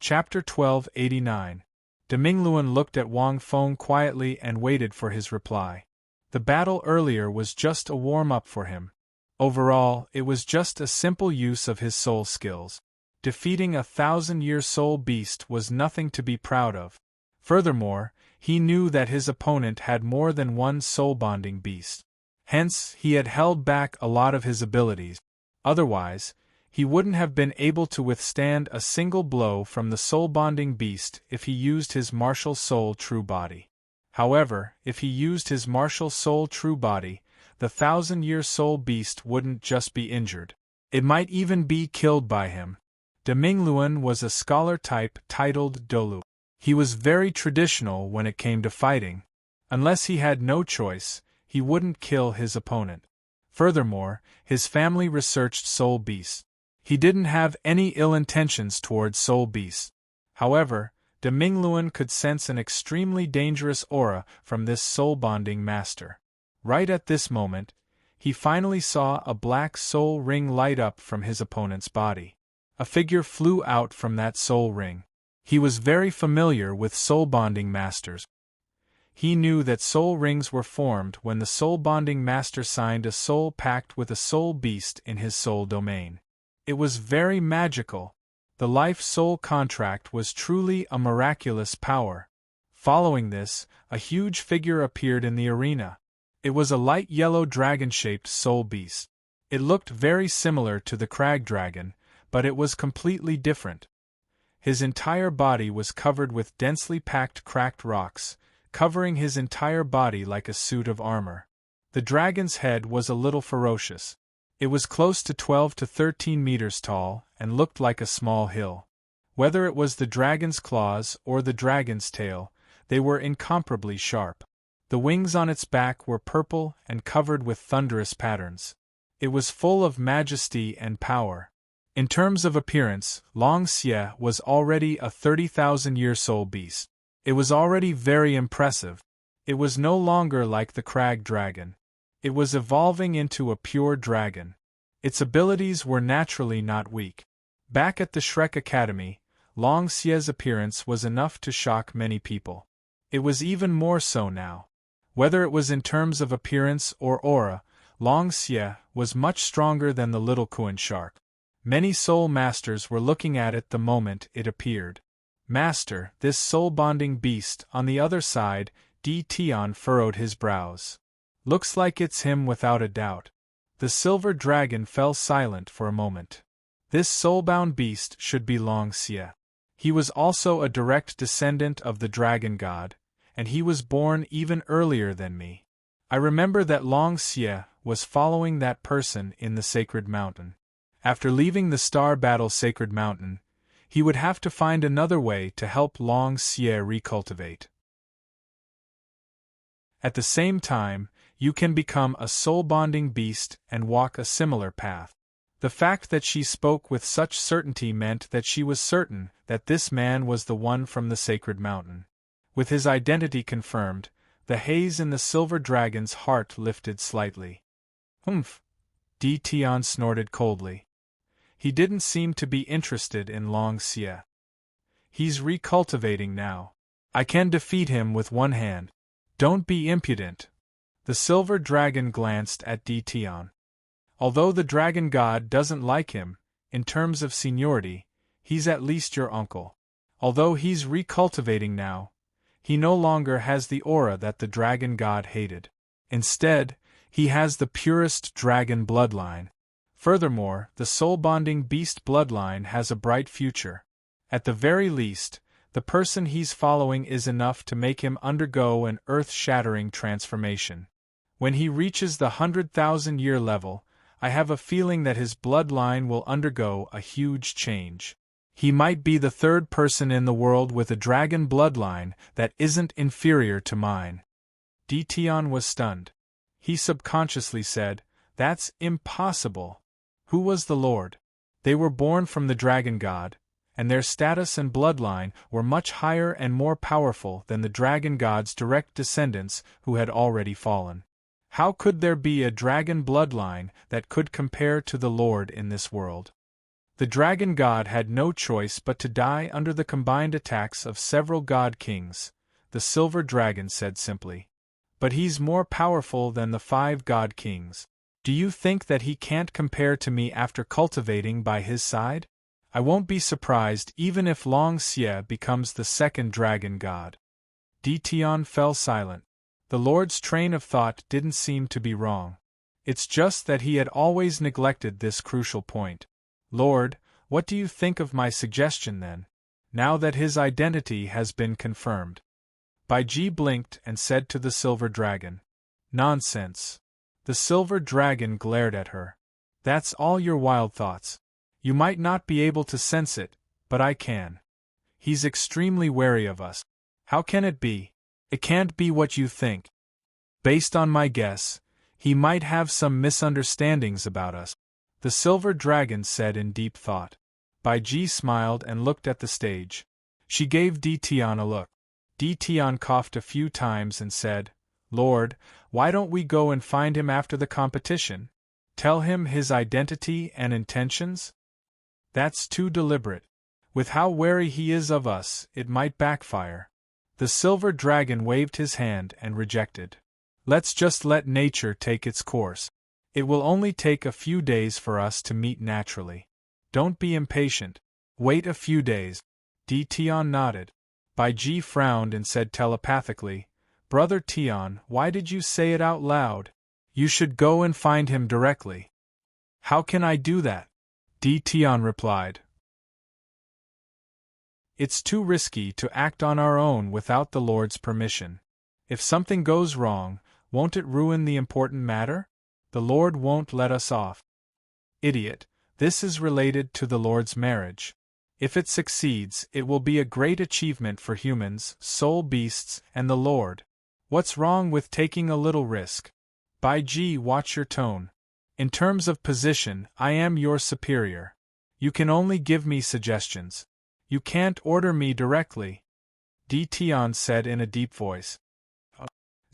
Chapter 1289. Demingluan looked at Wang Feng quietly and waited for his reply. The battle earlier was just a warm-up for him. Overall, it was just a simple use of his soul skills. defeating a 1,000-year soul beast was nothing to be proud of. Furthermore, he knew that his opponent had more than one soul-bonding beast. Hence, he had held back a lot of his abilities. Otherwise, he wouldn't have been able to withstand a single blow from the soul-bonding beast if he used his martial soul true body. However, if he used his martial soul true body, the 1,000-year soul beast wouldn't just be injured. It might even be killed by him. Demingluan was a scholar type titled Doulu. He was very traditional when it came to fighting. Unless he had no choice, he wouldn't kill his opponent. Furthermore, his family researched soul beasts. He didn't have any ill intentions towards soul beasts. However, Demingluan could sense an extremely dangerous aura from this soul-bonding master. Right at this moment, he finally saw a black soul ring light up from his opponent's body. A figure flew out from that soul ring. He was very familiar with soul-bonding masters. He knew that soul rings were formed when the soul-bonding master signed a soul pact with a soul beast in his soul domain. It was very magical. The life-soul contract was truly a miraculous power. Following this, a huge figure appeared in the arena. It was a light yellow dragon-shaped soul beast. It looked very similar to the crag dragon, but it was completely different. His entire body was covered with densely packed cracked rocks, covering his entire body like a suit of armor. The dragon's head was a little ferocious. It was close to 12 to 13 meters tall and looked like a small hill. Whether it was the dragon's claws or the dragon's tail, they were incomparably sharp. The wings on its back were purple and covered with thunderous patterns. It was full of majesty and power. In terms of appearance, Long Xie was already a 30,000-year soul beast. It was already very impressive. It was no longer like the crag dragon. It was evolving into a pure dragon. Its abilities were naturally not weak. Back at the Shrek Academy, Long Xie's appearance was enough to shock many people. It was even more so now. Whether it was in terms of appearance or aura, Long Xie was much stronger than the little Kuan shark. Many soul masters were looking at it the moment it appeared. Master, this soul-bonding beast, on the other side, Tian furrowed his brows. Looks like it's him without a doubt. The silver dragon fell silent for a moment. This soul-bound beast should be Long Xie. He was also a direct descendant of the dragon god, and he was born even earlier than me. I remember that Long Xie was following that person in the sacred mountain. After leaving the Star Battle Sacred Mountain, he would have to find another way to help Long Xie recultivate. At the same time, you can become a soul-bonding beast and walk a similar path. The fact that she spoke with such certainty meant that she was certain that this man was the one from the Sacred Mountain. With his identity confirmed, the haze in the silver dragon's heart lifted slightly. Humph! Tian snorted coldly. He didn't seem to be interested in Long Xie. He's recultivating now. I can defeat him with one hand. Don't be impudent. The silver dragon glanced at Tian. Although the dragon god doesn't like him, in terms of seniority, he's at least your uncle. Although he's recultivating now, he no longer has the aura that the dragon god hated. Instead, he has the purest dragon bloodline. Furthermore, the soul-bonding beast bloodline has a bright future. At the very least, the person he's following is enough to make him undergo an earth-shattering transformation. When he reaches the 100,000-year level, I have a feeling that his bloodline will undergo a huge change. He might be the third person in the world with a dragon bloodline that isn't inferior to mine. Tian was stunned. He subconsciously said, "That's impossible." Who was the Lord? They were born from the dragon god, and their status and bloodline were much higher and more powerful than the dragon god's direct descendants who had already fallen. How could there be a dragon bloodline that could compare to the Lord in this world? The dragon god had no choice but to die under the combined attacks of several god kings, the silver dragon said simply. But he's more powerful than the 5 god kings. Do you think that he can't compare to me after cultivating by his side? I won't be surprised even if Long Xie becomes the second dragon god. Di Tian fell silent. The Lord's train of thought didn't seem to be wrong. It's just that he had always neglected this crucial point. Lord, what do you think of my suggestion then, now that his identity has been confirmed? Bai Ji blinked and said to the silver dragon. Nonsense. The silver dragon glared at her. That's all your wild thoughts. You might not be able to sense it, but I can. He's extremely wary of us. How can it be? It can't be what you think. Based on my guess, he might have some misunderstandings about us, the silver dragon said in deep thought. Bai Ji smiled and looked at the stage. She gave Di Tian a look. Di Tian coughed a few times and said, Lord, why don't we go and find him after the competition? Tell him his identity and intentions? That's too deliberate. With how wary he is of us, it might backfire. The silver dragon waved his hand and rejected. Let's just let nature take its course. It will only take a few days for us to meet naturally. Don't be impatient. Wait a few days. Di Tian nodded. Bai Ji frowned and said telepathically, Brother Tian, why did you say it out loud? You should go and find him directly. How can I do that? Di Tian replied. It's too risky to act on our own without the Lord's permission. If something goes wrong, won't it ruin the important matter? The Lord won't let us off. Idiot, this is related to the Lord's marriage. If it succeeds, it will be a great achievement for humans, soul beasts, and the Lord. What's wrong with taking a little risk? Bai Ji, watch your tone. In terms of position, I am your superior. You can only give me suggestions. You can't order me directly. Di Tian said in a deep voice.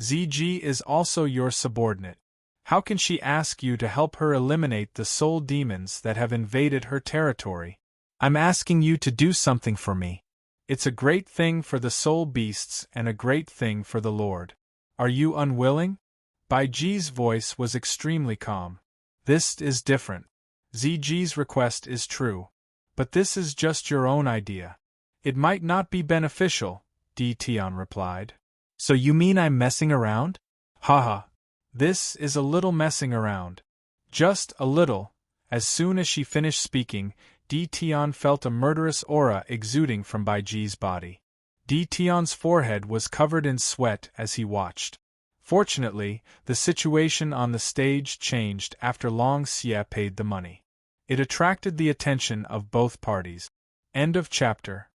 ZG is also your subordinate. How can she ask you to help her eliminate the soul demons that have invaded her territory? I'm asking you to do something for me. It's a great thing for the soul beasts and a great thing for the Lord. Are you unwilling? Bai Ji's voice was extremely calm. This is different. ZG's request is true. But this is just your own idea. It might not be beneficial, Di Tian replied. So you mean I'm messing around? Haha. This is a little messing around. Just a little. As soon as she finished speaking, Di Tian felt a murderous aura exuding from Bai Ji's body. Di Tian's forehead was covered in sweat as he watched. Fortunately, the situation on the stage changed after Long Xie paid the money. It attracted the attention of both parties. End of chapter.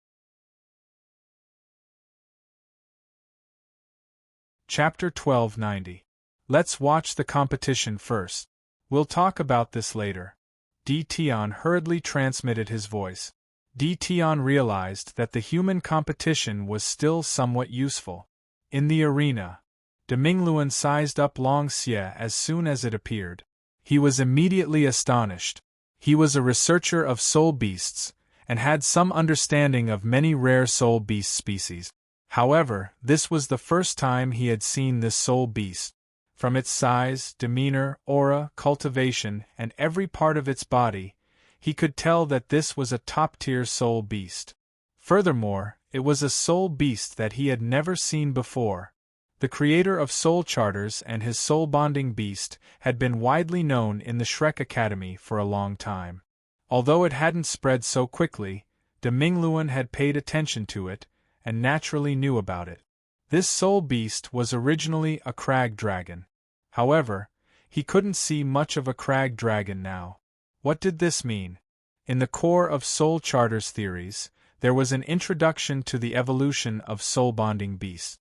Chapter 1290. Let's watch the competition first. We'll talk about this later. Di Tian hurriedly transmitted his voice. Di Tian realized that the human competition was still somewhat useful. In the arena, De Mingluan sized up Long Xie as soon as it appeared. He was immediately astonished. He was a researcher of soul beasts, and had some understanding of many rare soul beast species. However, this was the first time he had seen this soul beast. From its size, demeanor, aura, cultivation, and every part of its body, he could tell that this was a top-tier soul beast. Furthermore, it was a soul beast that he had never seen before. The creator of soul charters and his soul-bonding beast had been widely known in the Shrek Academy for a long time. Although it hadn't spread so quickly, De Mingluan had paid attention to it, and naturally knew about it. This soul beast was originally a crag dragon. However, he couldn't see much of a crag dragon now. What did this mean? In the core of soul charters theories, there was an introduction to the evolution of soul-bonding beasts.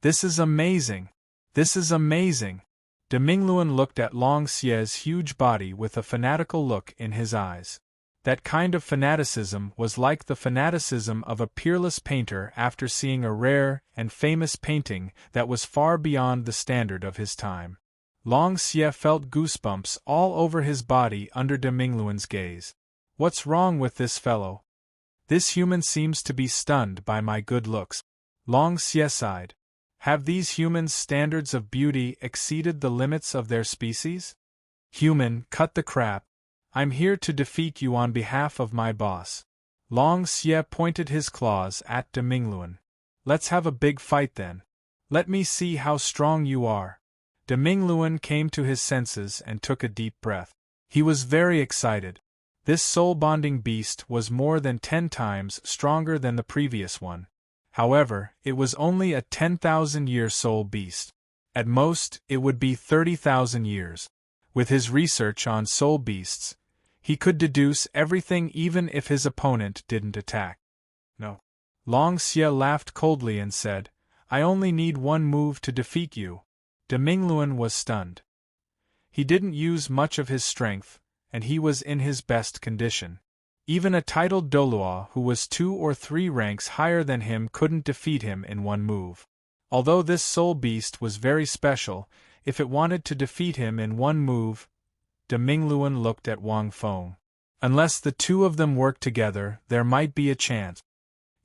This is amazing! This is amazing! De Mingluan looked at Long Xie's huge body with a fanatical look in his eyes. That kind of fanaticism was like the fanaticism of a peerless painter after seeing a rare and famous painting that was far beyond the standard of his time. Long Xie felt goosebumps all over his body under De Mingluan's gaze. What's wrong with this fellow? This human seems to be stunned by my good looks. Long Xie sighed. Have these humans' standards of beauty exceeded the limits of their species? Human, cut the crap. I'm here to defeat you on behalf of my boss. Long Xie pointed his claws at De Mingluan. Let's have a big fight then. Let me see how strong you are. De Mingluan came to his senses and took a deep breath. He was very excited. This soul-bonding beast was more than 10 times stronger than the previous one. However, it was only a 10,000-year soul beast. At most, it would be 30,000 years. With his research on soul beasts, he could deduce everything even if his opponent didn't attack. No. Long Xie laughed coldly and said, I only need one move to defeat you. De Mingluan was stunned. He didn't use much of his strength, and he was in his best condition. Even a titled Douluo who was 2 or 3 ranks higher than him couldn't defeat him in one move. Although this soul beast was very special, if it wanted to defeat him in one move, De Mingluan looked at Wang Feng. Unless the two of them work together, there might be a chance.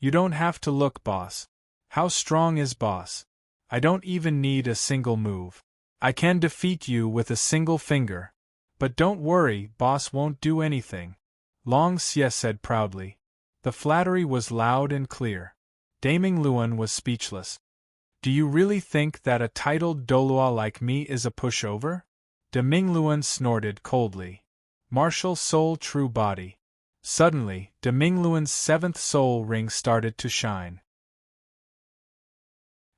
You don't have to look, boss. How strong is boss? I don't even need a single move. I can defeat you with a single finger. But don't worry, boss won't do anything. Long Xie said proudly. The flattery was loud and clear. De Mingluan was speechless. Do you really think that a titled Douluo like me is a pushover? De Mingluan snorted coldly. Martial soul true body. Suddenly, De Mingluan's 7th soul ring started to shine.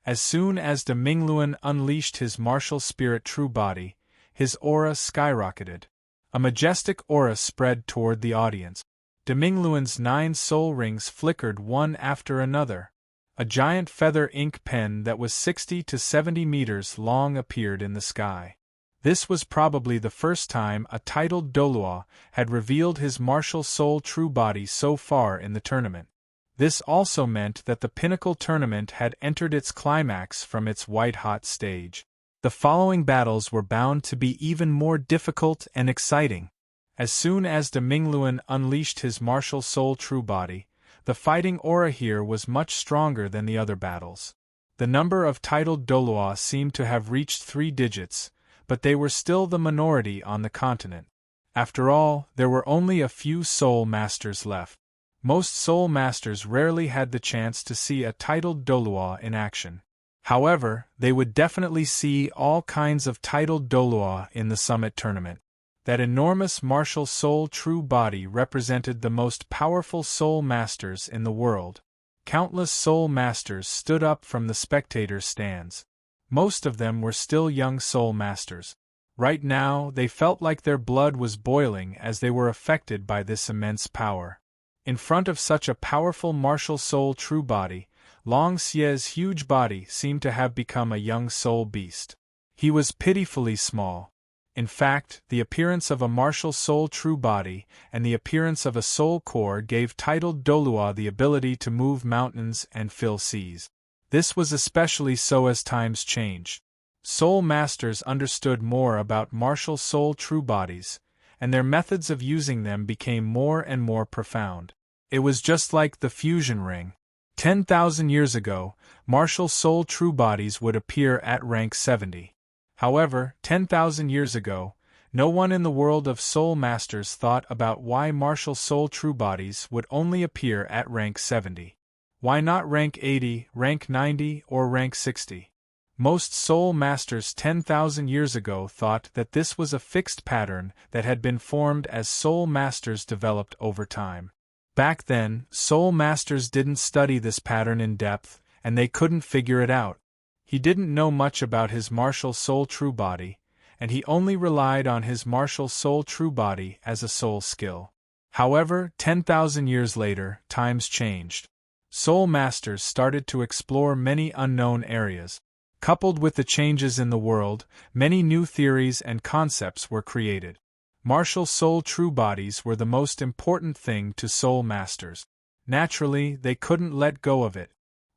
As soon as De Mingluan unleashed his martial spirit true body, his aura skyrocketed. A majestic aura spread toward the audience. De Mingluan's 9 soul rings flickered one after another. A giant feather ink pen that was 60 to 70 meters long appeared in the sky. This was probably the first time a titled Douluo had revealed his martial soul true body so far in the tournament. This also meant that the Pinnacle tournament had entered its climax from its white-hot stage. The following battles were bound to be even more difficult and exciting. As soon as De Mingluan unleashed his martial soul true body, the fighting aura here was much stronger than the other battles. The number of titled Douluo seemed to have reached 3 digits, but they were still the minority on the continent. After all, there were only a few soul masters left. Most soul masters rarely had the chance to see a titled Douluo in action. However, they would definitely see all kinds of titled Douluo in the summit tournament. That enormous martial soul true body represented the most powerful soul masters in the world. Countless soul masters stood up from the spectators' stands. Most of them were still young soul masters. Right now, they felt like their blood was boiling as they were affected by this immense power. In front of such a powerful martial soul true body, Long Xie's huge body seemed to have become a young soul beast. He was pitifully small. In fact, the appearance of a martial soul true body and the appearance of a soul core gave titled Douluo the ability to move mountains and fill seas. This was especially so as times changed. Soul masters understood more about martial soul true bodies, and their methods of using them became more and more profound. It was just like the fusion ring. 10,000 years ago, martial soul true bodies would appear at rank 70. However, 10,000 years ago, no one in the world of soul masters thought about why martial soul true bodies would only appear at rank 70. Why not rank 80, rank 90, or rank 60? Most soul masters 10,000 years ago thought that this was a fixed pattern that had been formed as soul masters developed over time. Back then, soul masters didn't study this pattern in depth, and they couldn't figure it out. He didn't know much about his martial soul true body, and he only relied on his martial soul true body as a soul skill. However, 10,000 years later, times changed. Soul masters started to explore many unknown areas. Coupled with the changes in the world, many new theories and concepts were created. Martial soul true bodies were the most important thing to soul masters. Naturally, they couldn't let go of it.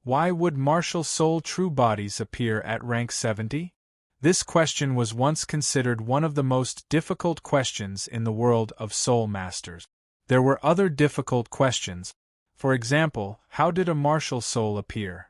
Why would martial soul true bodies appear at rank 70? This question was once considered one of the most difficult questions in the world of soul masters. There were other difficult questions. For example, how did a martial soul appear?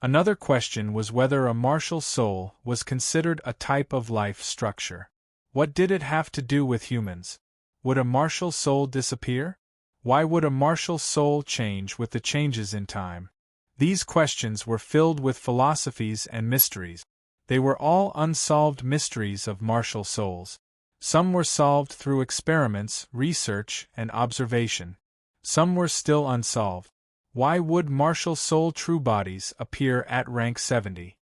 Another question was whether a martial soul was considered a type of life structure. What did it have to do with humans? Would a martial soul disappear? Why would a martial soul change with the changes in time? These questions were filled with philosophies and mysteries. They were all unsolved mysteries of martial souls. Some were solved through experiments, research, and observation. Some were still unsolved. Why would martial soul true bodies appear at rank 70?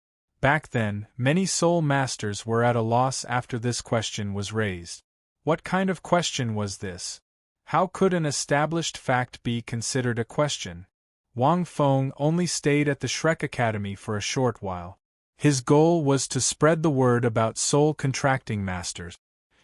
Back then, many soul masters were at a loss after this question was raised. What kind of question was this? How could an established fact be considered a question? Wang Feng only stayed at the Shrek Academy for a short while. His goal was to spread the word about soul contracting masters.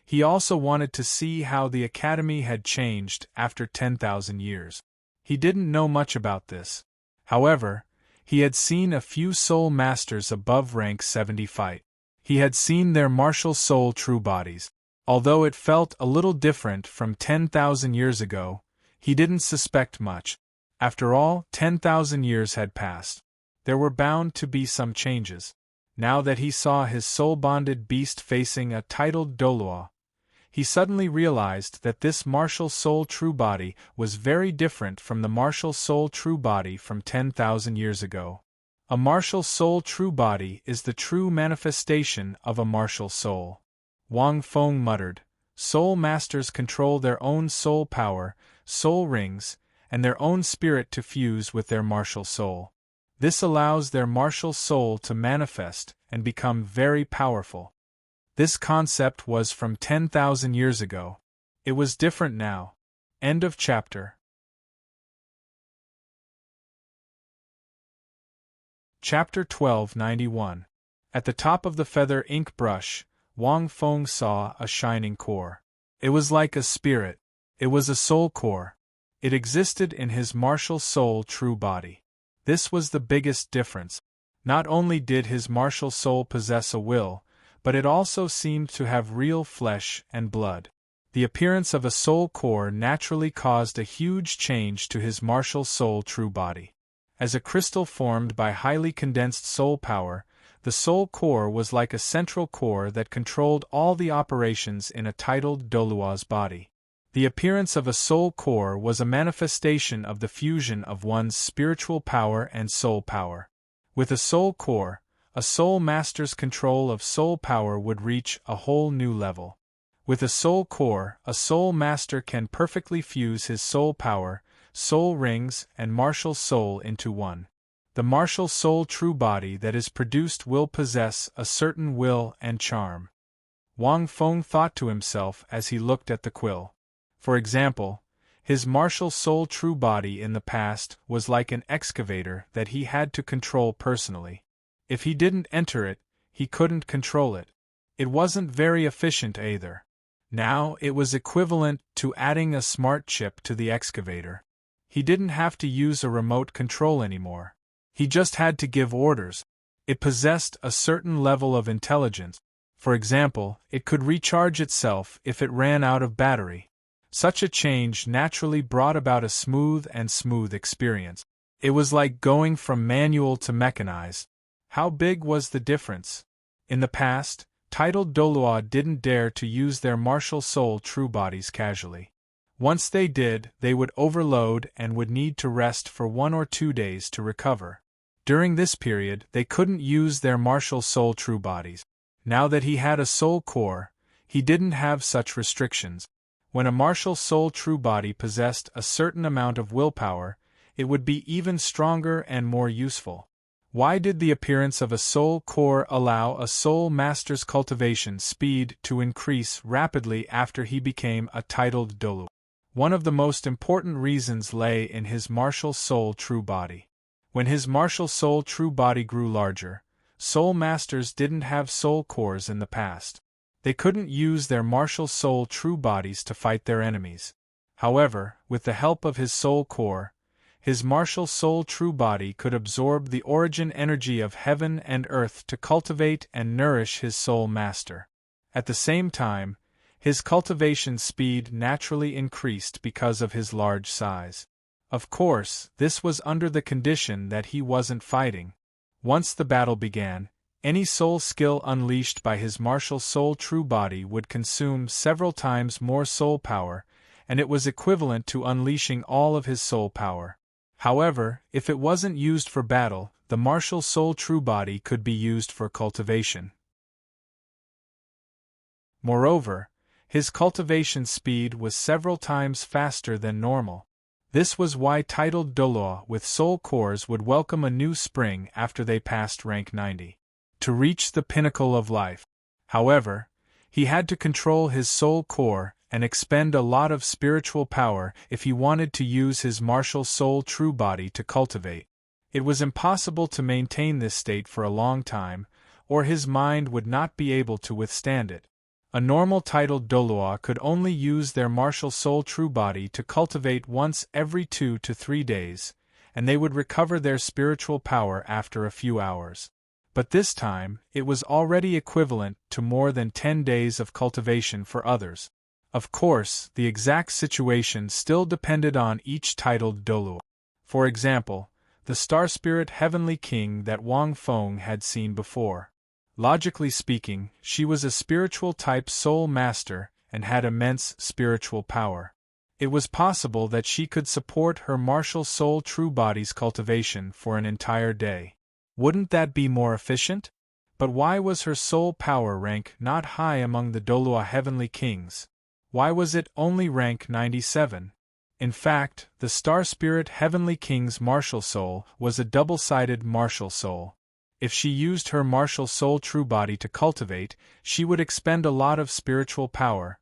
He also wanted to see how the academy had changed after 10,000 years. He didn't know much about this. However, he had seen a few soul masters above rank 70 fight. He had seen their martial soul true bodies. Although it felt a little different from 10,000 years ago, he didn't suspect much. After all, 10,000 years had passed. There were bound to be some changes. Now that he saw his soul-bonded beast facing a titled Douluo, he suddenly realized that this martial soul true body was very different from the martial soul true body from 10,000 years ago. A martial soul true body is the true manifestation of a martial soul. Wang Feng muttered, "Soul masters control their own soul power, soul rings, and their own spirit to fuse with their martial soul. This allows their martial soul to manifest and become very powerful." This concept was from 10,000 years ago. It was different now. End of chapter. Chapter 1291. At the top of the feather ink brush, Wang Feng saw a shining core. It was like a spirit. It was a soul core. It existed in his martial soul true body. This was the biggest difference. Not only did his martial soul possess a will, but it also seemed to have real flesh and blood. The appearance of a soul core naturally caused a huge change to his martial soul true body. As a crystal formed by highly condensed soul power, the soul core was like a central core that controlled all the operations in a titled Douluo's body. The appearance of a soul core was a manifestation of the fusion of one's spiritual power and soul power. With a soul core, a soul master's control of soul power would reach a whole new level. With a soul core, a soul master can perfectly fuse his soul power, soul rings, and martial soul into one. The martial soul true body that is produced will possess a certain will and charm. Wang Feng thought to himself as he looked at the quill. For example, his martial soul true body in the past was like an excavator that he had to control personally. If he didn't enter it, he couldn't control it. It wasn't very efficient either. Now it was equivalent to adding a smart chip to the excavator. He didn't have to use a remote control anymore. He just had to give orders. It possessed a certain level of intelligence. For example, it could recharge itself if it ran out of battery. Such a change naturally brought about a smooth experience. It was like going from manual to mechanized. How big was the difference? In the past, titled Douluo didn't dare to use their martial soul true bodies casually. Once they did, they would overload and would need to rest for 1 or 2 days to recover. During this period, they couldn't use their martial soul true bodies. Now that he had a soul core, he didn't have such restrictions. When a martial soul true body possessed a certain amount of willpower, it would be even stronger and more useful. Why did the appearance of a soul core allow a soul master's cultivation speed to increase rapidly after he became a titled Dalu? One of the most important reasons lay in his martial soul true body. When his martial soul true body grew larger, soul masters didn't have soul cores in the past. They couldn't use their martial soul true bodies to fight their enemies. However, with the help of his soul core, his martial soul true body could absorb the origin energy of heaven and earth to cultivate and nourish his soul master. At the same time, his cultivation speed naturally increased because of his large size. Of course, this was under the condition that he wasn't fighting. Once the battle began, Any soul skill unleashed by his martial soul true body would consume several times more soul power, and it was equivalent to unleashing all of his soul power. However, if it wasn't used for battle, the martial soul true body could be used for cultivation. Moreover, his cultivation speed was several times faster than normal. This was why titled Douluo with soul cores would welcome a new spring after they passed rank 90. To reach the pinnacle of life. However, he had to control his soul core and expend a lot of spiritual power if he wanted to use his martial soul true body to cultivate. It was impossible to maintain this state for a long time, or his mind would not be able to withstand it. A normal titled Douluo could only use their martial soul true body to cultivate once every 2 to 3 days, and they would recover their spiritual power after a few hours. But this time, it was already equivalent to more than 10 days of cultivation for others. Of course, the exact situation still depended on each titled Douluo. For example, the star spirit Heavenly King that Wang Feng had seen before. Logically speaking, she was a spiritual type soul master and had immense spiritual power. It was possible that she could support her martial soul true body's cultivation for an entire day. Wouldn't that be more efficient? But why was her soul power rank not high among the Douluo Heavenly Kings? Why was it only rank 97? In fact, the star spirit Heavenly King's martial soul was a double-sided martial soul. If she used her martial soul true body to cultivate, she would expend a lot of spiritual power.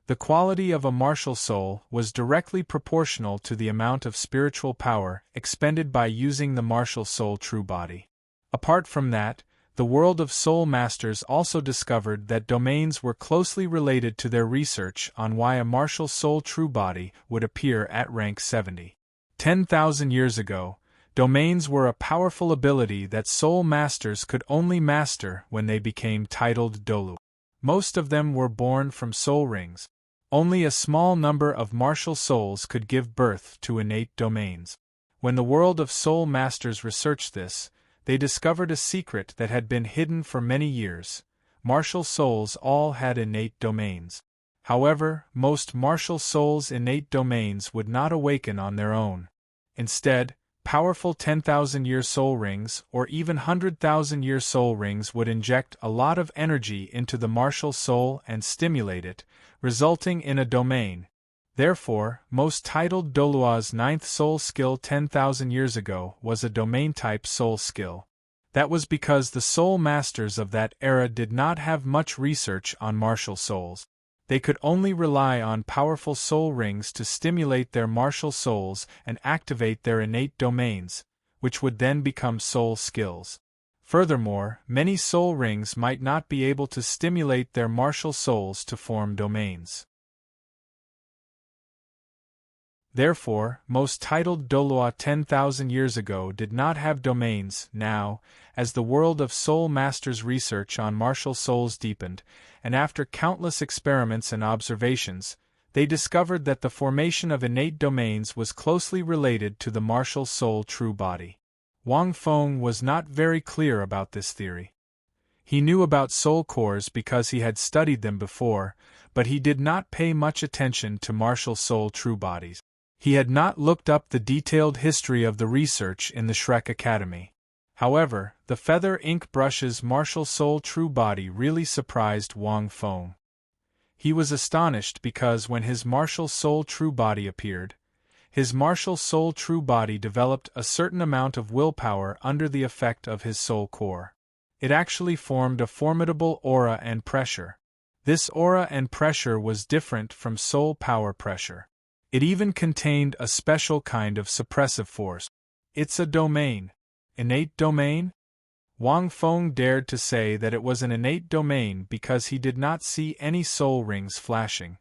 The quality of a martial soul was directly proportional to the amount of spiritual power expended by using the martial soul true body. Apart from that, the world of soul masters also discovered that domains were closely related to their research on why a martial soul true body would appear at rank 70. 10,000 years ago, domains were a powerful ability that soul masters could only master when they became titled Doulu. Most of them were born from soul rings. Only a small number of martial souls could give birth to innate domains. When the world of soul masters researched this, they discovered a secret that had been hidden for many years. Martial souls all had innate domains. However, most martial souls' innate domains would not awaken on their own. Instead, powerful 10,000-year soul rings or even 100,000-year soul rings would inject a lot of energy into the martial soul and stimulate it, resulting in a domain. Therefore, most titled Douluo's 9th soul skill 10,000 years ago was a domain-type soul skill. That was because the soul masters of that era did not have much research on martial souls. They could only rely on powerful soul rings to stimulate their martial souls and activate their innate domains, which would then become soul skills. Furthermore, many soul rings might not be able to stimulate their martial souls to form domains. Therefore, most titled Douluo 10,000 years ago did not have domains. Now, as the world of soul masters' research on martial souls deepened, and after countless experiments and observations, they discovered that the formation of innate domains was closely related to the martial soul true body. Wang Feng was not very clear about this theory. He knew about soul cores because he had studied them before, but he did not pay much attention to martial soul true bodies. He had not looked up the detailed history of the research in the Shrek Academy. However, the feather ink brush's martial soul true body really surprised Wang Feng. He was astonished because when his martial soul true body appeared, his martial soul true body developed a certain amount of willpower under the effect of his soul core. It actually formed a formidable aura and pressure. This aura and pressure was different from soul power pressure. It even contained a special kind of suppressive force. It's a domain. Innate domain? Wang Feng dared to say that it was an innate domain because he did not see any soul rings flashing.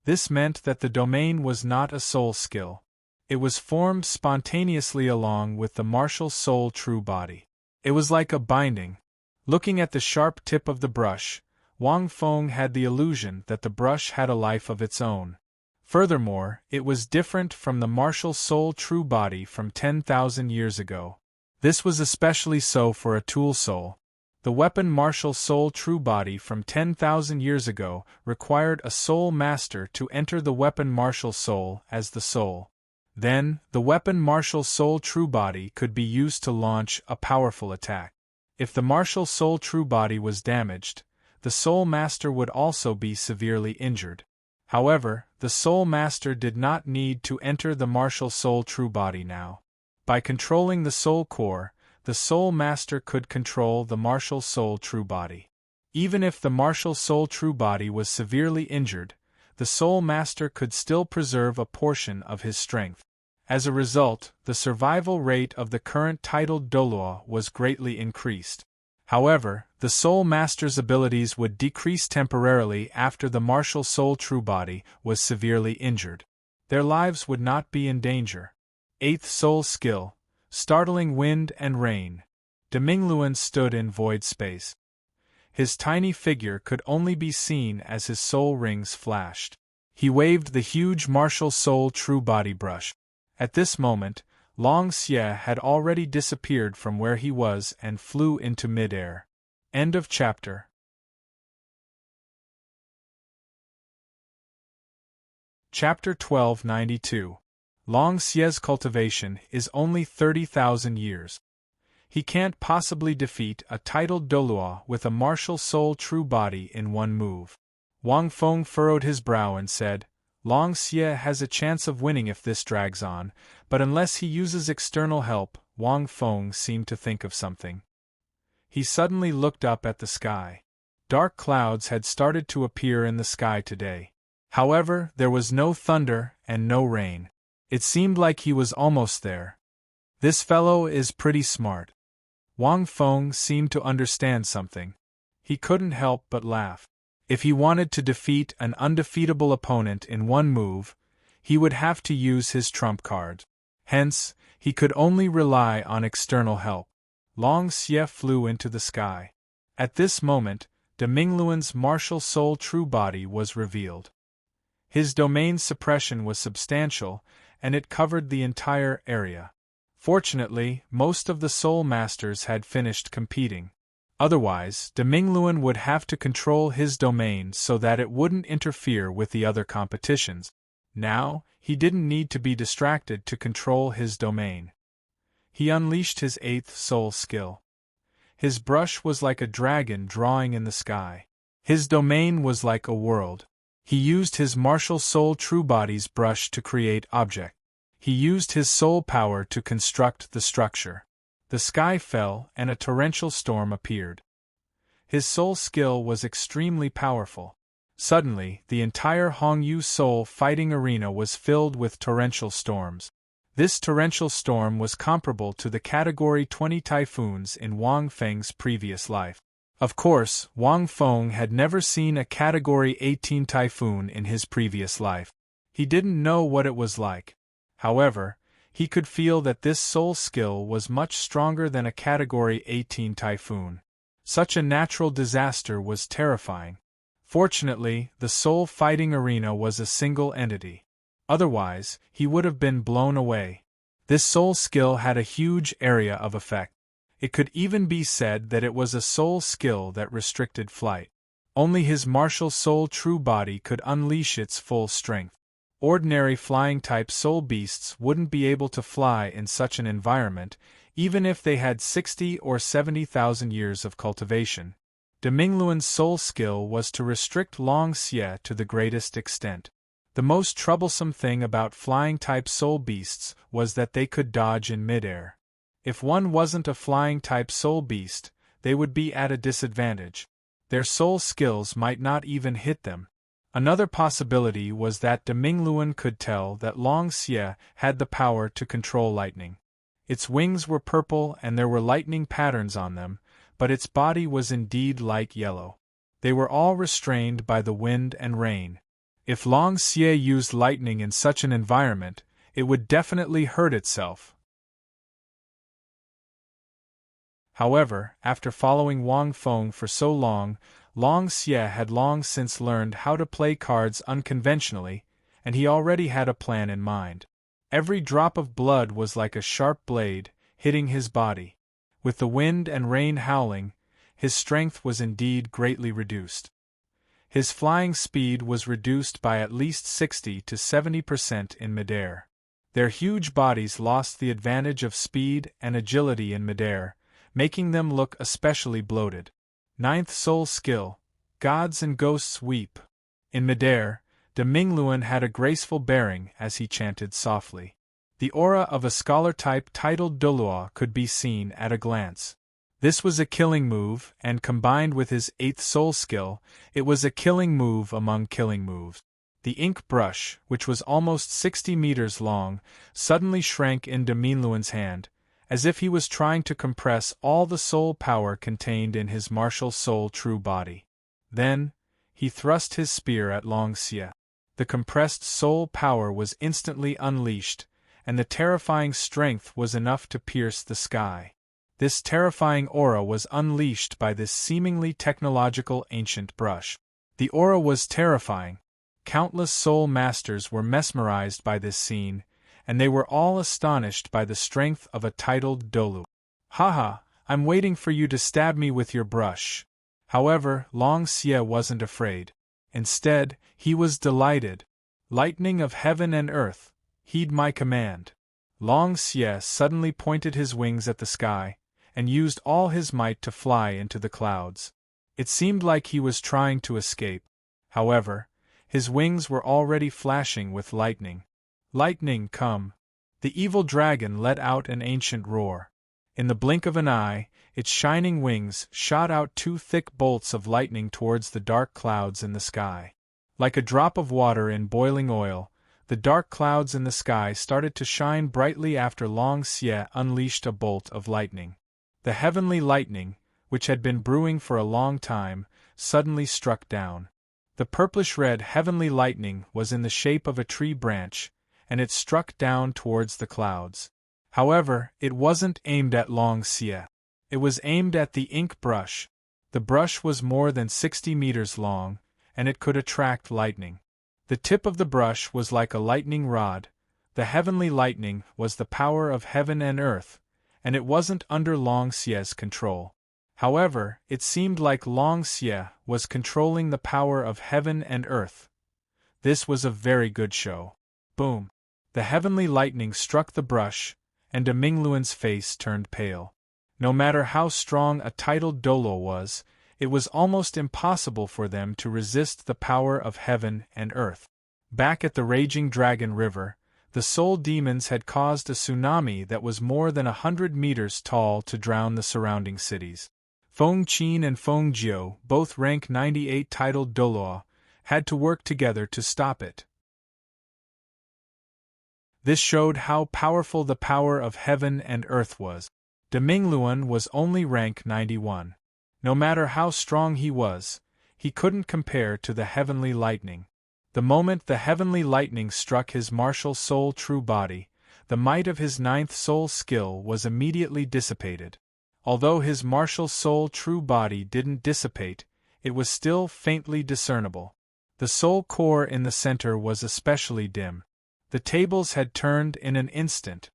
This meant that the domain was not a soul skill. It was formed spontaneously along with the martial soul true body. It was like a binding. Looking at the sharp tip of the brush, Wang Feng had the illusion that the brush had a life of its own. Furthermore, it was different from the martial soul true body from 10,000 years ago. This was especially so for a tool soul. The weapon martial soul true body from 10,000 years ago required a soul master to enter the weapon martial soul as the soul. Then, the weapon martial soul true body could be used to launch a powerful attack. If the martial soul true body was damaged, the soul master would also be severely injured. However, the soul master did not need to enter the martial soul true body now. By controlling the soul core, the soul master could control the martial soul true body. Even if the martial soul true body was severely injured, the soul master could still preserve a portion of his strength. As a result, the survival rate of the current titled Douluo was greatly increased. However, the soul master's abilities would decrease temporarily after the martial soul true body was severely injured. Their lives would not be in danger. 8th soul skill. Startling wind and rain. Demingluan stood in void space. His tiny figure could only be seen as his soul rings flashed. He waved the huge martial soul true body brush. At this moment, Long Xie had already disappeared from where he was and flew into mid-air. End of chapter. Chapter 1292. Long Xie's cultivation is only 30,000 years. He can't possibly defeat a titled Douluo with a martial soul true body in one move. Wang Feng furrowed his brow and said, Long Xie has a chance of winning if this drags on, but unless he uses external help. Wang Feng seemed to think of something. He suddenly looked up at the sky. Dark clouds had started to appear in the sky today. However, there was no thunder and no rain. It seemed like he was almost there. This fellow is pretty smart. Wang Feng seemed to understand something. He couldn't help but laugh. If he wanted to defeat an undefeatable opponent in one move, he would have to use his trump card. Hence, he could only rely on external help. Long Xie flew into the sky. At this moment, Demingluan's martial soul true body was revealed. His domain suppression was substantial, and it covered the entire area. Fortunately, most of the soul masters had finished competing. Otherwise, Demingluan would have to control his domain so that it wouldn't interfere with the other competitions. Now, he didn't need to be distracted to control his domain. He unleashed his 8th soul skill. His brush was like a dragon drawing in the sky. His domain was like a world. He used his martial soul true body's brush to create object. He used his soul power to construct the structure. The sky fell and a torrential storm appeared. His soul skill was extremely powerful. Suddenly, the entire Hongyu soul fighting arena was filled with torrential storms. This torrential storm was comparable to the Category 20 typhoons in Wang Feng's previous life. Of course, Wang Feng had never seen a Category 18 typhoon in his previous life. He didn't know what it was like. However, he could feel that this soul skill was much stronger than a Category 18 typhoon. Such a natural disaster was terrifying. Fortunately, the soul fighting arena was a single entity. Otherwise, he would have been blown away. This soul skill had a huge area of effect. It could even be said that it was a soul skill that restricted flight. Only his martial soul true body could unleash its full strength. Ordinary flying-type soul beasts wouldn't be able to fly in such an environment, even if they had 60 or 70,000 years of cultivation. Demingluan's soul skill was to restrict Long Xie to the greatest extent. The most troublesome thing about flying-type soul beasts was that they could dodge in midair. If one wasn't a flying-type soul beast, they would be at a disadvantage. Their soul skills might not even hit them. Another possibility was that Demingluan could tell that Long Xie had the power to control lightning. Its wings were purple and there were lightning patterns on them, but its body was indeed light yellow. They were all restrained by the wind and rain. If Long Xie used lightning in such an environment, it would definitely hurt itself. However, after following Wang Feng for so long, Long Xie had long since learned how to play cards unconventionally, and he already had a plan in mind. Every drop of blood was like a sharp blade, hitting his body. With the wind and rain howling, his strength was indeed greatly reduced. His flying speed was reduced by at least 60 to 70% in midair. Their huge bodies lost the advantage of speed and agility in midair, making them look especially bloated. Ninth Soul Skill, Gods and Ghosts Weep. In midair, De Mingluan had a graceful bearing as he chanted softly. The aura of a scholar type titled Douluo could be seen at a glance. This was a killing move, and combined with his 8th soul skill, it was a killing move among killing moves. The ink brush, which was almost 60 meters long, suddenly shrank in De Mingluan's hand, as if he was trying to compress all the soul power contained in his martial soul true body. Then, he thrust his spear at Long Xie. The compressed soul power was instantly unleashed, and the terrifying strength was enough to pierce the sky. This terrifying aura was unleashed by this seemingly technological ancient brush. The aura was terrifying. Countless soul masters were mesmerized by this scene, and they were all astonished by the strength of a titled Dalu. Haha, I'm waiting for you to stab me with your brush. However, Long Xie wasn't afraid. Instead, he was delighted. Lightning of heaven and earth, heed my command. Long Xie suddenly pointed his wings at the sky, and used all his might to fly into the clouds. It seemed like he was trying to escape. However, his wings were already flashing with lightning. Lightning, come! The evil dragon let out an ancient roar. In the blink of an eye, its shining wings shot out 2 thick bolts of lightning towards the dark clouds in the sky. Like a drop of water in boiling oil, the dark clouds in the sky started to shine brightly after Long Xie unleashed a bolt of lightning. The heavenly lightning, which had been brewing for a long time, suddenly struck down. The purplish-red heavenly lightning was in the shape of a tree branch, and it struck down towards the clouds. However, it wasn't aimed at Long Xie. It was aimed at the ink brush. The brush was more than 60 meters long, and it could attract lightning. The tip of the brush was like a lightning rod. The heavenly lightning was the power of heaven and earth, and it wasn't under Long Xie's control. However, it seemed like Long Xie was controlling the power of heaven and earth. This was a very good show. Boom! The heavenly lightning struck the brush, and De Mingluan's face turned pale. No matter how strong a titled Douluo was, it was almost impossible for them to resist the power of heaven and earth. Back at the raging Dragon River, the soul demons had caused a tsunami that was more than 100 meters tall to drown the surrounding cities. Feng Qin and Feng Jiu, both rank 98 titled Douluo, had to work together to stop it. This showed how powerful the power of heaven and earth was. De Mingluan was only rank 91. No matter how strong he was, he couldn't compare to the heavenly lightning. The moment the heavenly lightning struck his martial soul true body, the might of his 9th soul skill was immediately dissipated. Although his martial soul true body didn't dissipate, it was still faintly discernible. The soul core in the center was especially dim. The tables had turned in an instant.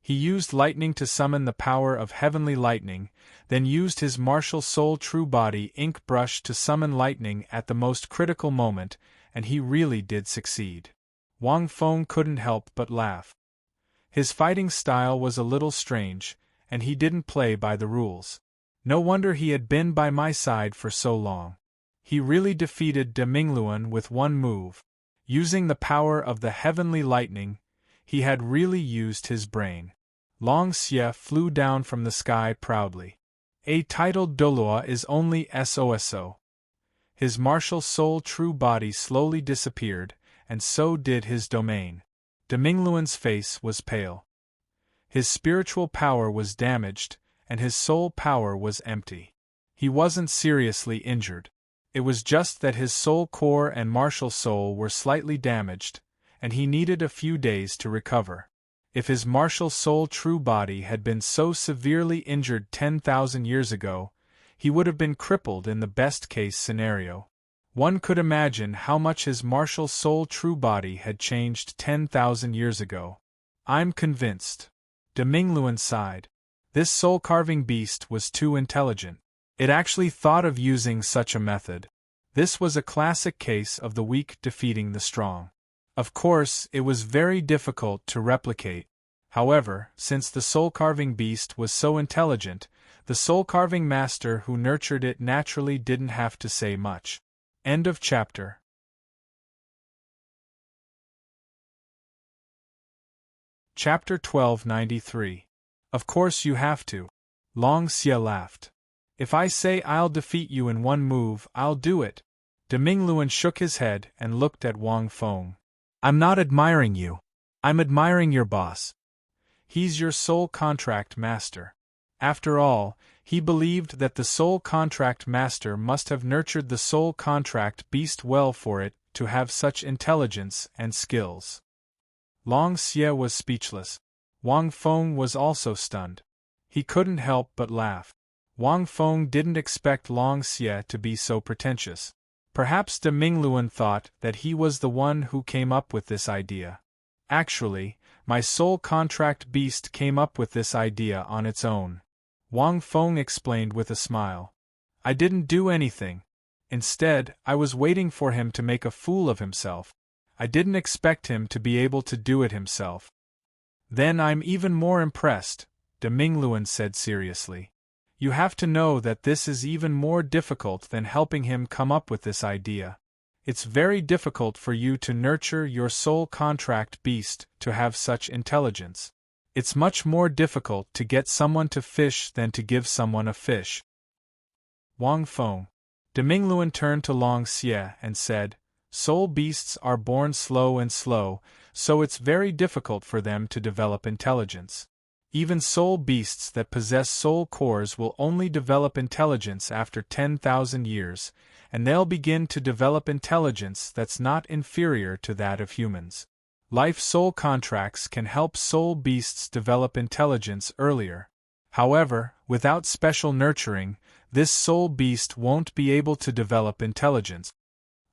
He used lightning to summon the power of heavenly lightning, then used his martial soul true body ink brush to summon lightning at the most critical moment, and he really did succeed. Wang Feng couldn't help but laugh. His fighting style was a little strange, and he didn't play by the rules. No wonder he had been by my side for so long. He really defeated De Mingluan with one move. Using the power of the heavenly lightning, he had really used his brain. Long Xie flew down from the sky proudly. A titled Douluo is only SOSO. His martial soul true body slowly disappeared, and so did his domain. De Mingluan's face was pale. His spiritual power was damaged, and his soul power was empty. He wasn't seriously injured. It was just that his soul core and martial soul were slightly damaged, and he needed a few days to recover. If his martial soul true body had been so severely injured 10,000 years ago, he would have been crippled in the best-case scenario. One could imagine how much his martial soul true body had changed 10,000 years ago. I'm convinced. De Mingluan sighed. This soul-carving beast was too intelligent. It actually thought of using such a method. This was a classic case of the weak defeating the strong. Of course, it was very difficult to replicate. However, since the soul-carving beast was so intelligent, the soul-carving master who nurtured it naturally didn't have to say much. End of chapter. Chapter 1293. Of course you have to. Long Xie laughed. If I say I'll defeat you in one move, I'll do it. De Mingluan shook his head and looked at Wang Feng. I'm not admiring you. I'm admiring your boss. He's your soul contract master. After all, he believed that the soul contract master must have nurtured the soul contract beast well for it to have such intelligence and skills. Long Xie was speechless. Wang Feng was also stunned. He couldn't help but laugh. Wang Feng didn't expect Long Xie to be so pretentious. Perhaps de Mingluan thought that he was the one who came up with this idea. Actually, my soul contract beast came up with this idea on its own. Wang Feng explained with a smile. I didn't do anything. Instead, I was waiting for him to make a fool of himself. I didn't expect him to be able to do it himself. Then I'm even more impressed, de Mingluan said seriously. You have to know that this is even more difficult than helping him come up with this idea. It's very difficult for you to nurture your soul contract beast to have such intelligence. It's much more difficult to get someone to fish than to give someone a fish. Wang Feng. De Mingluan turned to Long Xie and said, Soul beasts are born slow and slow, so it's very difficult for them to develop intelligence. Even soul beasts that possess soul cores will only develop intelligence after 10,000 years, and they'll begin to develop intelligence that's not inferior to that of humans. Life soul contracts can help soul beasts develop intelligence earlier. However, without special nurturing, this soul beast won't be able to develop intelligence.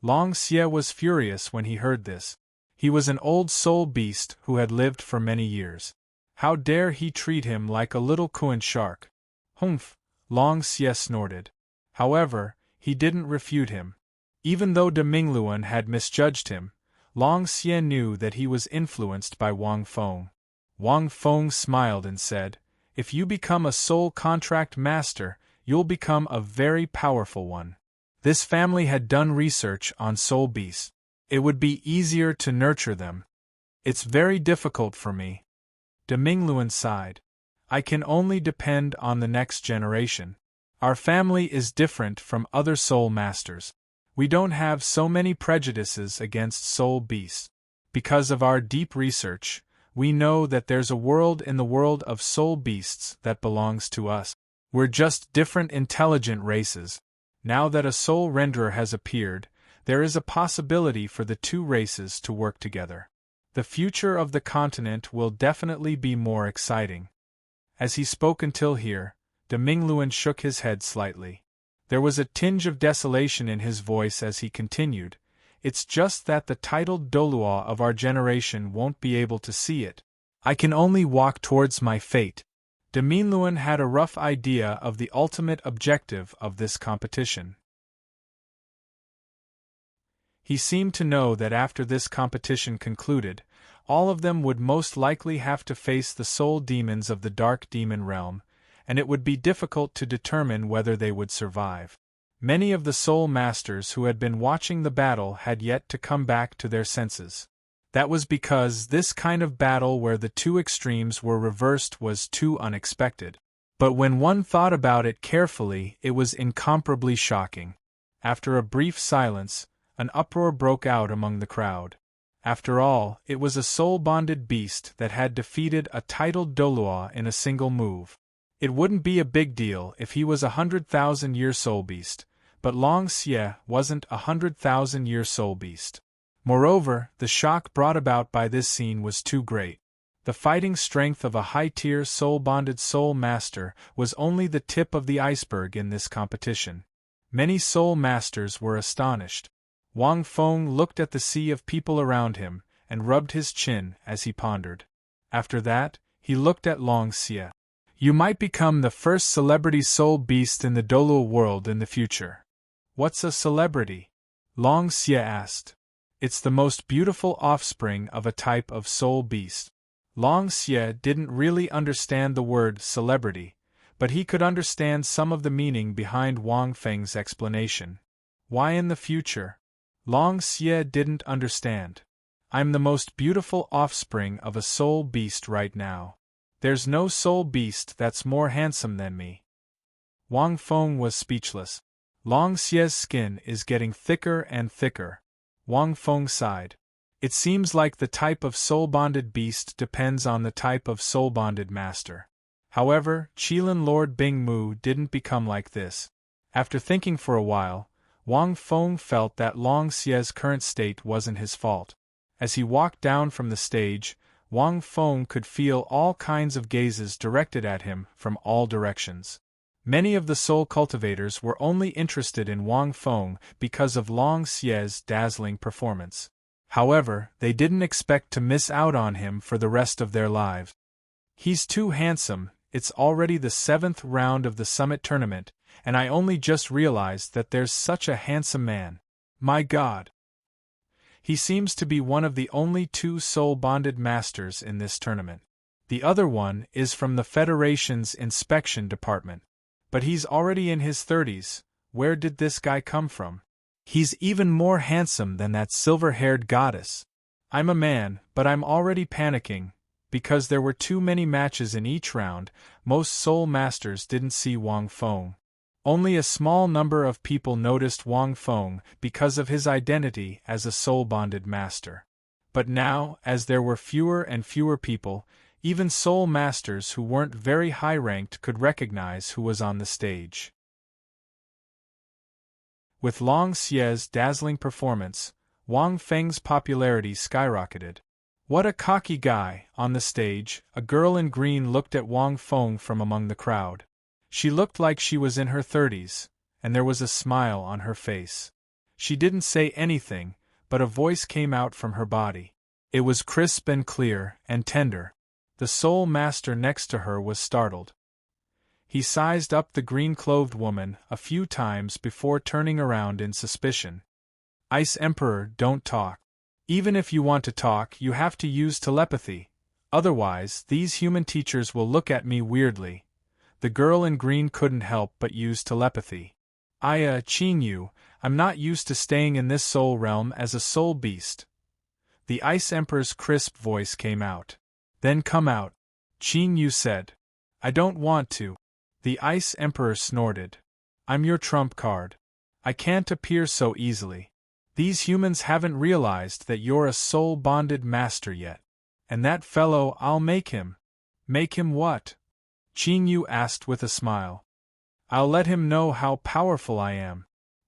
Long Xie was furious when he heard this. He was an old soul beast who had lived for many years. How dare he treat him like a little Kuan shark? Humph, Long Xie snorted. However, he didn't refute him. Even though de Mingluan had misjudged him, Long Xie knew that he was influenced by Wang Feng. Wang Feng smiled and said, If you become a soul contract master, you'll become a very powerful one. This family had done research on soul beasts. It would be easier to nurture them. It's very difficult for me. De Mingluan sighed. I can only depend on the next generation. Our family is different from other soul masters. We don't have so many prejudices against soul beasts. Because of our deep research, we know that there's a world in the world of soul beasts that belongs to us. We're just different intelligent races. Now that a soul renderer has appeared, there is a possibility for the two races to work together. The future of the continent will definitely be more exciting. As he spoke until here, de Mingluan shook his head slightly. There was a tinge of desolation in his voice as he continued, It's just that the titled Douluo of our generation won't be able to see it. I can only walk towards my fate. De Mingluan had a rough idea of the ultimate objective of this competition. He seemed to know that after this competition concluded, all of them would most likely have to face the soul demons of the dark demon realm, and it would be difficult to determine whether they would survive. Many of the soul masters who had been watching the battle had yet to come back to their senses. That was because this kind of battle where the two extremes were reversed was too unexpected. But when one thought about it carefully, it was incomparably shocking. After a brief silence, an uproar broke out among the crowd. After all, it was a soul-bonded beast that had defeated a titled Douluo in a single move. It wouldn't be a big deal if he was 100,000-year soul beast, but Long Xie wasn't a 100,000-year soul beast. Moreover, the shock brought about by this scene was too great. The fighting strength of a high-tier soul-bonded soul master was only the tip of the iceberg in this competition. Many soul masters were astonished. Wang Feng looked at the sea of people around him, and rubbed his chin as he pondered. After that, he looked at Long Xie. You might become the first celebrity soul beast in the Douluo world in the future. What's a celebrity? Long Xie asked. It's the most beautiful offspring of a type of soul beast. Long Xie didn't really understand the word celebrity, but he could understand some of the meaning behind Wang Feng's explanation. Why in the future? Long Xie didn't understand. I'm the most beautiful offspring of a soul beast right now. There's no soul beast that's more handsome than me. Wang Feng was speechless. Long Xie's skin is getting thicker and thicker. Wang Feng sighed. It seems like the type of soul-bonded beast depends on the type of soul-bonded master. However, Qilin Lord Bingmu didn't become like this. After thinking for a while, Wang Feng felt that Long Xie's current state wasn't his fault. As he walked down from the stage, Wang Feng could feel all kinds of gazes directed at him from all directions. Many of the soul cultivators were only interested in Wang Feng because of Long Xie's dazzling performance. However, they didn't expect to miss out on him for the rest of their lives. He's too handsome. It's already the 7th round of the summit tournament, and I only just realized that there's such a handsome man. My God! He seems to be one of the only 2 soul-bonded masters in this tournament. The other one is from the Federation's inspection department. But he's already in his 30s, where did this guy come from? He's even more handsome than that silver-haired goddess. I'm a man, but I'm already panicking. Because there were too many matches in each round, most soul masters didn't see Wang Feng. Only a small number of people noticed Wang Feng because of his identity as a soul-bonded master. But now, as there were fewer and fewer people, even soul masters who weren't very high-ranked could recognize who was on the stage. With Long Xie's dazzling performance, Wang Feng's popularity skyrocketed. What a cocky guy! On the stage, a girl in green looked at Wang Feng from among the crowd. She looked like she was in her 30s, and there was a smile on her face. She didn't say anything, but a voice came out from her body. It was crisp and clear, and tender. The soul master next to her was startled. He sized up the green-clothed woman a few times before turning around in suspicion. Ice Emperor, don't talk. Even if you want to talk, you have to use telepathy. Otherwise, these human teachers will look at me weirdly. The girl in green couldn't help but use telepathy. Qin Yu, I'm not used to staying in this soul realm as a soul beast. The Ice Emperor's crisp voice came out. Then come out, Qin Yu said. I don't want to. The Ice Emperor snorted. I'm your trump card. I can't appear so easily. These humans haven't realized that you're a soul-bonded master yet. And that fellow, I'll make him. Make him what? Qin Yu asked with a smile. I'll let him know how powerful I am.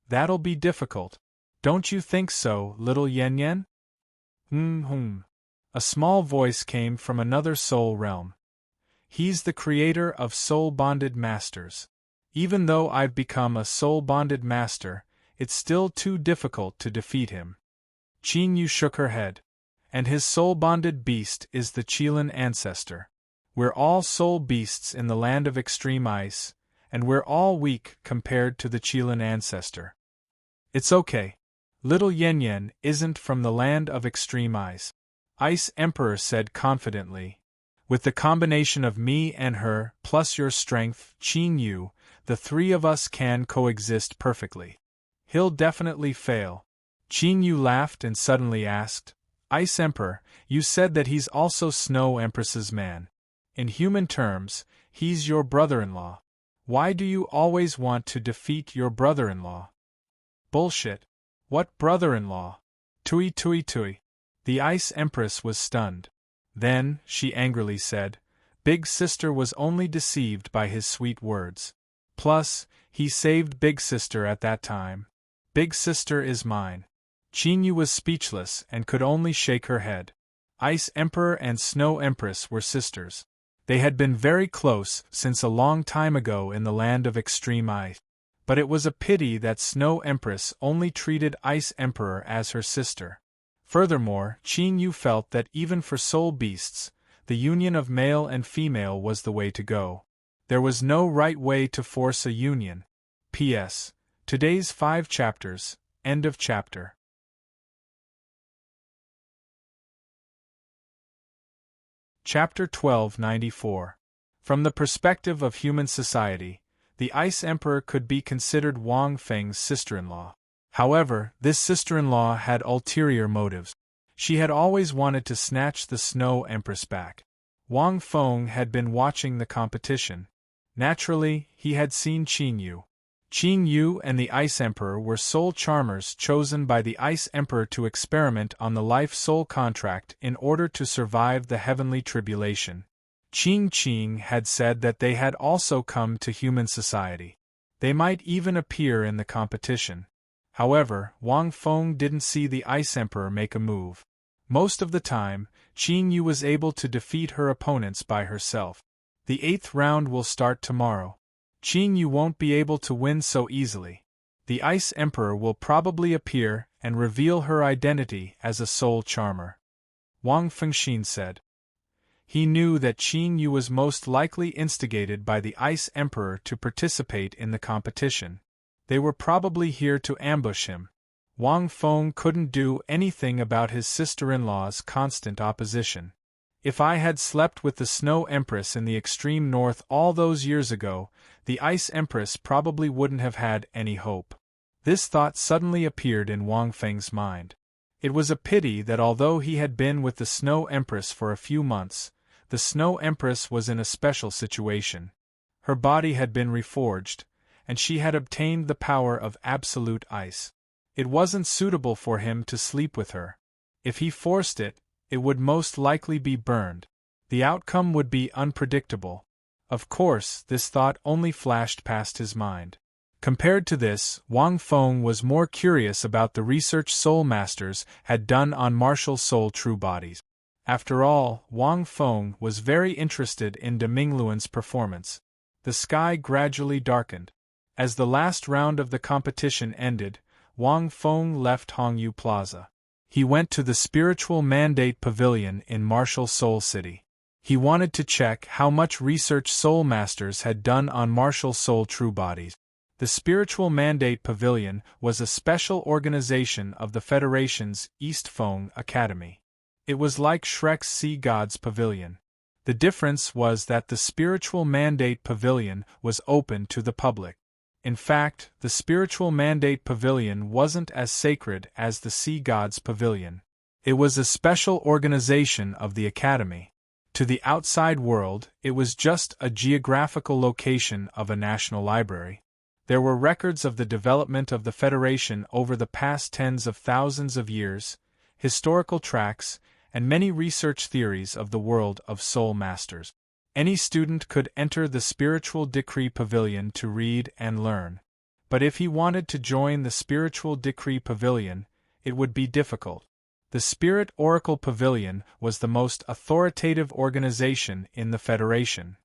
That'll be difficult. Don't you think so, little Yen Yen? A small voice came from another soul realm. He's the creator of soul-bonded masters. Even though I've become a soul-bonded master, it's still too difficult to defeat him. Qin Yu shook her head. And his soul-bonded beast is the Qilin ancestor. We're all soul beasts in the land of extreme ice, and we're all weak compared to the Qilin ancestor. It's okay. Little Yen Yen isn't from the land of extreme ice. Ice Emperor said confidently. With the combination of me and her, plus your strength, Qin Yu, the 3 of us can coexist perfectly. He'll definitely fail. Qin Yu laughed and suddenly asked, Ice Emperor, you said that he's also Snow Empress's man. In human terms, he's your brother-in-law. Why do you always want to defeat your brother-in-law? Bullshit. What brother-in-law? Tui tui tui. The Ice Empress was stunned. Then, she angrily said, Big Sister was only deceived by his sweet words. Plus, he saved Big Sister at that time. Big Sister is mine. Qin Yu was speechless and could only shake her head. Ice Emperor and Snow Empress were sisters. They had been very close since a long time ago in the land of extreme ice. But it was a pity that Snow Empress only treated Ice Emperor as her sister. Furthermore, Qin Yu felt that even for soul beasts, the union of male and female was the way to go. There was no right way to force a union. P.S. Today's 5 chapters, end of chapter. Chapter 1294. From the perspective of human society, the Ice Emperor could be considered Wang Feng's sister-in-law. However, this sister-in-law had ulterior motives. She had always wanted to snatch the Snow Empress back. Wang Feng had been watching the competition. Naturally, he had seen Qin Yu. Qin Yu and the Ice Emperor were soul charmers chosen by the Ice Emperor to experiment on the life-soul contract in order to survive the heavenly tribulation. Qing had said that they had also come to human society. They might even appear in the competition. However, Wang Feng didn't see the Ice Emperor make a move. Most of the time, Qin Yu was able to defeat her opponents by herself. The 8th round will start tomorrow. Qin Yu won't be able to win so easily. The Ice Emperor will probably appear and reveal her identity as a soul charmer. Wang Fengxin said. He knew that Qin Yu was most likely instigated by the Ice Emperor to participate in the competition. They were probably here to ambush him. Wang Feng couldn't do anything about his sister-in-law's constant opposition. If I had slept with the Snow Empress in the extreme north all those years ago, the Ice Empress probably wouldn't have had any hope. This thought suddenly appeared in Wang Feng's mind. It was a pity that although he had been with the Snow Empress for a few months, the Snow Empress was in a special situation. Her body had been reforged, and she had obtained the power of absolute ice. It wasn't suitable for him to sleep with her. If he forced it, it would most likely be burned. The outcome would be unpredictable. Of course, this thought only flashed past his mind. Compared to this, Wang Feng was more curious about the research Soul Masters had done on martial soul true bodies. After all, Wang Feng was very interested in De Mingluan's performance. The sky gradually darkened. As the last round of the competition ended, Wang Feng left Hongyu Plaza. He went to the Spiritual Mandate Pavilion in Martial Soul City. He wanted to check how much research Soul Masters had done on martial soul true bodies. The Spiritual Mandate Pavilion was a special organization of the Federation's East Feng Academy. It was like Shrek's Sea Gods Pavilion. The difference was that the Spiritual Mandate Pavilion was open to the public. In fact, the Spiritual Mandate Pavilion wasn't as sacred as the Sea Gods Pavilion. It was a special organization of the Academy. To the outside world, it was just a geographical location of a national library. There were records of the development of the Federation over the past tens of thousands of years, historical tracts, and many research theories of the world of Soul Masters. Any student could enter the Spiritual Decree Pavilion to read and learn. But if he wanted to join the Spiritual Decree Pavilion, it would be difficult. The Spirit Oracle Pavilion was the most authoritative organization in the Federation.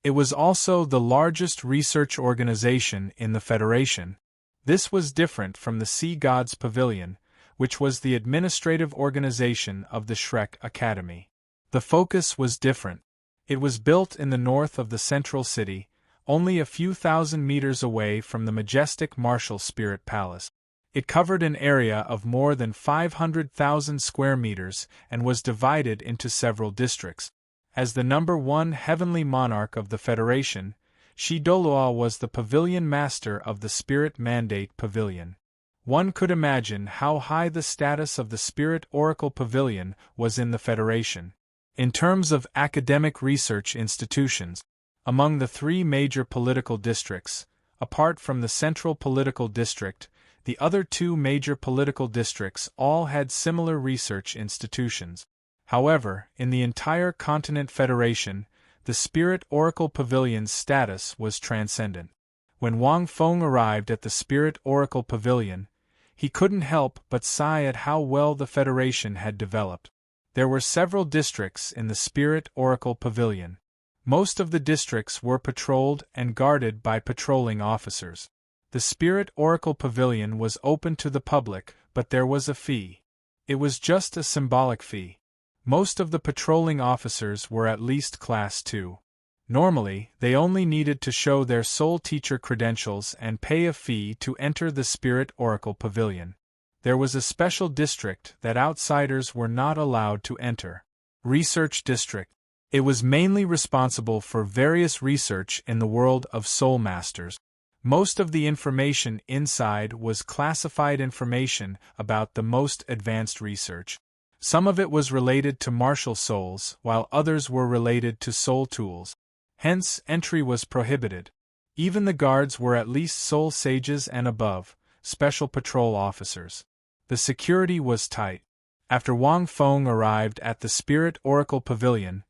It was also the largest research organization in the Federation. This was different from the Sea Gods Pavilion, which was the administrative organization of the Shrek Academy. The focus was different. It was built in the north of the central city, only a few thousand meters away from the majestic Martial Spirit Palace. It covered an area of more than 500,000 square meters and was divided into several districts. As the number 1 heavenly monarch of the Federation, Douluo was the pavilion master of the Spirit Mandate Pavilion. One could imagine how high the status of the Spirit Oracle Pavilion was in the Federation. In terms of academic research institutions, among the 3 major political districts, apart from the Central Political District, the other 2 major political districts all had similar research institutions. However, in the entire Continent Federation, the Spirit Oracle Pavilion's status was transcendent. When Wang Feng arrived at the Spirit Oracle Pavilion, he couldn't help but sigh at how well the Federation had developed. There were several districts in the Spirit Oracle Pavilion. Most of the districts were patrolled and guarded by patrolling officers. The Spirit Oracle Pavilion was open to the public, but there was a fee. It was just a symbolic fee. Most of the patrolling officers were at least Class 2. Normally, they only needed to show their soul teacher credentials and pay a fee to enter the Spirit Oracle Pavilion. There was a special district that outsiders were not allowed to enter. Research District. It was mainly responsible for various research in the world of soul masters. Most of the information inside was classified information about the most advanced research. Some of it was related to martial souls, while others were related to soul tools. Hence, entry was prohibited. Even the guards were at least soul sages and above, special patrol officers. The security was tight. After Wang Feng arrived at the Spirit Oracle Pavilion,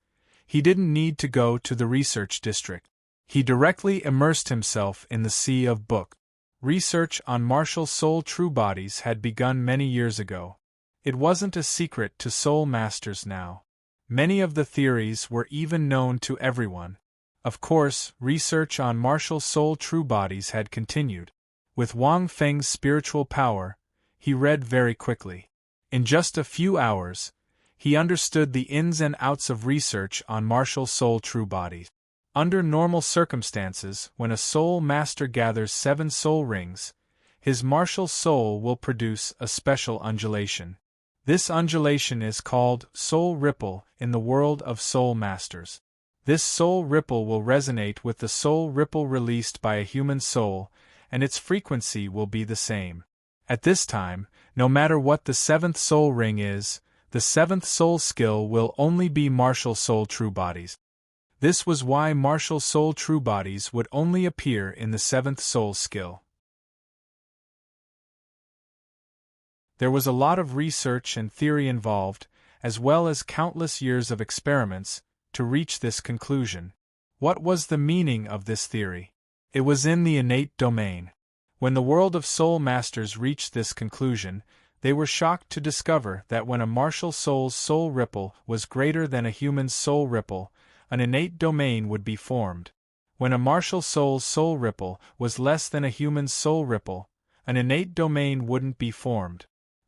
he didn't need to go to the research district. He directly immersed himself in the sea of book. Research on martial soul true bodies had begun many years ago. It wasn't a secret to soul masters now. Many of the theories were even known to everyone. Of course, research on martial soul true bodies had continued. With Wang Feng's spiritual power, he read very quickly. In just a few hours, he understood the ins and outs of research on martial soul true bodies. Under normal circumstances, when a soul master gathers 7 soul rings, his martial soul will produce a special undulation. This undulation is called soul ripple in the world of soul masters. This soul ripple will resonate with the soul ripple released by a human soul, and its frequency will be the same. At this time, no matter what the 7th soul ring is, the 7th soul skill will only be martial soul true bodies. This was why martial soul true bodies would only appear in the 7th soul skill. There was a lot of research and theory involved, as well as countless years of experiments, to reach this conclusion. What was the meaning of this theory? It was in the innate domain. When the world of soul masters reached this conclusion, they were shocked to discover that when a martial soul's soul ripple was greater than a human's soul ripple, an innate domain would be formed. When a martial soul's soul ripple was less than a human's soul ripple, an innate domain wouldn't be formed.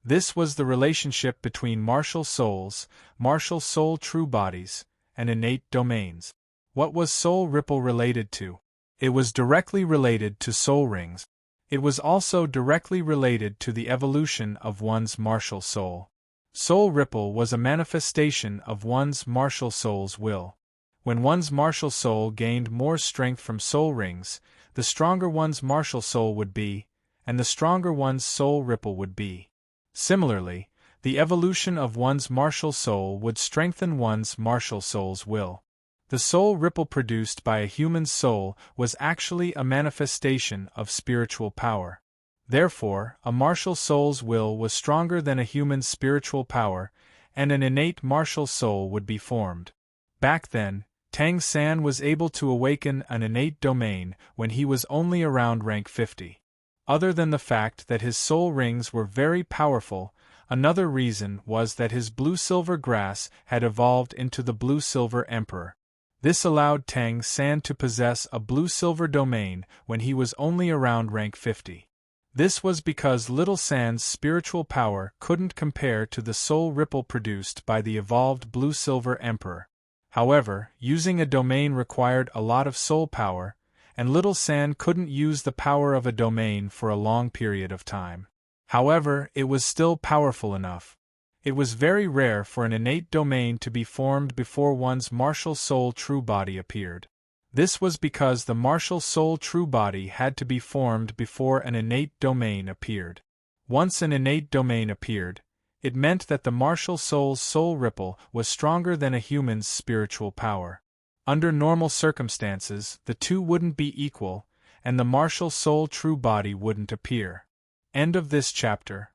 This was the relationship between martial souls, martial soul true bodies, and innate domains. What was soul ripple related to? It was directly related to soul rings. It was also directly related to the evolution of one's martial soul. Soul ripple was a manifestation of one's martial soul's will. When one's martial soul gained more strength from soul rings, the stronger one's martial soul would be, and the stronger one's soul ripple would be. Similarly, the evolution of one's martial soul would strengthen one's martial soul's will. The soul ripple produced by a human soul was actually a manifestation of spiritual power. Therefore, a martial soul's will was stronger than a human's spiritual power, and an innate martial soul would be formed. Back then, Tang San was able to awaken an innate domain when he was only around rank 50. Other than the fact that his soul rings were very powerful, another reason was that his blue-silver grass had evolved into the blue-silver emperor. This allowed Tang San to possess a blue-silver domain when he was only around rank 50. This was because Little San's spiritual power couldn't compare to the soul ripple produced by the evolved blue-silver emperor. However, using a domain required a lot of soul power, and Little San couldn't use the power of a domain for a long period of time. However, it was still powerful enough. It was very rare for an innate domain to be formed before one's martial soul true body appeared. This was because the martial soul true body had to be formed before an innate domain appeared. Once an innate domain appeared, it meant that the martial soul's soul ripple was stronger than a human's spiritual power. Under normal circumstances, the two wouldn't be equal, and the martial soul true body wouldn't appear. End of this chapter.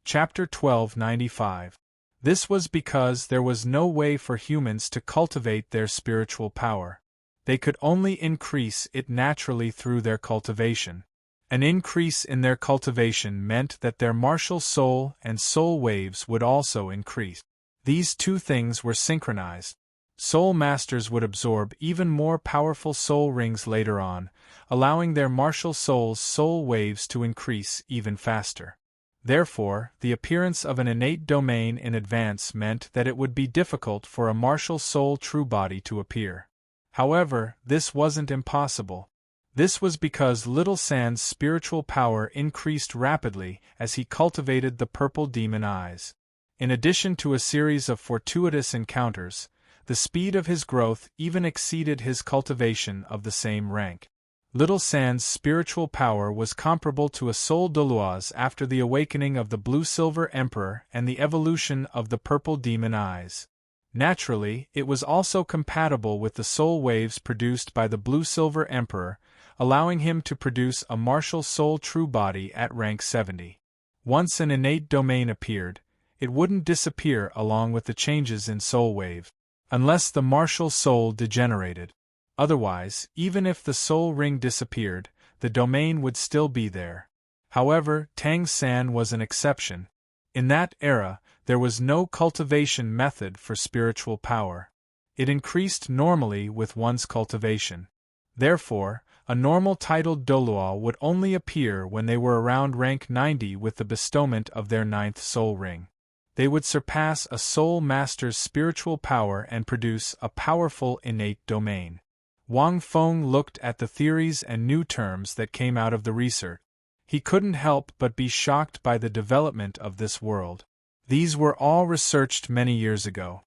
Chapter 1295. This was because there was no way for humans to cultivate their spiritual power. They could only increase it naturally through their cultivation. An increase in their cultivation meant that their martial soul and soul waves would also increase. These two things were synchronized. Soul Masters would absorb even more powerful soul rings later on, allowing their martial soul's soul waves to increase even faster. Therefore, the appearance of an innate domain in advance meant that it would be difficult for a martial soul true body to appear. However, this wasn't impossible. This was because Little Sand's spiritual power increased rapidly as he cultivated the purple demon eyes. In addition to a series of fortuitous encounters, the speed of his growth even exceeded his cultivation of the same rank. Little Sand's spiritual power was comparable to a soul Douluo's after the awakening of the Blue-Silver Emperor and the evolution of the purple demon eyes. Naturally, it was also compatible with the soul waves produced by the Blue-Silver Emperor, allowing him to produce a martial soul true body at rank 70. Once an innate domain appeared, it wouldn't disappear along with the changes in soul wave, unless the martial soul degenerated. Otherwise, even if the soul ring disappeared, the domain would still be there. However, Tang San was an exception. In that era, there was no cultivation method for spiritual power. It increased normally with one's cultivation. Therefore, a normal titled Douluo would only appear when they were around rank 90 with the bestowment of their 9th soul ring. They would surpass a soul master's spiritual power and produce a powerful innate domain. Wang Feng looked at the theories and new terms that came out of the research. He couldn't help but be shocked by the development of this world. These were all researched many years ago.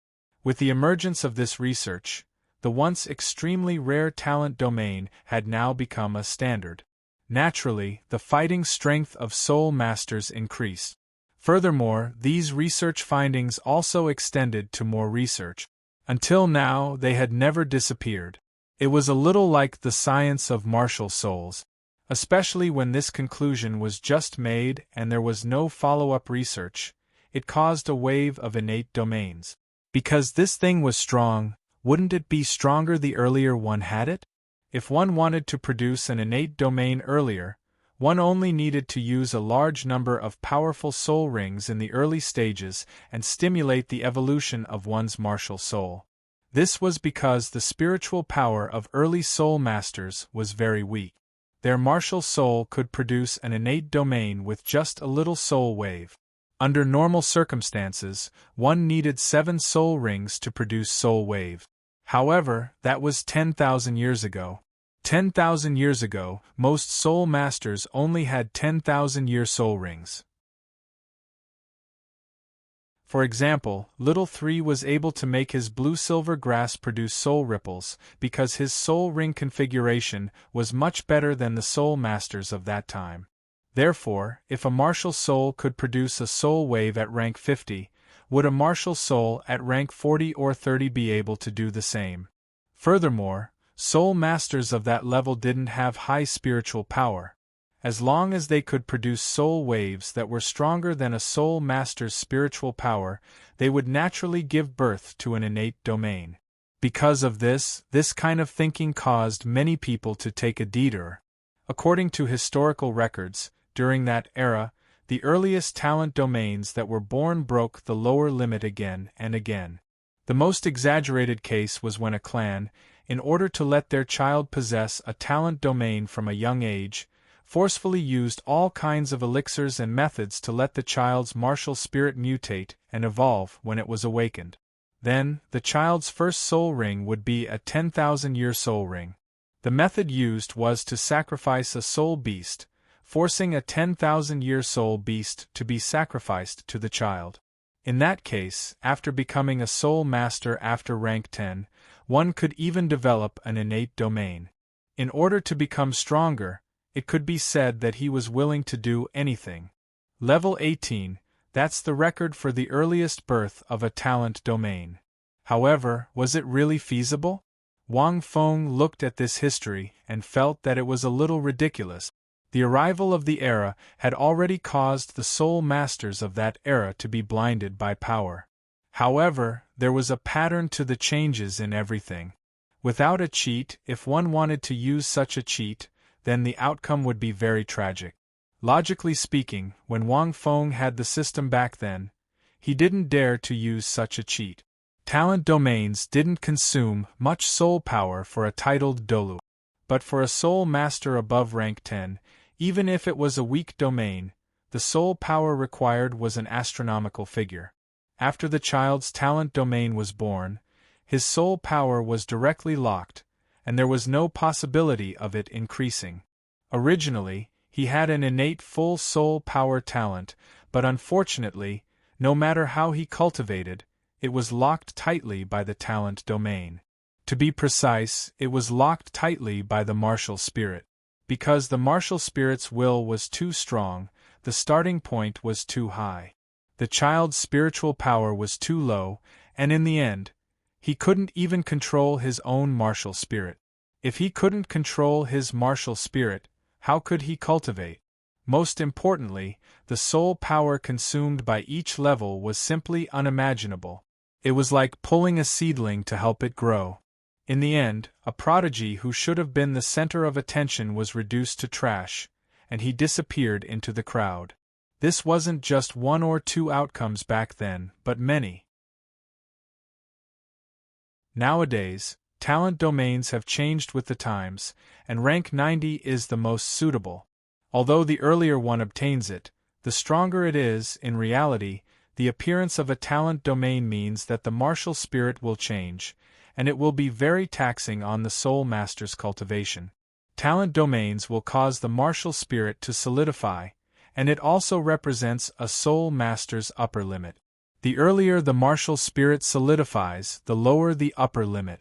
With the emergence of this research, the once extremely rare talent domain had now become a standard. Naturally, the fighting strength of soul masters increased. Furthermore, these research findings also extended to more research. Until now, they had never disappeared. It was a little like the science of martial souls, especially when this conclusion was just made and there was no follow-up research. It caused a wave of innate domains. Because this thing was strong, wouldn't it be stronger the earlier one had it? If one wanted to produce an innate domain earlier, one only needed to use a large number of powerful soul rings in the early stages and stimulate the evolution of one's martial soul. This was because the spiritual power of early soul masters was very weak. Their martial soul could produce an innate domain with just a little soul wave. Under normal circumstances, one needed 7 soul rings to produce soul wave. However, that was 10,000 years ago. 10,000 years ago, most soul masters only had 10,000-year soul rings. For example, Little 3 was able to make his blue-silver grass produce soul ripples because his soul ring configuration was much better than the soul masters of that time. Therefore, if a martial soul could produce a soul wave at rank 50, would a martial soul at rank 40 or 30 be able to do the same? Furthermore, soul masters of that level didn't have high spiritual power. As long as they could produce soul waves that were stronger than a soul master's spiritual power, they would naturally give birth to an innate domain. Because of this kind of thinking caused many people to take a detour. According to historical records, during that era, the earliest talent domains that were born broke the lower limit again and again. The most exaggerated case was when a clan, in order to let their child possess a talent domain from a young age, forcefully used all kinds of elixirs and methods to let the child's martial spirit mutate and evolve when it was awakened. Then, the child's first soul ring would be a 10,000-year soul ring. The method used was to sacrifice a soul beast, forcing a 10,000-year soul beast to be sacrificed to the child. In that case, after becoming a soul master after rank 10, one could even develop an innate domain. In order to become stronger, it could be said that he was willing to do anything. Level 18, that's the record for the earliest birth of a talent domain. However, was it really feasible? Wang Feng looked at this history and felt that it was a little ridiculous. The arrival of the era had already caused the soul masters of that era to be blinded by power. However, there was a pattern to the changes in everything. Without a cheat, if one wanted to use such a cheat, then the outcome would be very tragic. Logically speaking, when Wang Feng had the system back then, he didn't dare to use such a cheat. Talent domains didn't consume much soul power for a titled Doulu. But for a soul master above rank 10, even if it was a weak domain, the soul power required was an astronomical figure. After the child's talent domain was born, his soul power was directly locked, and there was no possibility of it increasing. Originally, he had an innate full soul power talent, but unfortunately, no matter how he cultivated, it was locked tightly by the talent domain. To be precise, it was locked tightly by the martial spirit. Because the martial spirit's will was too strong, the starting point was too high. The child's spiritual power was too low, and in the end, he couldn't even control his own martial spirit. If he couldn't control his martial spirit, how could he cultivate? Most importantly, the soul power consumed by each level was simply unimaginable. It was like pulling a seedling to help it grow. In the end, a prodigy who should have been the center of attention was reduced to trash, and he disappeared into the crowd. This wasn't just one or two outcomes back then, but many. Nowadays, talent domains have changed with the times, and rank 90 is the most suitable. Although the earlier one obtains it, the stronger it is. In reality, the appearance of a talent domain means that the martial spirit will change, and it will be very taxing on the soul master's cultivation. Talent domains will cause the martial spirit to solidify, and it also represents a soul master's upper limit. The earlier the martial spirit solidifies, the lower the upper limit.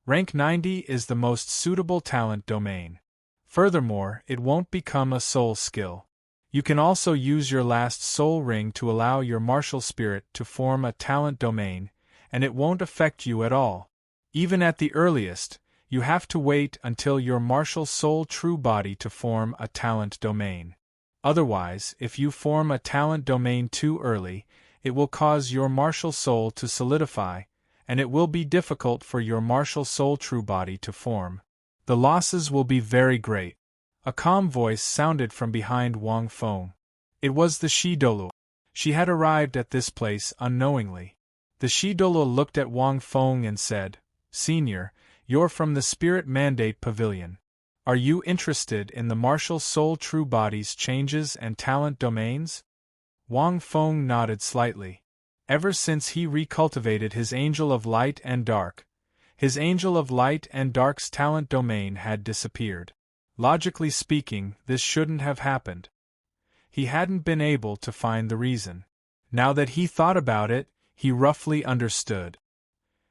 Rank 90 is the most suitable talent domain. Furthermore, it won't become a soul skill. You can also use your last soul ring to allow your martial spirit to form a talent domain, and it won't affect you at all. Even at the earliest, you have to wait until your martial soul true body to form a talent domain. Otherwise, if you form a talent domain too early, it will cause your martial soul to solidify, and it will be difficult for your martial soul true body to form. The losses will be very great. A calm voice sounded from behind Wang Feng. It was the Douluo. She had arrived at this place unknowingly. The Douluo looked at Wang Feng and said, "Senior, you're from the Spirit Mandate Pavilion. Are you interested in the martial soul true body's changes and talent domains?" Wang Feng nodded slightly. Ever since he recultivated his Angel of Light and Dark, his Angel of Light and Dark's talent domain had disappeared. Logically speaking, this shouldn't have happened. He hadn't been able to find the reason. Now that he thought about it, he roughly understood.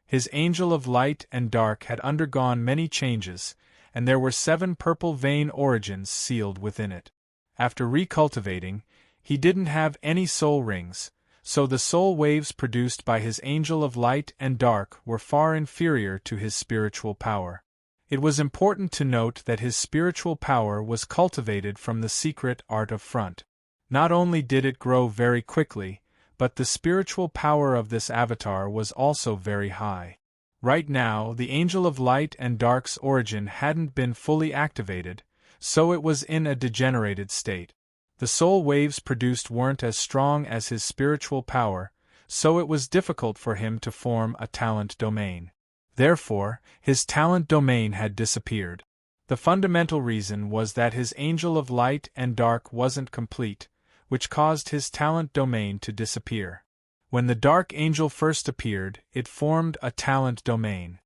His Angel of Light and Dark had undergone many changes, and there were 7 purple vein origins sealed within it. After recultivating, he didn't have any soul rings, so the soul waves produced by his Angel of Light and Dark were far inferior to his spiritual power. It was important to note that his spiritual power was cultivated from the secret art of front. Not only did it grow very quickly, but the spiritual power of this avatar was also very high. Right now, the Angel of Light and Dark's origin hadn't been fully activated, so it was in a degenerated state. The soul waves produced weren't as strong as his spiritual power, so it was difficult for him to form a talent domain. Therefore, his talent domain had disappeared. The fundamental reason was that his Angel of Light and Dark wasn't complete, which caused his talent domain to disappear. When the Dark Angel first appeared, it formed a talent domain.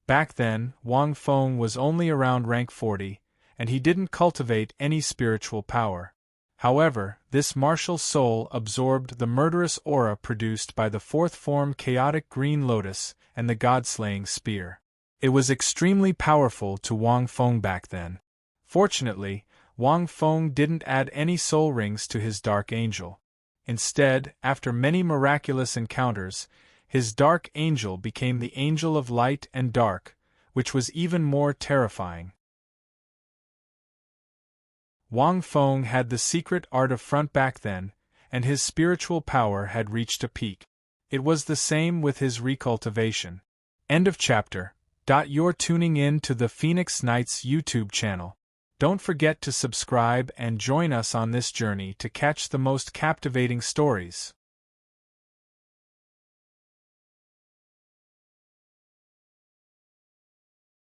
Back then, Wang Feng was only around rank 40, and he didn't cultivate any spiritual power. However, this martial soul absorbed the murderous aura produced by the 4th form Chaotic Green Lotus and the God-slaying Spear. It was extremely powerful to Wang Feng back then. Fortunately, Wang Feng didn't add any soul rings to his Dark Angel. Instead, after many miraculous encounters, his Dark Angel became the Angel of Light and Dark, which was even more terrifying. Wang Feng had the secret art of front back then, and his spiritual power had reached a peak. It was the same with his recultivation. End of chapter. You're tuning in to the Phoenix Knights YouTube channel. Don't forget to subscribe and join us on this journey to catch the most captivating stories.